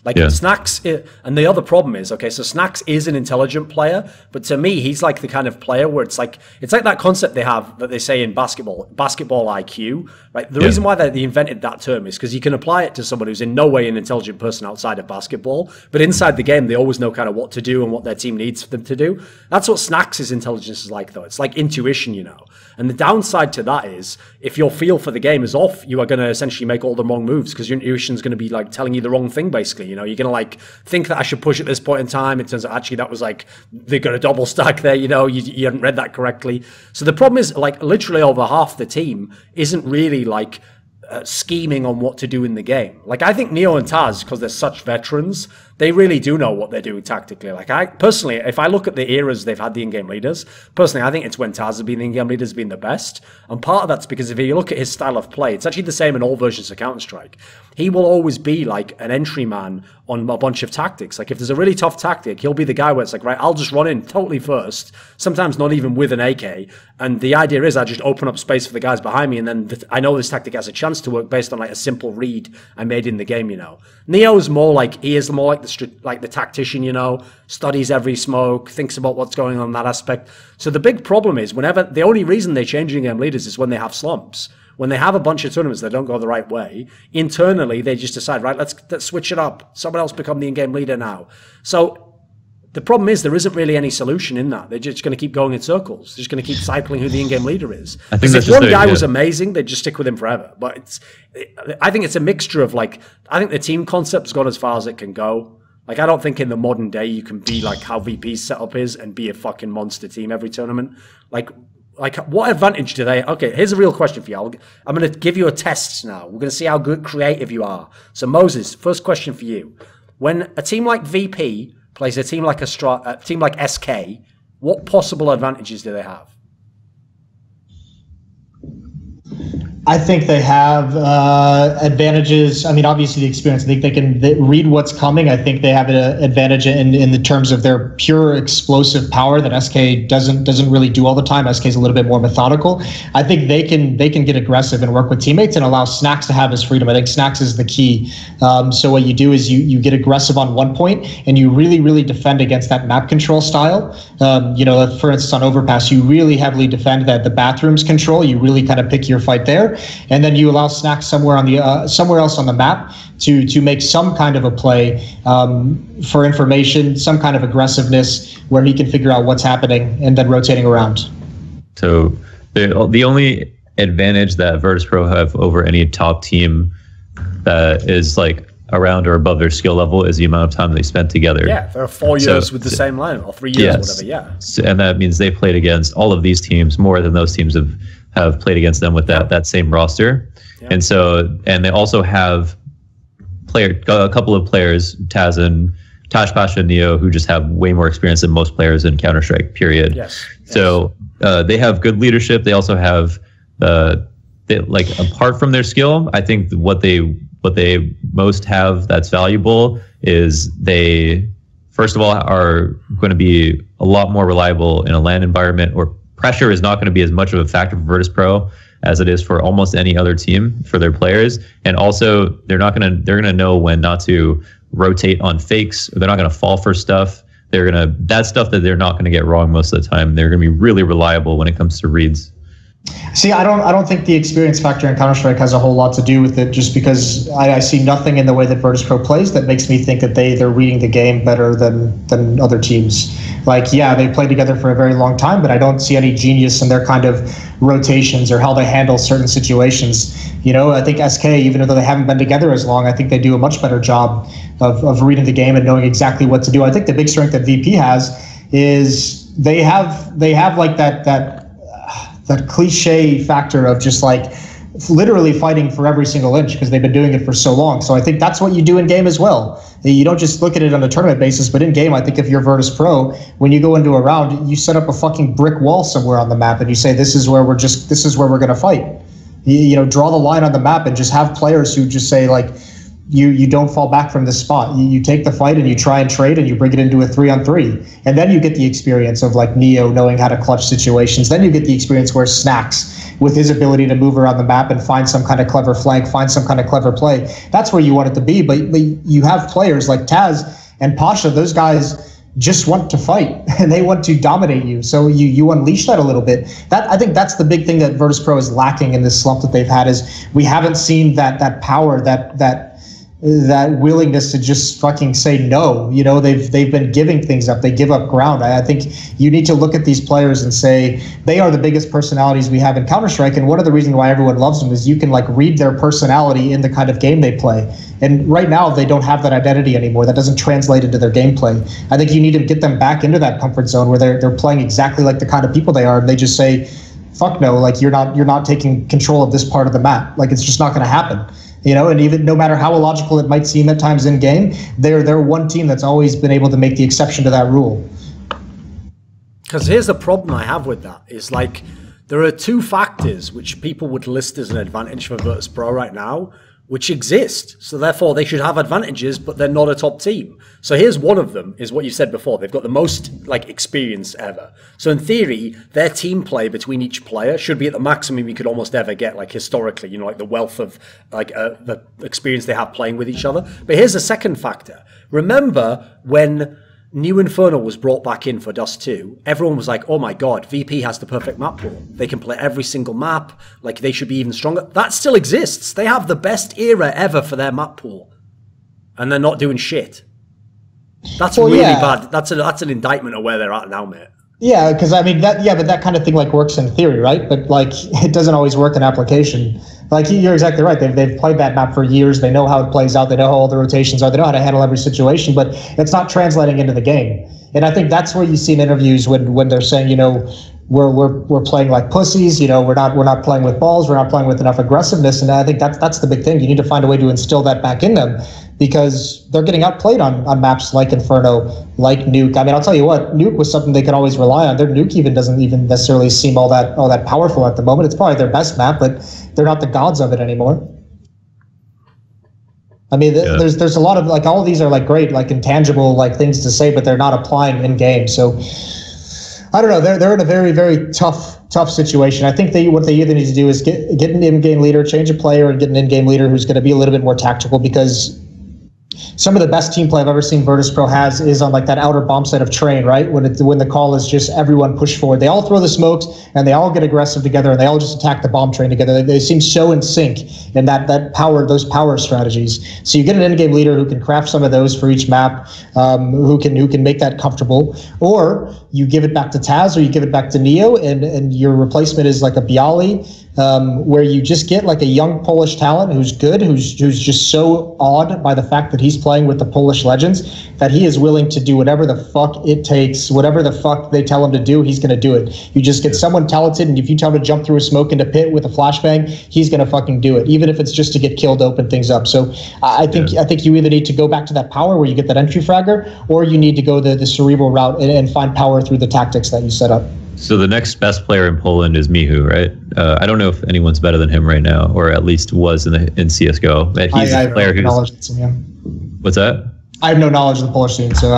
Like, Snacks, and the other problem is, okay, so Snacks is an intelligent player, but to me, he's like the kind of player where it's like that concept they have that they say in basketball IQ, right? The reason why they invented that term is because you can apply it to someone who's in no way an intelligent person outside of basketball, but inside the game, they always know kind of what to do and what their team needs for them to do. That's what Snacks' intelligence is like, though. It's like intuition, And the downside to that is, if your feel for the game is off, you are going to essentially make all the wrong moves because your intuition is going to be like telling you the wrong thing, basically. You're going to like think that I should push at this point in time. It turns out actually that was like, they're going to double stack there, you hadn't read that correctly. So the problem is, like, literally over half the team isn't really like scheming on what to do in the game. Like, I think Neo and Taz, because they're such veterans, they really do know what they're doing tactically. Like, I personally, if I look at the eras they've had the in-game leaders, personally, I think it's when Taz has been the in-game leaders been the best. And part of that's because if you look at his style of play, it's actually the same in all versions of Counter-Strike. He will always be like an entry man on a bunch of tactics. Like, if there's a really tough tactic, he'll be the guy where it's like, right, I'll just run in totally first, sometimes not even with an AK. And the idea is I just open up space for the guys behind me, and then I know this tactic has a chance to work based on like a simple read I made in the game, Neo's more like, he is more like the tactician, studies every smoke, thinks about what's going on in that aspect. So the big problem is the only reason they change in-game leaders is when they have slumps. When they have a bunch of tournaments that don't go the right way, internally they just decide, right, let's switch it up. Someone else become the in-game leader now. So the problem is there isn't really any solution in that. They're just going to keep going in circles. They're just going to keep cycling who the in-game leader is. I think if one guy was amazing, they'd just stick with him forever. But I think it's a mixture of, like, I think the team concept's gone as far as it can go. Like, I don't think in the modern day you can be like how VP's setup is and be a fucking monster team every tournament. Like what advantage do they... Okay, here's a real question for you. I'm going to give you a test now. We're going to see how good creative you are. So, Moses, first question for you. When a team like VP plays a team like a team like SK, what possible advantages do they have? I think they have advantages. I mean, obviously the experience. I think they can read what's coming. I think they have an advantage in the terms of their pure explosive power that SK doesn't really do all the time. SK is a little bit more methodical. I think they can get aggressive and work with teammates and allow Snacks to have his freedom. I think Snacks is the key. So what you do is you get aggressive on one point and you really defend against that map control style. For instance, on Overpass, you really heavily defend the bathrooms control. You really kind of pick your fight there. And then you allow Snacks somewhere else on the map to make some kind of a play for information, some kind of aggressiveness where he can figure out what's happening and then rotating around. So the only advantage that Virtus.pro have over any top team that is like around or above their skill level is the amount of time they spent together. Yeah, there are 4 years with the same line, or 3 years, whatever. Yeah, and that means they played against all of these teams more than those teams have played against them with that same roster. Yeah. And they also have a couple of players, Taz, Pasha, and Neo, who just have way more experience than most players in Counter-Strike, period. Yes. So they have good leadership. They also have apart from their skill, I think what they most have that's valuable is they, first of all, are going to be a lot more reliable in a LAN environment, or pressure is not going to be as much of a factor for Virtus.pro as it is for almost any other team for their players. And also they're going to know when not to rotate on fakes, or they're not going to fall for stuff. That stuff that they're not going to get wrong most of the time. They're going to be really reliable when it comes to reads. See, I don't think the experience factor in Counter-Strike has a whole lot to do with it, just because I see nothing in the way that Virtus.pro plays that makes me think that they're reading the game better than other teams. Like, yeah, they play together for a very long time, but I don't see any genius in their kind of rotations or how they handle certain situations. I think SK, even though they haven't been together as long, I think they do a much better job of reading the game and knowing exactly what to do. I think the big strength that VP has is they have like that cliche factor of just like literally fighting for every single inch because they've been doing it for so long. So I think that's what you do in game as well. You don't just look at it on a tournament basis, but in game, I think if you're Virtus.pro, when you go into a round, you set up a fucking brick wall somewhere on the map and you say, this is where we're going to fight. You know, draw the line on the map and just have players who just say like, you don't fall back from this spot. You take the fight and you try and trade and you bring it into a 3-on-3. And then you get the experience of like Neo knowing how to clutch situations. Then you get the experience where Snacks, with his ability to move around the map and find some kind of clever flank, find some kind of clever play. That's where you want it to be. But you have players like Taz and Pasha, those guys just want to fight and they want to dominate you. So you unleash that a little bit. That I think that's the big thing that Virtus.pro is lacking in this slump that they've had, is we haven't seen that power, that willingness to just fucking say no. You know, they've been giving things up. They give up ground. I think you need to look at these players and say they are the biggest personalities we have in Counter-Strike, and one of the reasons why everyone loves them is you can like read their personality in the kind of game they play. And right now they don't have that identity anymore. That doesn't translate into their gameplay. I think you need to get them back into that comfort zone where they're playing exactly like the kind of people they are, and they just say, fuck no, like you're not taking control of this part of the map. Like it's just not going to happen. You know, and even no matter how illogical it might seem at times in game, they're one team that's always been able to make the exception to that rule. Because here's the problem I have with that, is like there are two factors which people would list as an advantage for Virtus.pro right now, which exist. So therefore they should have advantages, but they're not a top team. So here's one of them, is what you said before. They've got the most like experience ever. So in theory, their team play between each player should be at the maximum you could almost ever get, like historically, you know, like the wealth of like the experience they have playing with each other. But here's a second factor. Remember when New Inferno was brought back in for Dust 2, everyone was like, oh my god, VP has the perfect map pool. They can play every single map, like they should be even stronger. That still exists. They have the best era ever for their map pool. And they're not doing shit. That's really bad. That's an indictment of where they're at now, mate. Yeah, because I mean, but that kind of thing like works in theory, right? But like it doesn't always work in application. Like you're exactly right. They've played that map for years. They know how it plays out. They know how all the rotations are. They know how to handle every situation. But it's not translating into the game. And I think that's where you see in interviews when they're saying, you know, we're playing like pussies. You know, we're not playing with balls. We're not playing with enough aggressiveness. And I think that's the big thing. You need to find a way to instill that back in them, because they're getting outplayed on maps like Inferno, like Nuke. I mean, I'll tell you what, Nuke was something they could always rely on. Their Nuke even doesn't even necessarily seem all that powerful at the moment. It's probably their best map, but they're not the gods of it anymore. I mean, there's a lot of like all of these are like great, like intangible like things to say, but they're not applying in game. So I don't know. They're in a very, very tough situation. I think what they either need to do is get an in-game leader, change a player, and get an in-game leader who's going to be a little bit more tactical, because some of the best team play I've ever seen Virtus.pro has is on like that outer bomb site of Train, right? When the call is just everyone push forward. They all throw the smokes and they all get aggressive together and they all just attack the bomb train together. They seem so in sync in those power strategies. So you get an in-game leader who can craft some of those for each map, who can make that comfortable, or you give it back to Taz or you give it back to Neo, and your replacement is like a Bialy, where you just get like a young Polish talent who's good, who's just so awed by the fact that he's playing with the Polish legends that he is willing to do whatever the fuck it takes, whatever the fuck they tell him to do, he's going to do it. You just get someone talented, and if you tell him to jump through a smoke into pit with a flashbang, he's going to fucking do it, even if it's just to get killed, open things up. So I think you either need to go back to that power where you get that entry fragger, or you need to go the cerebral route and find power through the tactics that you set up. So the next best player in Poland is Mihu, right? I don't know if anyone's better than him right now, or at least was in CSGO. That he's a player who's... What's that? I have no knowledge of the Polish scene, so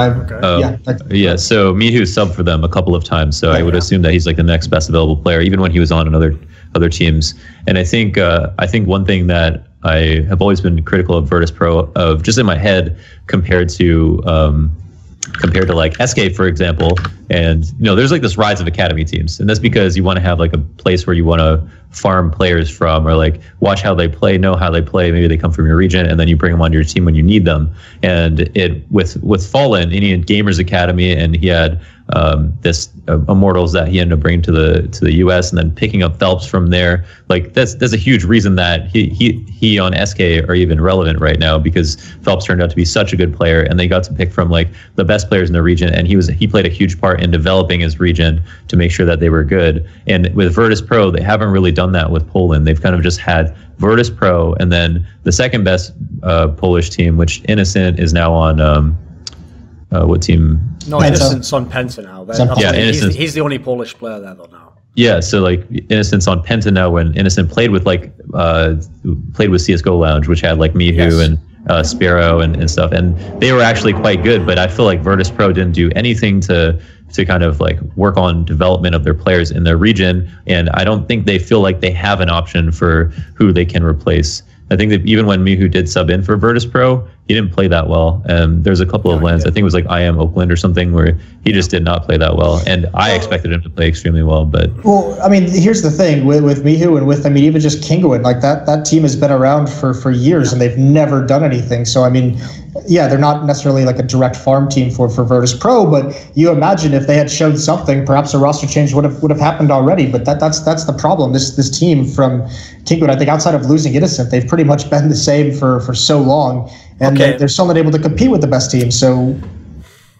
So Mihu subbed for them a couple of times, so I would assume that he's like the next best available player, even when he was on other teams. And I think one thing that I have always been critical of Virtus.pro, of just in my head, compared to like Escape, for example, and there's like this rise of academy teams, and that's because you want to have like a place where you want to farm players from, or like watch how they play, know how they play. Maybe they come from your region, and then you bring them onto your team when you need them. And with Fallen, he had Gamers Academy, and he had this Immortals that he ended up bringing to the U.S. and then picking up Phelps from there. Like that's a huge reason that he on SK are even relevant right now, because Phelps turned out to be such a good player, and they got to pick from like the best players in the region, and he played a huge part in developing his region to make sure that they were good. And with Virtus.pro, they haven't really done that with Poland. They've kind of just had Virtus.pro, and then the second best Polish team, which Innocent is now on. What team? No, Innocent's on Penta now. Innocent. He's the only Polish player there though now. Yeah, so like Innocent's on Penta now. When Innocent played with CS:GO Lounge, which had like Mihu and Spiro and stuff, and they were actually quite good. But I feel like Virtus.pro didn't do anything to kind of like work on development of their players in their region, and I don't think they feel like they have an option for who they can replace. I think that even when Mihu did sub in for Virtus.pro, he didn't play that well. There's a couple of lands, I think it was like IM Oakland or something, where he just did not play that well. And I expected him to play extremely well. Well, I mean, here's the thing with Mihu and with, I mean, even just Kinguin, like that team has been around for years and they've never done anything. So, I mean, yeah, they're not necessarily like a direct farm team for Virtus.pro, but you imagine if they had showed something, perhaps a roster change would have happened already. But that's the problem. This team from Kinguin, I think outside of losing Innocent, they've pretty much been the same for so long. And they're still not able to compete with the best teams. So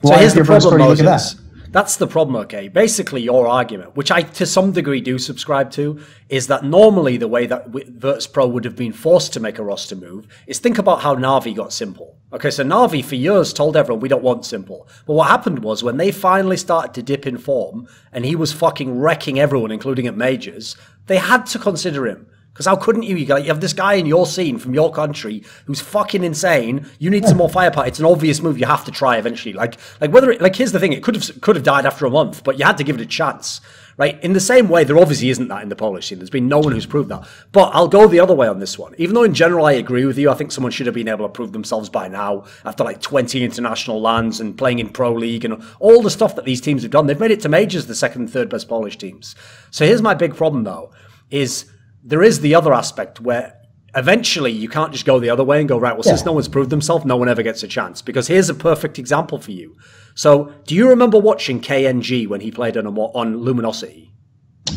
here's the problem, Moses. That's the problem, okay? Basically, your argument, which I to some degree do subscribe to, is that normally the way that Virtus.pro would have been forced to make a roster move is think about how Na'Vi got simple. Okay, so Na'Vi for years told everyone we don't want simple. But what happened was when they finally started to dip in form and he was fucking wrecking everyone, including at majors, they had to consider him. Because how couldn't you? You have this guy in your scene from your country who's fucking insane. You need some more firepower. It's an obvious move you have to try eventually. Here's the thing: it could have died after a month, but you had to give it a chance, right? In the same way, there obviously isn't that in the Polish scene. There's been no one who's proved that. But I'll go the other way on this one. Even though in general I agree with you, I think someone should have been able to prove themselves by now after like 20 international lands and playing in Pro League and all the stuff that these teams have done. They've made it to majors, the second and third best Polish teams. So here's my big problem though: is there is the other aspect where eventually you can't just go the other way and go, right, well, since no one's proved themselves, no one ever gets a chance. Because here's a perfect example for you. So do you remember watching KNG when he played on Luminosity?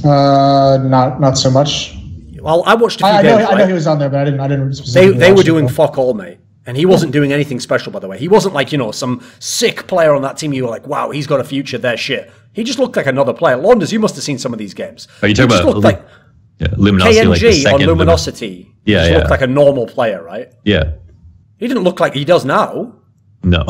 Not so much. Well, I watched a few games. I know he was on there, but I didn't specifically They were doing fuck all, mate. And he wasn't doing anything special, by the way. He wasn't like, some sick player on that team. You were like, wow, he's got a future, they're shit. He just looked like another player. Launders, you must have seen some of these games. Are you talking about... Luminosity, KNG like on Luminosity. He looked like a normal player, right? Yeah. He didn't look like he does now. No.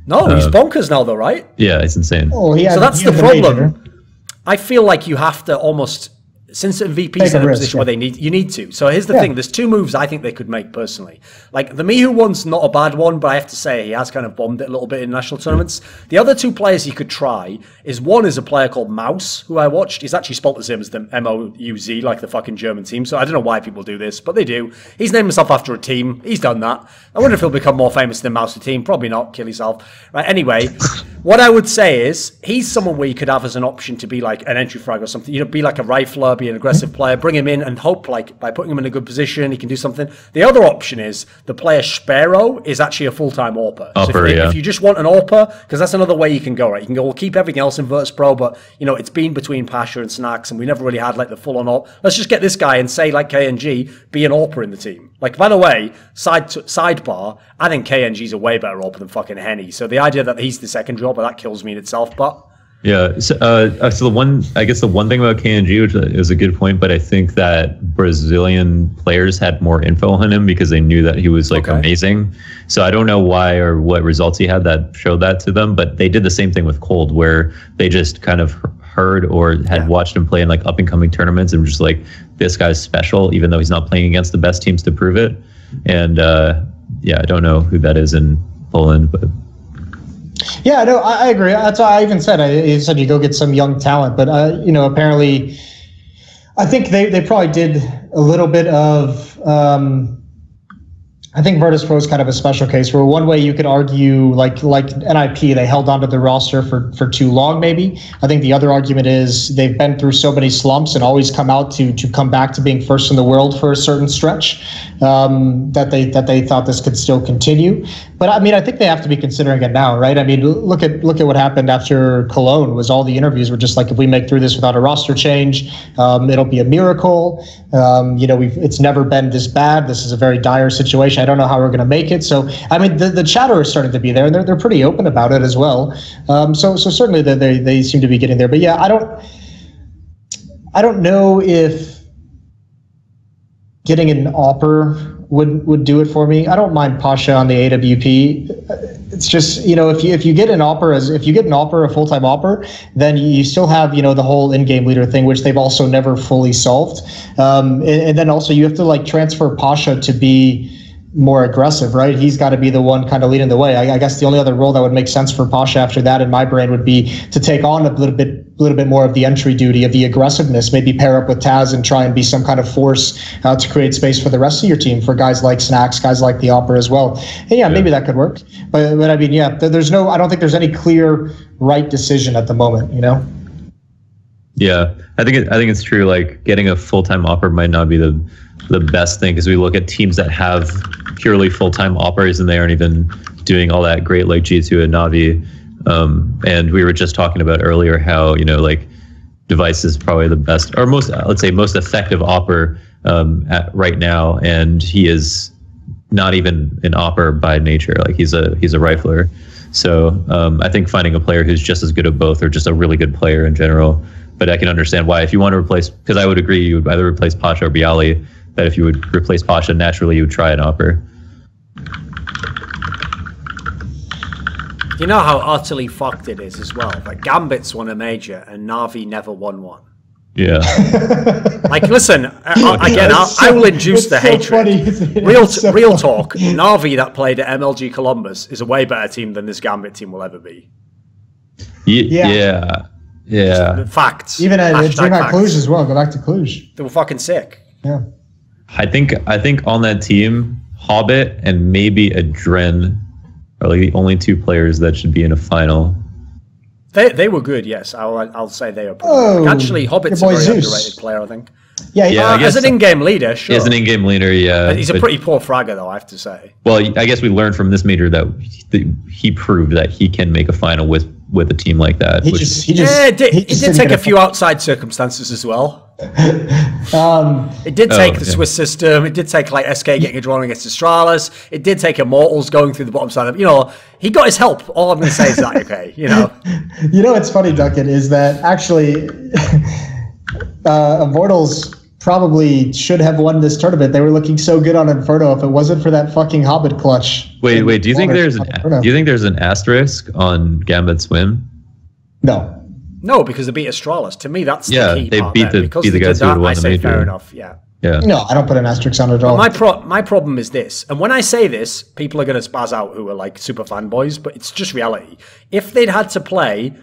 No, he's bonkers now, though, right? Yeah, it's insane. Oh, so that's the problem. I feel like you have to almost, since MVP's in a position where you need to. So here's the thing. There's two moves I think they could make personally. Like the Mihu one's not a bad one, but I have to say he has kind of bombed it a little bit in national tournaments. The other two players you could try one is a player called Mouse, who I watched. He's actually spelled the same as the M-O-U-Z, like the fucking German team. So I don't know why people do this, but they do. He's named himself after a team. He's done that. I wonder if he'll become more famous than Mouse the team. Probably not. Kill yourself. Right. Anyway, what I would say is he's someone where you could have as an option to be like an entry frag or something. Be like a rifler, be an aggressive player. Bring him in and hope, like, by putting him in a good position, he can do something. The other option is the player Spero is actually a full-time AWPer. So if you just want an AWPer, because that's another way you can go, right? You can go, we'll keep everything else in Virtus.pro, but, it's been between Pasha and Snacks, and we never really had, like, the full-on AWP. Let's just get this guy and say, like, KNG, be an AWPer in the team. Like, by the way, sidebar, I think KNG's a way better AWPer than fucking Henny. So the idea that he's the secondary AWPer, that kills me in itself, but... Yeah, so the one thing about KNG, which is a good point, but I think that Brazilian players had more info on him because they knew that he was amazing. So I don't know why or what results he had that showed that to them, but they did the same thing with Cold, where they just kind of heard or had watched him play in like up and coming tournaments and were just like, this guy's special, even though he's not playing against the best teams to prove it. And I don't know who that is in Poland, but. Yeah, no, I agree. That's why I even said, you go get some young talent, but apparently, I think they probably did a little bit of I think Virtus.pro is kind of a special case where one way you could argue like NIP, they held onto the roster for too long, maybe. I think the other argument is they've been through so many slumps and always come out to come back to being first in the world for a certain stretch, that they thought this could still continue. But I mean, I think they have to be considering it now, right? I mean, look at what happened after Cologne. Was all the interviews were just like, if we make through this without a roster change, it'll be a miracle. It's never been this bad. This is a very dire situation. I don't know how we're going to make it. So, I mean, the chatter is starting to be there, and they're pretty open about it as well. So certainly they seem to be getting there. But yeah, I don't know if getting an AWPer would do it for me. I don't mind Pasha on the AWP. It's just, if you get an AWPer, a full-time AWPer, then you still have, the whole in-game leader thing, which they've also never fully solved. And then also you have to like transfer Pasha to be more aggressive, right? He's got to be the one kind of leading the way. I guess the only other role that would make sense for Pasha after that in my brain would be to take on a little bit more of the entry duty, of the aggressiveness, maybe pair up with Taz and try and be some kind of force to create space for the rest of your team, for guys like Snacks, guys like the AWPer as well. And yeah, maybe that could work. But I mean, yeah, I don't think there's any clear right decision at the moment, Yeah, I think it's true. Like, getting a full-time AWPer might not be the best thing, because we look at teams that have purely full-time AWPers and they aren't even doing all that great, like G2 and Navi. And we were just talking about earlier how, like, Device is probably the best, or most effective AWPer right now, and he is not even an AWPer by nature. Like, he's a rifler. So I think finding a player who's just as good at both, or just a really good player in general. But I can understand why, if you want to replace, because I would agree, you would either replace Pasha or Bialy, that if you would replace Pasha, naturally you would try an AWPer. You know how utterly fucked it is as well? Like, Gambit's won a major and Na'Vi never won one. Yeah. Like, listen, I will induce the hatred. Real talk. Na'Vi, that played at MLG Columbus, is a way better team than this Gambit team will ever be. Yeah. Facts. Even at Cluj as well. Go back to Cluj. They were fucking sick. Yeah. I think on that team, Hobbit and maybe Adren are like the only two players that should be in a final. They were good, yes. I'll say they are pretty good. Actually, Hobbit's a very underrated player, I think. Yeah, as an in-game leader, sure. As an in-game leader, yeah. He's a pretty poor fragger, though, I have to say. Well, I guess we learned from this major that he proved that he can make a final with a team like that. It did take a few outside circumstances as well. It did take the Swiss system. It did take like SK getting a draw against Astralis. It did take Immortals going through the bottom side of, he got his help. All I'm going to say is that, okay, what's funny, Duncan, is that actually Immortals probably should have won this tournament. They were looking so good on Inferno if it wasn't for that fucking Hobbit clutch. Wait, do you think there's an asterisk on Gambit's win? No, because they beat Astralis. To me, that's the key they part beat there. the guys who would won the major. Fair enough, yeah. No, I don't put an asterisk on it at all. My problem is this, and when I say this, people are going to spaz out who are like super fanboys, but it's just reality. If they'd had to play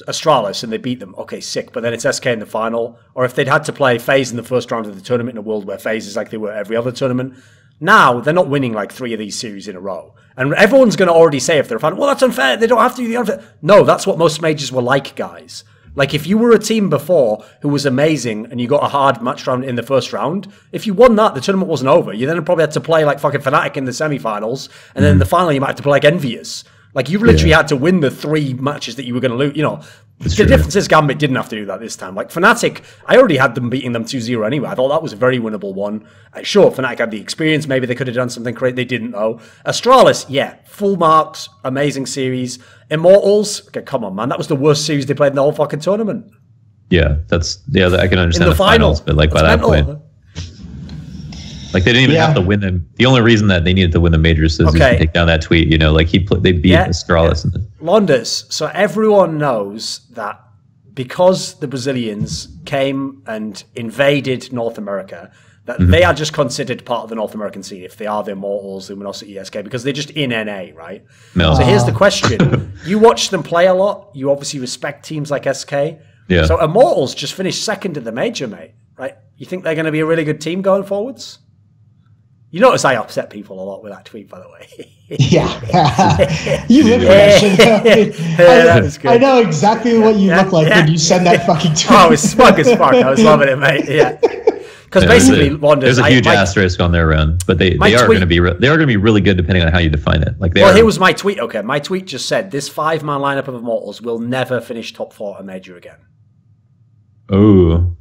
Astralis and they beat them, okay, sick, but then it's SK in the final, or if they'd had to play FaZe in the first round of the tournament in a world where FaZe is like they were every other tournament, now they're not winning like 3 of these series in a row. And everyone's going to already say, if they're a fan, well, that's unfair, they don't have to do the unfair. No, that's what most majors were like, guys. Like, if you were a team before who was amazing and you got a hard match round in the first round, if you won that, the tournament wasn't over. You then probably had to play like fucking Fnatic in the semi-finals, and then in the final you might have to play like Envious. Like, you literally had to win the 3 matches that you were going to lose. The difference is Gambit didn't have to do that this time. Like, Fnatic, I already had them beating them 2-0 anyway. I thought that was a very winnable one. Sure, Fnatic had the experience. Maybe they could have done something great. They didn't, though. Astralis, full marks, amazing series. Immortals, okay, come on, man. That was the worst series they played in the whole fucking tournament. Yeah, I can understand the finals, but like, by that point. Like, they didn't even have to win them. The only reason that they needed to win the majors is to take down that tweet. They beat Astralis. Launders. So everyone knows that because the Brazilians came and invaded North America, that they are just considered part of the North American scene if they are the Immortals, the Luminosity, ESK, because they're just in NA, right? No. So here's the question. You watch them play a lot. You obviously respect teams like SK. Yeah. So Immortals just finished second in the major, mate, right? You think they're going to be a really good team going forwards? You notice I upset people a lot with that tweet, by the way. Yeah. You live for that shit. I know exactly what you look like when you send that fucking tweet. Oh, it's smug as fuck. I was loving it, mate. Yeah. Because basically, there's a huge asterisk on their run, but they are going to be really good depending on how you define it. Like, here was my tweet. Okay, my tweet just said this 5-man lineup of Immortals will never finish top 4 at a major again. Oh,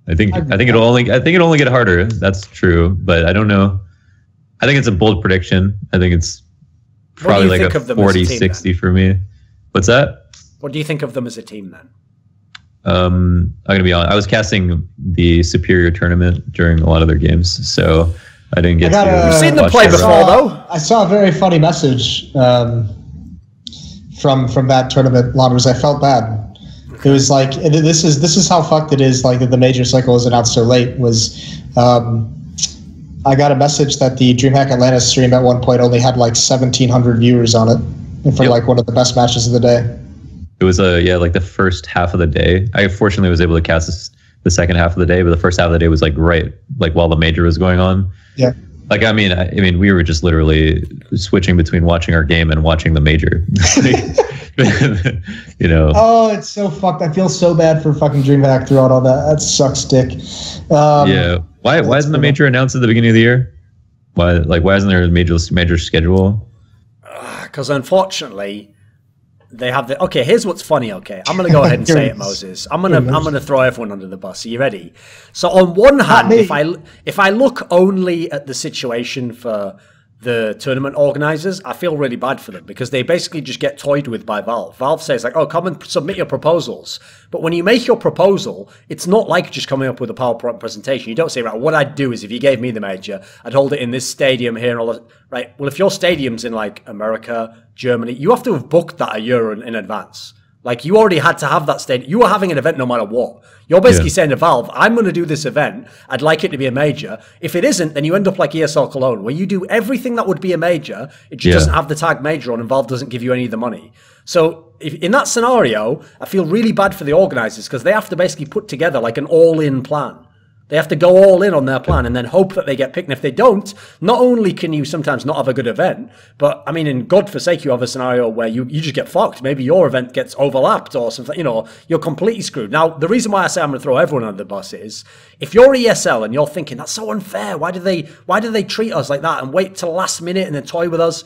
I think it'll only get harder. That's true, but I don't know. I think it's a bold prediction. I think it's probably like a 40-60 for me. What's that? What do you think of them as a team then? I'm gonna be honest. I was casting the Superior tournament during a lot of their games, so I didn't get to. You've seen them play before, though. I saw a very funny message from that tournament, Launders. I felt bad. It was like this is how fucked it is. Like that the major cycle was announced so late. I got a message that the DreamHack Atlanta stream at one point only had like 1,700 viewers on it for like one of the best matches of the day. It was like the first half of the day. I fortunately was able to cast the second half of the day, but the first half of the day was like while the major was going on. Yeah. Like I mean, we were just literally switching between watching our game and watching the major. You know. Oh, it's so fucked. I feel so bad for fucking DreamHack throughout all that. That sucks dick. Yeah. Why isn't the major announced at the beginning of the year? Why isn't there a major schedule? Because unfortunately, they have the. Okay, here's what's funny. Okay, I'm gonna go ahead and say it, Moses. I'm gonna throw everyone under the bus. Are you ready? So on one hand, if I look only at the situation for the tournament organizers, I feel really bad for them because they basically just get toyed with by Valve. Valve says like, oh, come and submit your proposals. But when you make your proposal, it's not like just coming up with a PowerPoint presentation. You don't say, right, what I'd do is if you gave me the major, I'd hold it in this stadium here and all that. Right. Well, if your stadium's in like America, Germany, you have to have booked that a year in advance. Like you already had to have that stadium. You were having an event no matter what. You're basically saying to Valve, I'm going to do this event. I'd like it to be a major. If it isn't, then you end up like ESL Cologne, where you do everything that would be a major. It just doesn't have the tag major on and Valve doesn't give you any of the money. So in that scenario, I feel really bad for the organizers because they have to basically put together like an all-in plan. They have to go all in on their plan and then hope that they get picked. And if they don't, not only can you sometimes not have a good event, but I mean, in God forsake, you have a scenario where you just get fucked. Maybe your event gets overlapped or something, you know, you're completely screwed. Now, the reason why I say I'm going to throw everyone under the bus is if you're ESL and you're thinking that's so unfair, why do they treat us like that and wait till the last minute and then toy with us?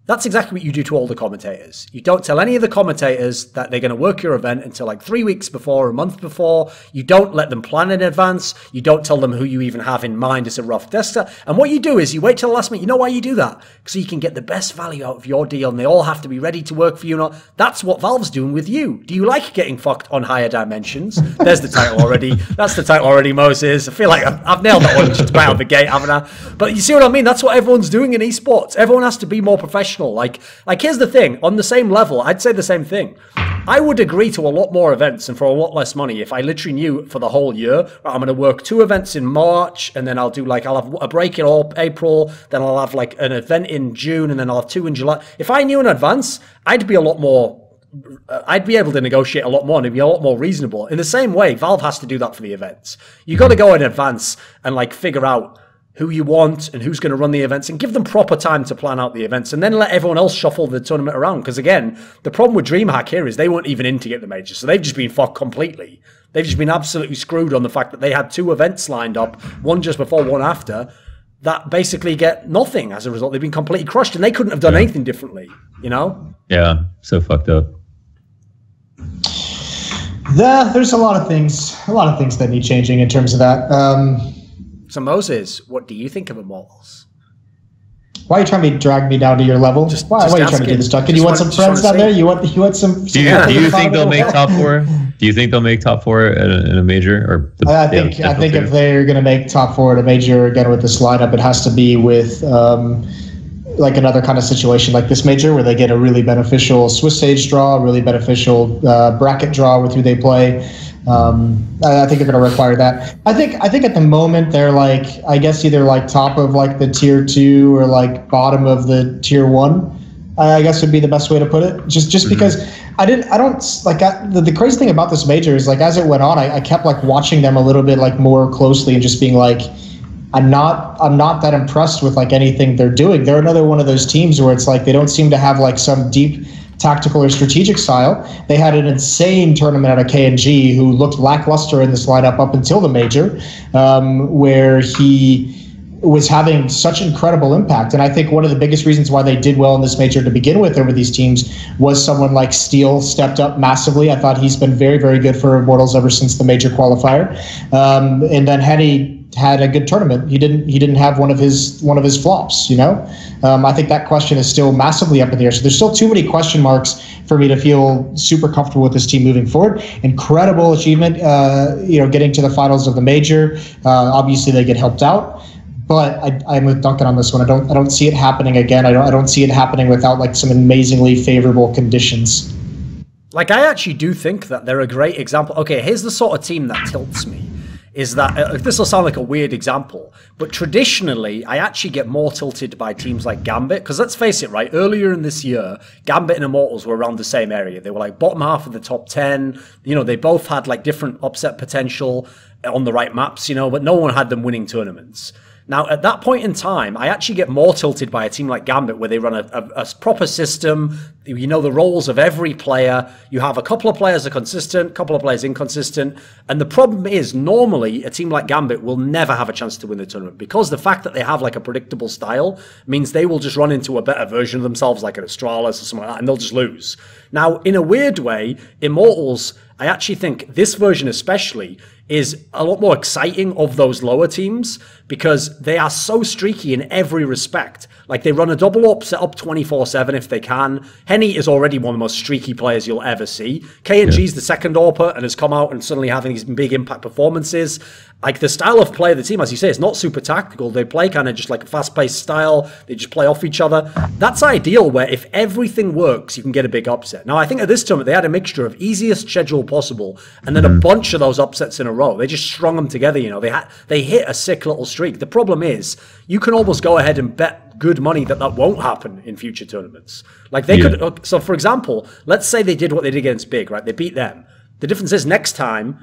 That's exactly what you do to all the commentators. You don't tell any of the commentators that they're going to work your event until like 3 weeks before, a month before. You don't let them plan in advance. You don't tell them who you even have in mind as a rough tester. And what you do is you wait till the last minute. You know why you do that? So you can get the best value out of your deal and they all have to be ready to work for you. That's what Valve's doing with you. Do you like getting fucked on higher dimensions? There's the title already. That's the title already, Moses. I feel like I've nailed that one just about out of the gate, haven't I? But you see what I mean? That's what everyone's doing in esports. Everyone has to be more professional. Like here's the thing, on the same level, I'd say the same thing. I would agree to a lot more events and for a lot less money if I literally knew for the whole year, I'm going to work 2 events in March and then I'll have a break in April, then I'll have like an event in June and then I'll have 2 in July. If I knew in advance, I'd be able to negotiate a lot more and it'd be a lot more reasonable. In the same way, Valve has to do that for the events. You got to go in advance and like figure out who you want and who's going to run the events and give them proper time to plan out the events and then let everyone else shuffle the tournament around. Because again, the problem with DreamHack here is they weren't even in to get the major. So they've just been fucked completely. They've just been absolutely screwed on the fact that they had 2 events lined up, one just before, one after, that basically get nothing as a result. They've been completely crushed and they couldn't have done anything differently, you know? Yeah, so fucked up. There's a lot of things that need changing in terms of that. So Moses, what do you think of Immortals? Why are you trying to drag me down to your level? Why are you trying to do this, Duncan? You want some friends down there? You want some? Do you think they'll make top 4? Do you think they'll make top 4 in a major? Or I think if they're going to make top 4 at a major again with this lineup, it has to be with like another kind of situation like this major where they get a really beneficial Swiss stage draw, a really beneficial bracket draw with who they play. I think they're going to require that. I think at the moment they're like, I guess either like top of like the tier 2 or like bottom of the tier 1. I guess would be the best way to put it. Just because the crazy thing about this major is like as it went on, I kept like watching them a little bit like more closely and just being like, I'm not that impressed with like anything they're doing. They're another one of those teams where it's like they don't seem to have like some deep tactical or strategic style. They had an insane tournament out of KNG who looked lackluster in this lineup up until the major, where he was having such incredible impact. And I think one of the biggest reasons why they did well in this major to begin with over these teams was someone like Steele stepped up massively. I thought he's been very, very good for Immortals ever since the major qualifier. And then Henny had a good tournament. He didn't have one of his flops, you know? I think that question is still massively up in the air. So there's still too many question marks for me to feel super comfortable with this team moving forward. Incredible achievement, getting to the finals of the major. Obviously they get helped out. But I'm with Duncan on this one. I don't see it happening again. I don't see it happening without like some amazingly favorable conditions. Like, I actually do think that they're a great example. Okay, here's the sort of team that tilts me. Is that, this will sound like a weird example, but traditionally, I actually get more tilted by teams like Gambit, because let's face it, right, earlier in this year, Gambit and Immortals were around the same area. They were like bottom half of the top 10, they both had like different upset potential on the right maps, but no one had them winning tournaments. Now, at that point in time, I actually get more tilted by a team like Gambit, where they run a proper system. You know the roles of every player. You have a couple of players are consistent, a couple of players inconsistent. And the problem is, normally, a team like Gambit will never have a chance to win the tournament, because the fact that they have like a predictable style means they will just run into a better version of themselves, like an Astralis or something like that, and they'll just lose. Now, in a weird way, Immortals, I actually think this version especially is a lot more exciting of those lower teams, because they are so streaky in every respect. Like, they run a double up, set up 24/7 if they can. Henny is already one of the most streaky players you'll ever see. KNG's the second AWPer and has come out and suddenly having these big impact performances. Like, the style of play of the team, as you say, is not super tactical. They play kind of just like a fast-paced style. They just play off each other. That's ideal, where if everything works, you can get a big upset. Now, I think at this tournament, they had a mixture of easiest schedule possible and then a bunch of those upsets in a row. They just strung them together, They hit a sick little streak. The problem is, you can almost go ahead and bet good money that won't happen in future tournaments. Like, they could... So, for example, let's say they did what they did against Big, right? They beat them. The difference is, next time...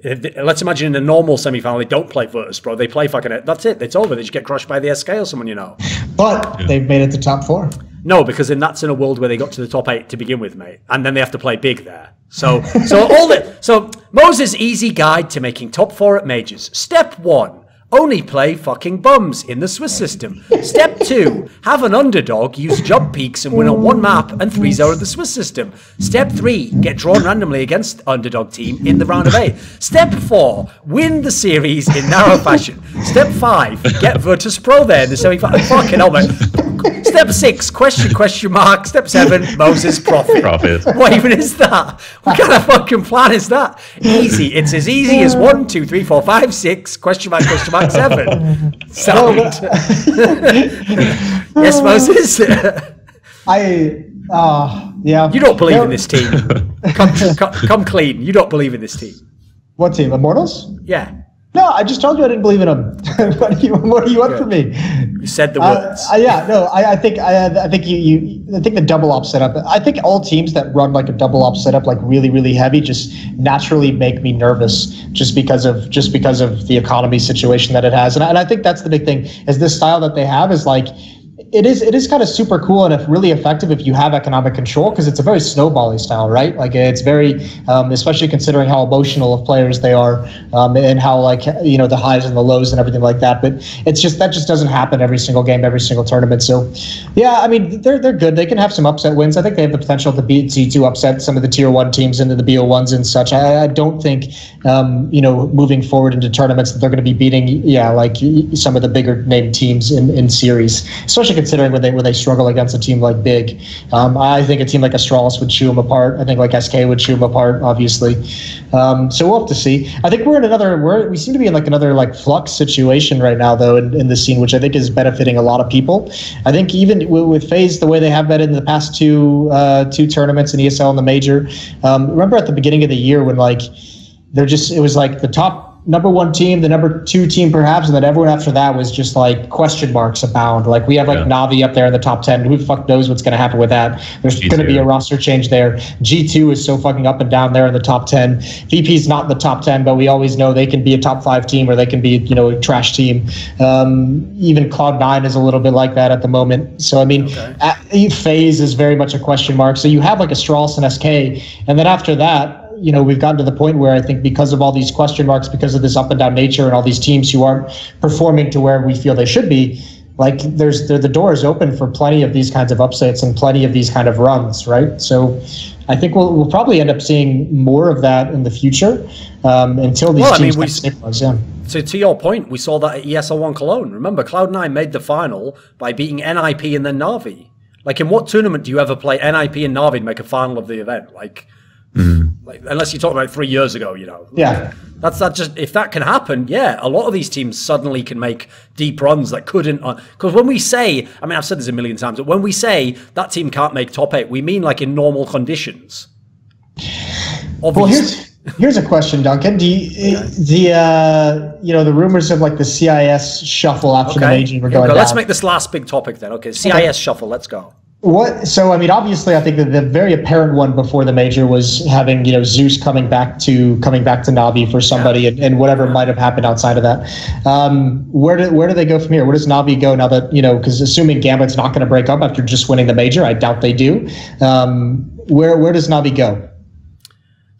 Let's imagine in a normal semi-final, they don't play Virtus.pro. They play fucking... That's it. It's over. They just get crushed by the SK or someone, But they've made it to top 4. No, because then that's in a world where they got to the top 8 to begin with, mate. And then they have to play Big there. So Moses' easy guide to making top 4 at majors. Step 1. Only play fucking bums in the Swiss system. Step 2, have an underdog use jump peaks and win on one map and 3-0 in the Swiss system. Step 3, get drawn randomly against underdog team in the round of 8. Step 4, win the series in narrow fashion. Step 5, get Virtus.pro there in the semi-final. Fucking hell, man. Step 6, question mark. Step 7, Moses profit. What even is that? What kind of fucking plan is that? Easy. It's as easy as 1, 2, 3, 4, 5, 6, question mark, 7. Sound. Yes, Moses? Yeah. You don't believe in this team. Come clean. You don't believe in this team. What team? Immortals? Yeah. No, I just told you I didn't believe in them. What do you want from me? You said the words. I think the double op setup. I think all teams that run like a double op setup, like really, really heavy, just naturally make me nervous, just because of the economy situation that it has. And I think that's the big thing, is this style that they have is like, it is kind of super cool and really effective if you have economic control, because it's a very snowbally style, right? Like, it's very, especially considering how emotional of players they are, and how, like, the highs and the lows and everything like that. But that just doesn't happen every single game, every single tournament. So, yeah, I mean, they're good. They can have some upset wins. I think they have the potential to upset some of the tier 1 teams into the BO1s and such. I don't think, moving forward into tournaments that they're going to be beating, like some of the bigger name teams in series, especially considering when they struggle against a team like Big. I think a team like Astralis would chew them apart. I think like SK would chew them apart, obviously. So we'll have to see. I think we seem to be in like another like flux situation right now, though, in the scene, which I think is benefiting a lot of people. I think even with FaZe, the way they have been in the past two tournaments in ESL and the major. Remember at the beginning of the year when like it was like the top number one team, the number two team perhaps, and then everyone after that was just like question marks abound. Like we have like Na'Vi up there in the top 10. Who the fuck knows what's going to happen with that? There's going to be a roster change there. G2 is so fucking up and down there in the top 10. VP is not in the top 10, but we always know they can be a top 5 team or they can be, you know, a trash team. Even Cloud9 is a little bit like that at the moment. So I mean, FaZe is very much a question mark. So you have like a Strauss and SK, and then after that, you know, we've gotten to the point where I think because of all these question marks, because of this up and down nature and all these teams who aren't performing to where we feel they should be, like the door is open for plenty of these kinds of upsets and plenty of these kind of runs, right? So I think we'll probably end up seeing more of that in the future until these teams stabilize. Yeah. So to your point, we saw that at ESL1 Cologne. Remember, Cloud9 made the final by beating NIP and then Na'Vi. Like, in what tournament do you ever play NIP and Na'Vi and make a final of the event? Like, unless you're talking about 3 years ago, you know. Yeah. That's just, if that can happen, yeah, a lot of these teams suddenly can make deep runs that couldn't. Because when we say, I mean, I've said this a million times, but when we say that team can't make top 8, we mean like in normal conditions. Obviously. Well, here's a question, Duncan. Do you, the rumors of like the CIS shuffle after the major were going down. Let's make this last big topic then. Okay, CIS shuffle. Let's go. What? So I mean, obviously, I think that the very apparent one before the major was having Zeus coming back to Na'Vi for somebody, and whatever might have happened outside of that. Where do they go from here? Where does Na'Vi go now that because assuming Gambit's not going to break up after just winning the major, I doubt they do. Where does Na'Vi go?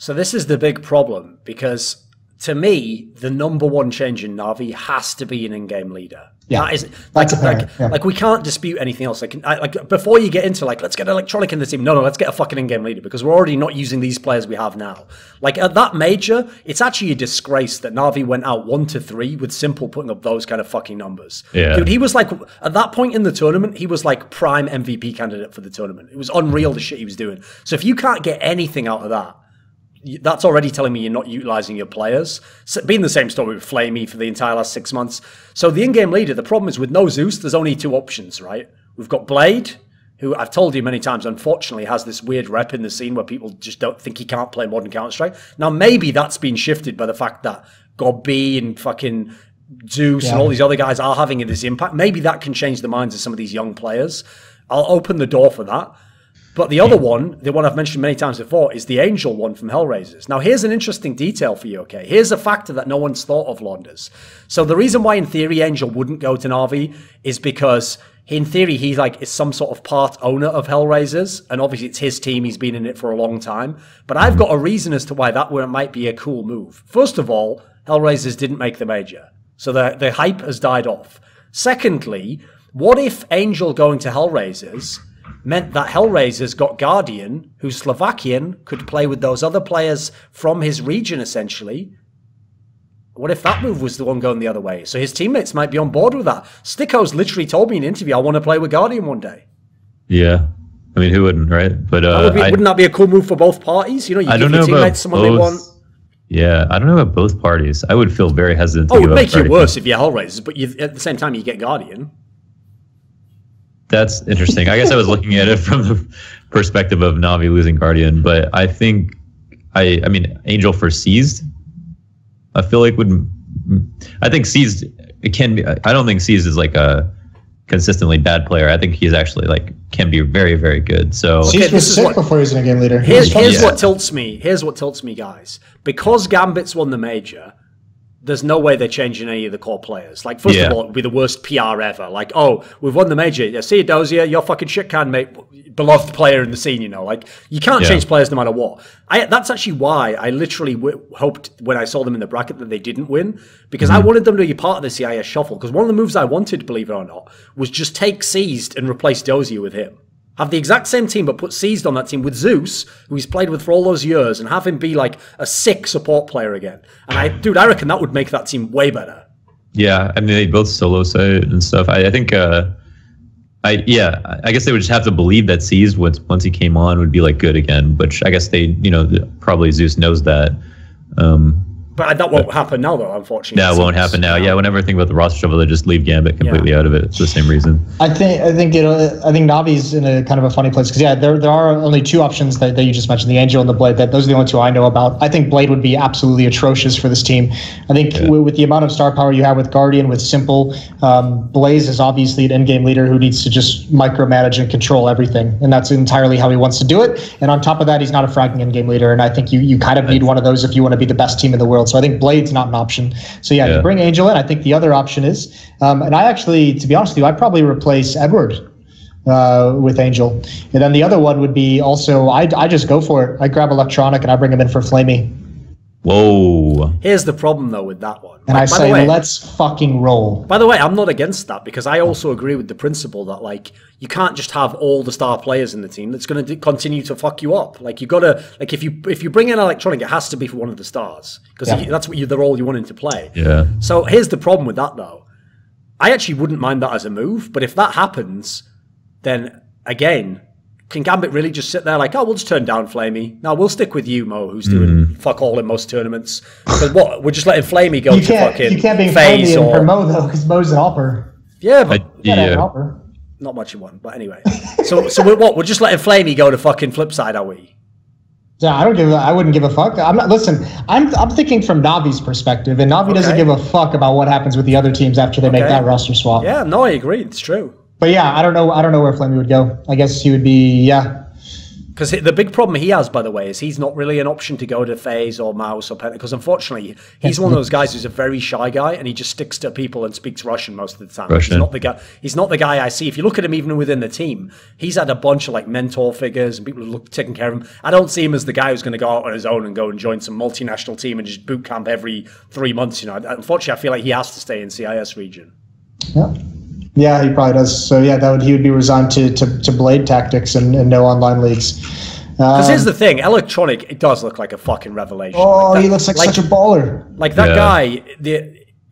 So this is the big problem, because to me, the number one change in Na'Vi has to be an in-game leader. Yeah, that is like we can't dispute anything else. Like before you get into like, let's get Electronic in the team. No, let's get a fucking in-game leader, because we're already not using these players we have now. Like at that major, it's actually a disgrace that Na'Vi went out 1-3 with Simple putting up those kind of fucking numbers. Yeah, dude, he was like at that point in the tournament, he was like prime MVP candidate for the tournament. It was unreal the shit he was doing. So if you can't get anything out of that, that's already telling me you're not utilizing your players. So, been the same story with Flamey for the entire last 6 months. So the in-game leader, the problem is with no Zeus, there's only 2 options, right? We've got Blade, who I've told you many times, unfortunately, has this weird rep in the scene where people just don't think he can't play modern Counter-Strike. Now, maybe that's been shifted by the fact that Gobby and fucking Zeus and all these other guys are having this impact. Maybe that can change the minds of some of these young players. I'll open the door for that. But the other one, the one I've mentioned many times before, is the Angel one from Hellraisers. Now, here's an interesting detail for you, okay? Here's a factor that no one's thought of, Launders. So the reason why, in theory, Angel wouldn't go to Na'Vi is because, in theory, he is some sort of part owner of Hellraisers, and obviously it's his team. He's been in it for a long time. But I've got a reason as to why that might be a cool move. First of all, Hellraisers didn't make the major, so the hype has died off. Secondly, what if Angel going to Hellraisers meant that Hellraisers got Guardian, who's Slovakian, could play with those other players from his region, essentially? What if that move was the one going the other way? So his teammates might be on board with that. Sticko's literally told me in an interview, I want to play with Guardian one day. Yeah. I mean, who wouldn't, right? But wouldn't that be a cool move for both parties? You know, you give your teammates someone they want. Yeah, I don't know about both parties. I would feel very hesitant to it would make you worse if you're Hellraisers, but at the same time, you get Guardian. That's interesting. I guess I was looking at it from the perspective of Na'Vi losing Guardian, but I think, I mean, Angel for Seized, I feel like I think Seized, it can be, I don't think Seized is like a consistently bad player. I think he's actually like, can be very, very good. So Seized was sick before he's in a game leader. Here's what tilts me. Here's what tilts me, guys. Because Gambit's won the major, there's no way they're changing any of the core players. Like, first of all, it would be the worst PR ever. Like, oh, we've won the major. Yeah, see you, Dozier. You're fucking shit can, mate. Beloved player in the scene, you know. Like, you can't change players no matter what. That's actually why I literally hoped when I saw them in the bracket that they didn't win. Because I wanted them to be part of the CIS shuffle. Because one of the moves I wanted, believe it or not, was just take Seized and replace Dozier with him. Have the exact same team, but put Seized on that team with Zeus, who he's played with for all those years, and have him be like a sick support player again. And I reckon that would make that team way better. Yeah, I mean, they both solo site and stuff. I think, I guess they would just have to believe that Seized, once he came on, would be like good again. Which I guess they, probably Zeus knows that. But that won't happen now, though, unfortunately. That won't happen now. Yeah, whenever I think about the roster shuffle, they just leave Gambit completely out of it. It's the same reason. I think Navi's in a kind of a funny place because there are only two options that you just mentioned, the Angel and the Blade. Those are the only two I know about. I think Blade would be absolutely atrocious for this team. I think with the amount of star power you have with Guardian, with Simple, Blaze is obviously an in-game leader who needs to just micromanage and control everything, and that's entirely how he wants to do it. And on top of that, he's not a fragging in-game leader, and I think you kind of need one of those if you want to be the best team in the world. So I think Blade's not an option. So yeah, you bring Angel in. I think the other option is, and I actually, to be honest with you, I'd probably replace Edward with Angel. And then the other one would be also, I just go for it. I grab Electronic and I bring him in for Flamey. Whoa. Here's the problem, though, with that one. And I say, let's fucking roll. By the way, I'm not against that because I also agree with the principle that, like, you can't just have all the star players in the team. That's going to continue to fuck you up. Like, you got to, like, if you bring in Electronic, it has to be for one of the stars because that's what the role you want him to play. Yeah. So here's the problem with that, though. I actually wouldn't mind that as a move, but if that happens, then again, can Gambit really just sit there like, oh, we'll just turn down Flamey? No, we'll stick with you, Mo, who's doing fuck all in most tournaments. Because what? We're just letting Flamey go to fucking You can't be FaZe Flamey for Mo, though, because Mo's an hopper. Yeah, but Hopper. Not much you want, but anyway. So we're just letting Flamey go to fucking Flipside, are we? Yeah, I wouldn't give a fuck. I'm not. Listen, I'm thinking from Navi's perspective, and Navi doesn't give a fuck about what happens with the other teams after they make that roster swap. Yeah, no, I agree. It's true. But yeah, I don't know where Flamey would go. I guess he would be Because the big problem he has, by the way, is he's not really an option to go to FaZe or Mouse or Pen. Because unfortunately, he's one of those guys who's a very shy guy, and he just sticks to people and speaks Russian most of the time. He's not the guy. He's not the guy I see. If you look at him, even within the team, he's had a bunch of like mentor figures and people who look taking care of him. I don't see him as the guy who's going to go out on his own and go and join some multinational team and just boot camp every 3 months. You know, unfortunately, I feel like he has to stay in CIS region. Yeah. Yeah, he probably does. So yeah, he would be resigned to Blade tactics and no online leagues. Because here's the thing, Electronic, it does look like a fucking revelation. Oh, he looks like such a baller. Like that guy,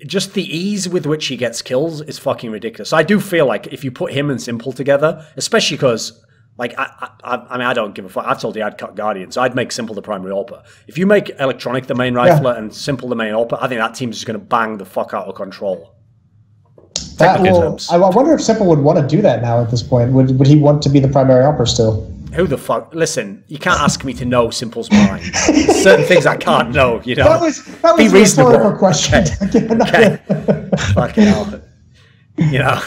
just the ease with which he gets kills is fucking ridiculous. So I do feel like if you put him and Simple together, especially because, like, I mean, I don't give a fuck. I've told you I'd cut Guardian, so I'd make Simple the primary AWPer. If you make Electronic the main rifler and Simple the main AWPer, I think that team's just going to bang the fuck out of control. I wonder if Simple would want to do that now at this point. Would he want to be the primary AWPer still? Who the fuck? Listen, you can't ask me to know Simple's mind. There's certain things I can't know, you know. That was be a reasonable. rhetorical question. Okay. Fucking hell. You know.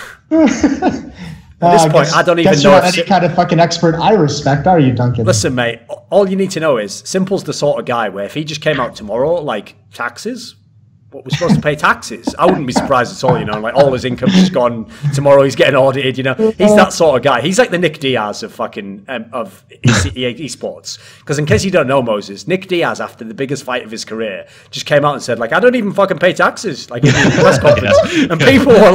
At this point, I don't even know. You're not any kind of fucking expert I respect, are you, Duncan? Listen, mate, all you need to know is Simple's the sort of guy where if he just came out tomorrow, like taxes, what we're supposed to pay taxes. I wouldn't be surprised at all, you know, like all his income's just gone. Tomorrow he's getting audited, you know. He's that sort of guy. He's like the Nick Diaz of fucking, of esports. Because in case you don't know, Moses, Nick Diaz, after the biggest fight of his career, just came out and said, like, I don't even fucking pay taxes, like in the press conference. And people were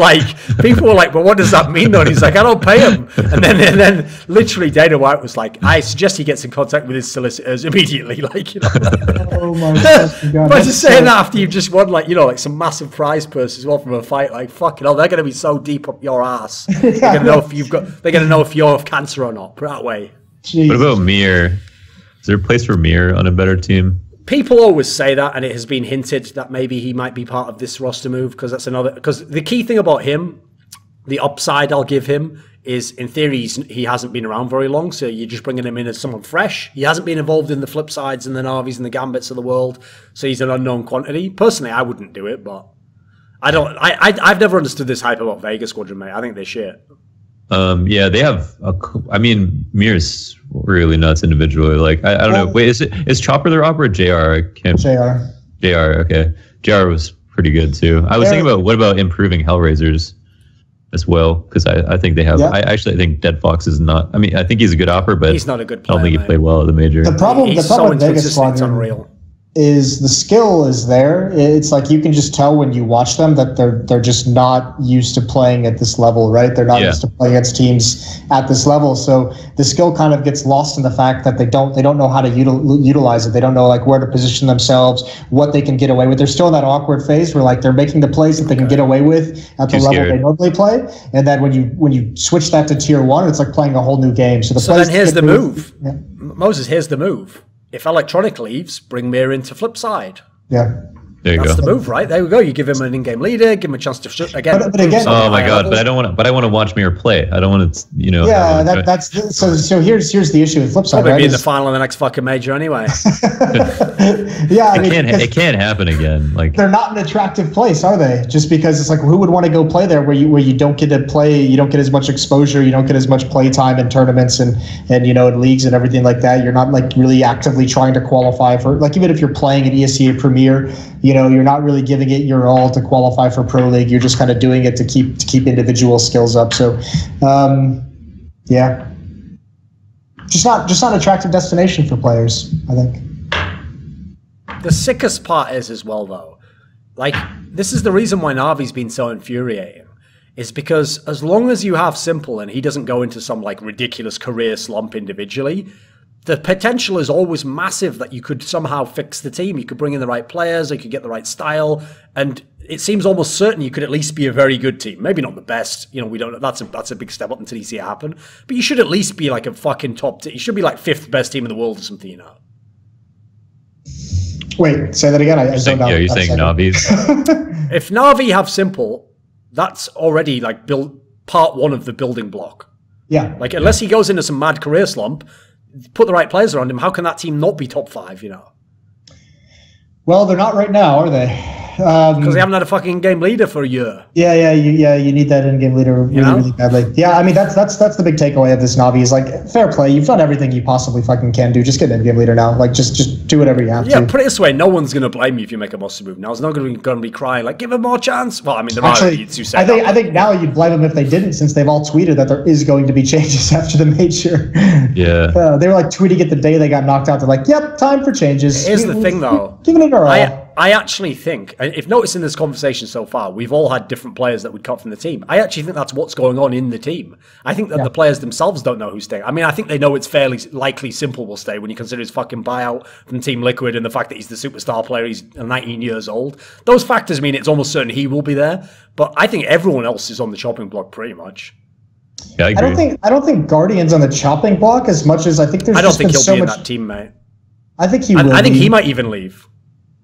like, well, what does that mean though? And he's like, I don't pay him. And then literally Dana White was like, I suggest he gets in contact with his solicitors immediately, like, you know. Oh my God. But just saying that after you've just won, like, you know, like some massive prize purse as well from a fight, like, fucking hell, they're going to be so deep up your ass. They're going to know if they're going to know if you have cancer or not, put it that way. Jeez. What about Mir? Is there a place for Mir on a better team? People always say that, and it has been hinted that maybe he might be part of this roster move, because because the key thing about him, the upside I'll give him, is in theory he hasn't been around very long, so you're just bringing him in as someone fresh. He hasn't been involved in the flip sides and the Navis and the Gambits of the world, so he's an unknown quantity. Personally, I wouldn't do it, but I've never understood this hype about Vegas Squadron, mate. I think they're shit. Yeah, they have. I mean, Mir's really nuts individually. Like, I don't know. Wait, is Chopper their AWPer or JR? JR. Okay, JR was pretty good too. I was thinking about what about improving Hellraisers as well, because I think they have. I actually think Dead Fox is not. I mean, I think he's a good AWPer, but he's not a good player. I don't think he played well at the major. The problem with Vegas Squadron, it's unreal. Is the skill is there. It's like you can just tell when you watch them that they're just not used to playing at this level, right? They're not used to playing against teams at this level. So the skill kind of gets lost in the fact that they don't know how to utilize it. They don't know like where to position themselves, what they can get away with. They're still in that awkward phase where like they're making the plays that they can get away with at the level they normally play. And then when you switch that to tier 1, it's like playing a whole new game. So then here's the move. Moses, here's the move. If Electronic leaves, bring Mir into Flipside. Yeah. There you That's go. the move, right? There we go. You give him an in-game leader, give him a chance to shoot again. But again, Oh my god! But I don't want to. But I want to watch Mir play. I don't want to. You know. Yeah, that's so. Here's the issue with flip side. Probably right, be in the final of the next fucking major anyway. Yeah, I mean, it can't happen again. Like they're not an attractive place, are they? Just because it's like, who would want to go play there where you don't get to play, you don't get as much exposure, you don't get as much play time in tournaments and in leagues and everything like that. You're not like really actively trying to qualify for, like, even if you're playing at ESEA Premier, you're not really giving it your all to qualify for Pro League. You're just kind of doing it to keep individual skills up. So, yeah, just not an attractive destination for players, I think. The sickest part is as well, though, like, this is the reason why Navi's been so infuriating, is because as long as you have Simple and he doesn't go into some like ridiculous career slump individually, the potential is always massive that you could somehow fix the team. You could bring in the right players, you could get the right style, and it seems almost certain you could at least be a very good team. Maybe not the best, we don't know. That's a big step up until you see it happen. But you should at least be like a fucking top team. You should be like 5th best team in the world or something, Wait, say that again. you're saying Navi's. If Navi have Simple, that's already like part one of the building block. Yeah. Like, unless he goes into some mad career slump, put the right players around him, how can that team not be top 5, Well, they're not right now, are they? Because they haven't had a fucking game leader for a year. Yeah, you need that in-game leader really badly. Yeah, I mean that's the big takeaway of this Navi is like, fair play. You've done everything you possibly fucking can do. Just get an in-game leader now. Like just do whatever you have to. Yeah, put it this way: no one's gonna blame you if you make a monster move now. It's not gonna be crying like, give him more chance. Well, I mean, there are idiots who say I think now you'd blame them if they didn't, since they've all tweeted that there is going to be changes after the major. Yeah, they were like tweeting it the day they got knocked out. They're like, yep, time for changes. Here's the thing, though. Giving it our all. I actually think, if noticed in this conversation so far, we've all had different players that would cut from the team. I actually think that's what's going on in the team. I think that the players themselves don't know who's staying. I mean, I think they know it's fairly likely Simple will stay when you consider his fucking buyout from Team Liquid and the fact that he's the superstar player, he's 19 years old. Those factors mean it's almost certain he will be there. But I think everyone else is on the chopping block pretty much. Yeah, I agree. I don't think Guardian's on the chopping block as much as I think there's. I don't just think been he'll so be in much, that team, mate. I think he will. I think he might even leave.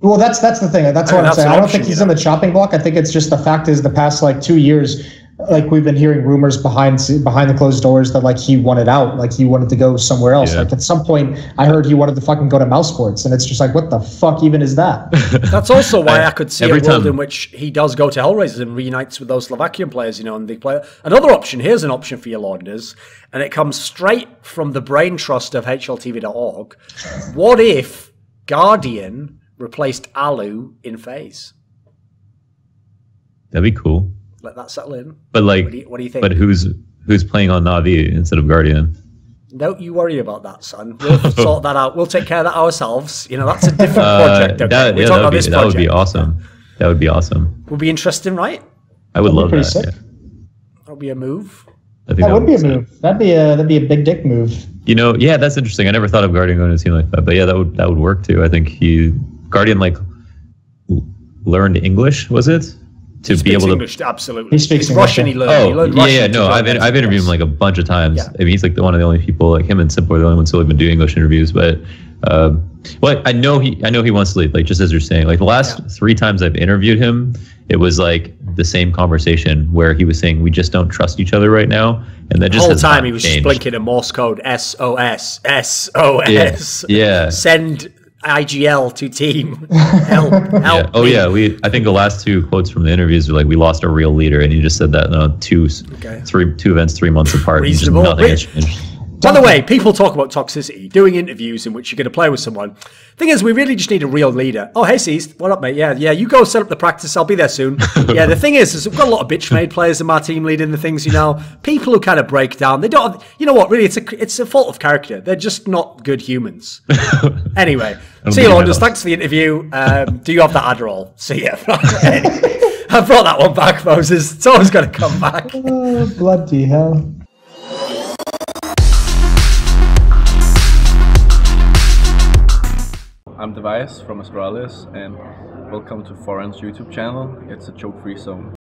Well, that's the thing. That's what I'm saying. I don't think he's in the chopping block. I think it's just the fact is the past like 2 years, like we've been hearing rumors behind the closed doors that like he wanted out, like he wanted to go somewhere else. Yeah. Like at some point, I heard he wanted to fucking go to mouse sports, and it's just like, what the fuck even is that? That's also why I could see a world in which he does go to Hellraisers and reunites with those Slovakian players, and they play. Another option, here's an option for your launders, and it comes straight from the brain trust of HLTV.org. What if Guardian replaced Alu in FaZe? That'd be cool. Let that settle in. But like, what do you think? But who's playing on Navi instead of Guardian? Don't you worry about that, son. We'll sort that out. We'll take care of that ourselves. That's a different project. Okay? That would be awesome. That would be awesome. Would be interesting, right? I would love that. Sick. Yeah. That would be a move. That would be a move. That'd be a big dick move. Yeah, that's interesting. I never thought of Guardian going to a team like that, but yeah, that would work too. I think Guardian like learned English, was it? To be able English, absolutely. He speaks English. Russian. He learned Russian. No, I've interviewed him like a bunch of times. Yeah. I mean, he's like one of the only people, like him and Simple are the only ones who have been doing English interviews. But I know he wants to leave. Like just as you're saying, like the last 3 times I've interviewed him, it was like the same conversation where he was saying we just don't trust each other right now, and that just the whole time he was just blinking a Morse code SOS SOS. Yeah. Send IGL to team. Help. Yeah. Oh yeah, I think the last 2 quotes from the interviews were like, we lost a real leader, and he just said that 2 events 3 months apart. Reasonable. Nothing has changed. By the way, people talk about toxicity, doing interviews in which you're going to play with someone. Thing is, we really just need a real leader. Oh, hey, Seized. What up, mate? Yeah, you go set up the practice. I'll be there soon. Yeah, the thing is we've got a lot of bitch-made players in my team leading the things, People who kind of break down. They don't, what, really, it's a fault of character. They're just not good humans. Anyway, see you, Launders. Thanks for the interview. Do you have that Adderall? See ya. I brought that one back, Moses. It's always going to come back. Oh, bloody hell. I'm Tobias from Australia, and welcome to Thorin's YouTube channel. It's a joke-free zone.